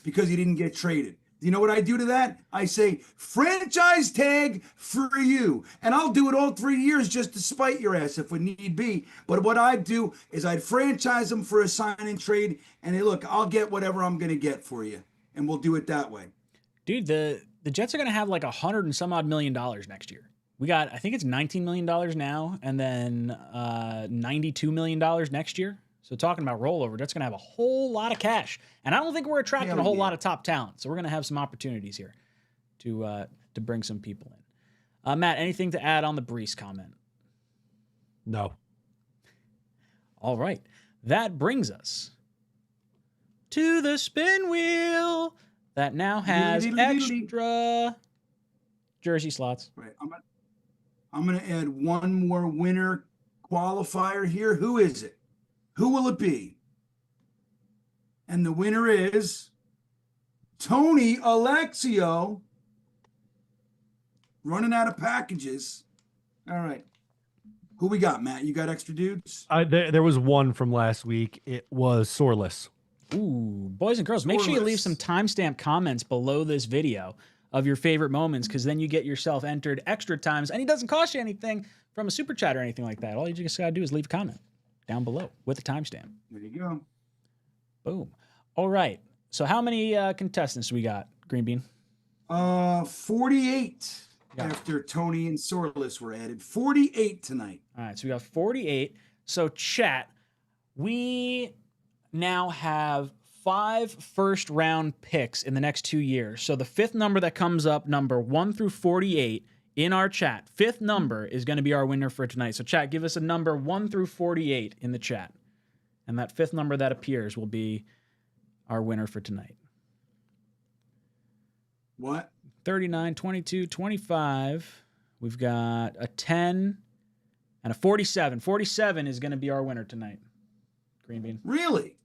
because he didn't get traded. You know what I do to that? I say, franchise tag for you. And I'll do it all 3 years just to spite your ass if we need be. But what I'd do is I'd franchise him for a sign and trade. And hey, look, I'll get whatever I'm going to get for you. And we'll do it that way. Dude, the Jets are going to have like $100 and some odd million next year. We got, I think it's $19 million now, and then $92 million next year. So talking about rollover, Jets going to have a whole lot of cash. And I don't think we're attracting a whole lot of top talent. So we're going to have some opportunities here to bring some people in. Matt, anything to add on the Brees comment? No. All right. That brings us to the spin wheel that now has extra jersey slots. Right. I'm gonna add one more winner qualifier here. Who is it? Who will it be? And the winner is Tony 𝐒𝐿�XIO. Running out of packages. All right. Who we got, Matt? You got extra dudes? There was one from last week. It was Soreless. Ooh, boys and girls, make sure you leave some timestamp comments below this video of your favorite moments, because then you get yourself entered extra times, and it doesn't cost you anything from a super chat or anything like that. All you just gotta do is leave a comment down below with a timestamp. There you go. Boom. All right. So how many contestants do we got, Green Bean? 48 after Tony and Soreless were added. 48 tonight. All right, so we got 48. So chat, we now have 5 first-round picks in the next 2 years. So the fifth number that comes up, number 1 through 48, in our chat, fifth number is going to be our winner for tonight. So chat, give us a number 1 through 48 in the chat. And that fifth number that appears will be our winner for tonight. What? 39, 22, 25. We've got a 10 and a 47. 47 is going to be our winner tonight. Green Bean. Really?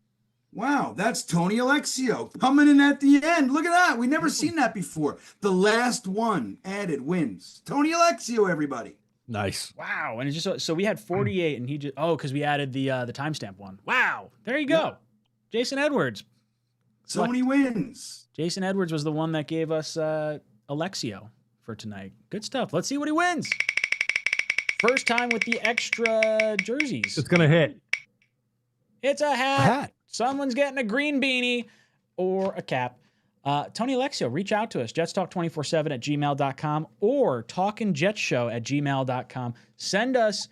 Wow, that's Tony 𝐒𝐿𝐿𝐿𝐿 coming in at the end. Look at that. We never seen that before. The last one added wins. Tony 𝐒𝐿𝐿𝐿, everybody. Nice. Wow. And it's just so we had 48 and he just because we added the timestamp one. Wow. There you go. Yep. Jason Edwards. Tony wins. Jason Edwards was the one that gave us 𝐒𝐿𝐿𝐿 for tonight. Good stuff. Let's see what he wins. First time with the extra jerseys. It's gonna hit. It's a hat. A hat. Someone's getting a green beanie or a cap. Tony 𝐒𝐿𝐿𝐿, reach out to us. jetstalk247@gmail.com or talkinjetshow@gmail.com. Send us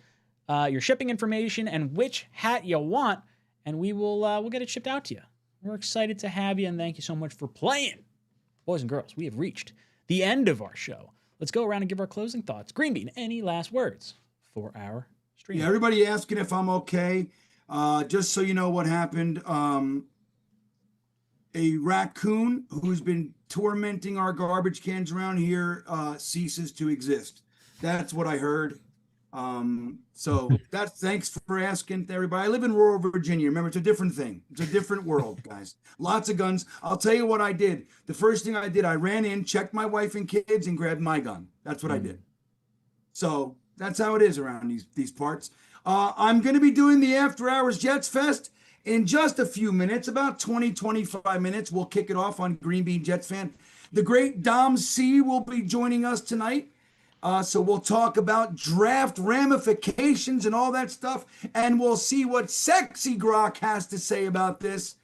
your shipping information and which hat you want, and we'll get it shipped out to you. We're excited to have you, and thank you so much for playing. Boys and girls, we have reached the end of our show. Let's go around and give our closing thoughts. Green Bean, any last words for our stream? Yeah, everybody asking if I'm okay. Just so you know what happened, a raccoon who's been tormenting our garbage cans around here ceases to exist. That's what I heard. So thanks for asking to everybody. I live in rural Virginia. Remember, it's a different thing. It's a different world, guys. Lots of guns. I'll tell you what I did. The first thing I did, I ran in, checked my wife and kids, and grabbed my gun. That's what I did. So that's how it is around these parts. I'm going to be doing the After Hours Jets Fest in just a few minutes, about 20, 25 minutes. We'll kick it off on Green Bean Jets Fan. The great Dom C will be joining us tonight. So we'll talk about draft ramifications and all that stuff, and we'll see what Sexy Grok has to say about this.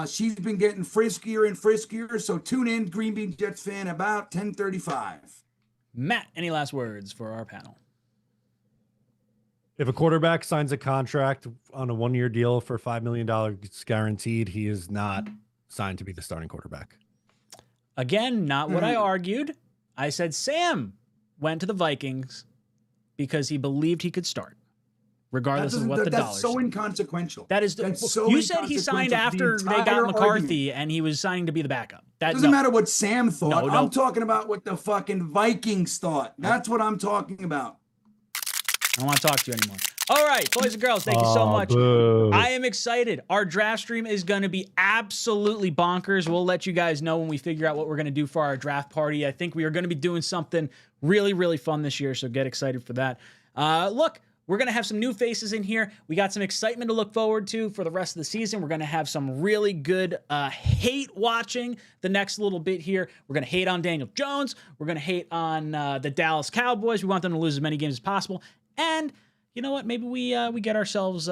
She's been getting friskier and friskier, so tune in, Green Bean Jets Fan, about 10:35. Matt, any last words for our panel? If a quarterback signs a contract on a one-year deal for $5 million guaranteed, he is not signed to be the starting quarterback. Again, not what I argued. I said Sam went to the Vikings because he believed he could start, regardless of what the dollars. That's so inconsequential. That so you said he signed after they got McCarthy and he was signing to be the backup. That doesn't matter what Sam thought. No. I'm talking about what the fucking Vikings thought. That's what I'm talking about. I don't want to talk to you anymore. All right, boys and girls, thank you so much. Boo. I am excited. Our draft stream is going to be absolutely bonkers. We'll let you guys know when we figure out what we're going to do for our draft party. I think we are going to be doing something really, really fun this year, so get excited for that. Look, we're going to have some new faces in here. We got some excitement to look forward to for the rest of the season. We're going to have some really good hate watching the next little bit here. We're going to hate on Daniel Jones. We're going to hate on the Dallas Cowboys. We want them to lose as many games as possible. And you know what? Maybe we get ourselves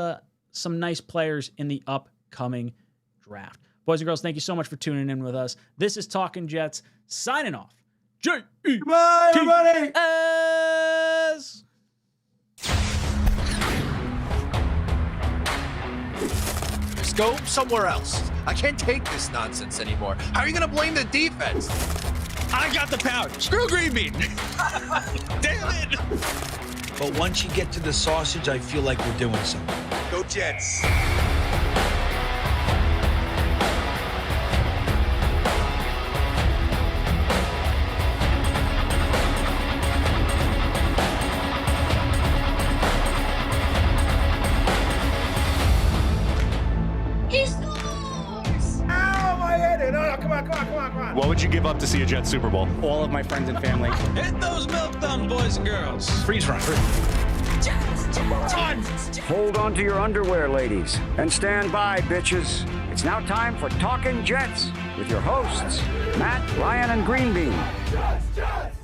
some nice players in the upcoming draft. Boys and girls, thank you so much for tuning in with us. This is Talkin' Jets, signing off. Bye, everybody. J-E-T-S. Just go somewhere else. I can't take this nonsense anymore. How are you going to blame the defense? I got the power. Screw Green Bean. Damn it. But once you get to the sausage, I feel like we're doing something. Go Jets. He scores! Ow, my head. No, come on. What would you give up to see a Jets Super Bowl? All of my friends and family. Hit those milk thumbs, boys and girls. Freeze run. Hold on to your underwear, ladies, and stand by, bitches. It's now time for Talkin' Jets with your hosts, Matt, Ryan, and Green Bean. Jets!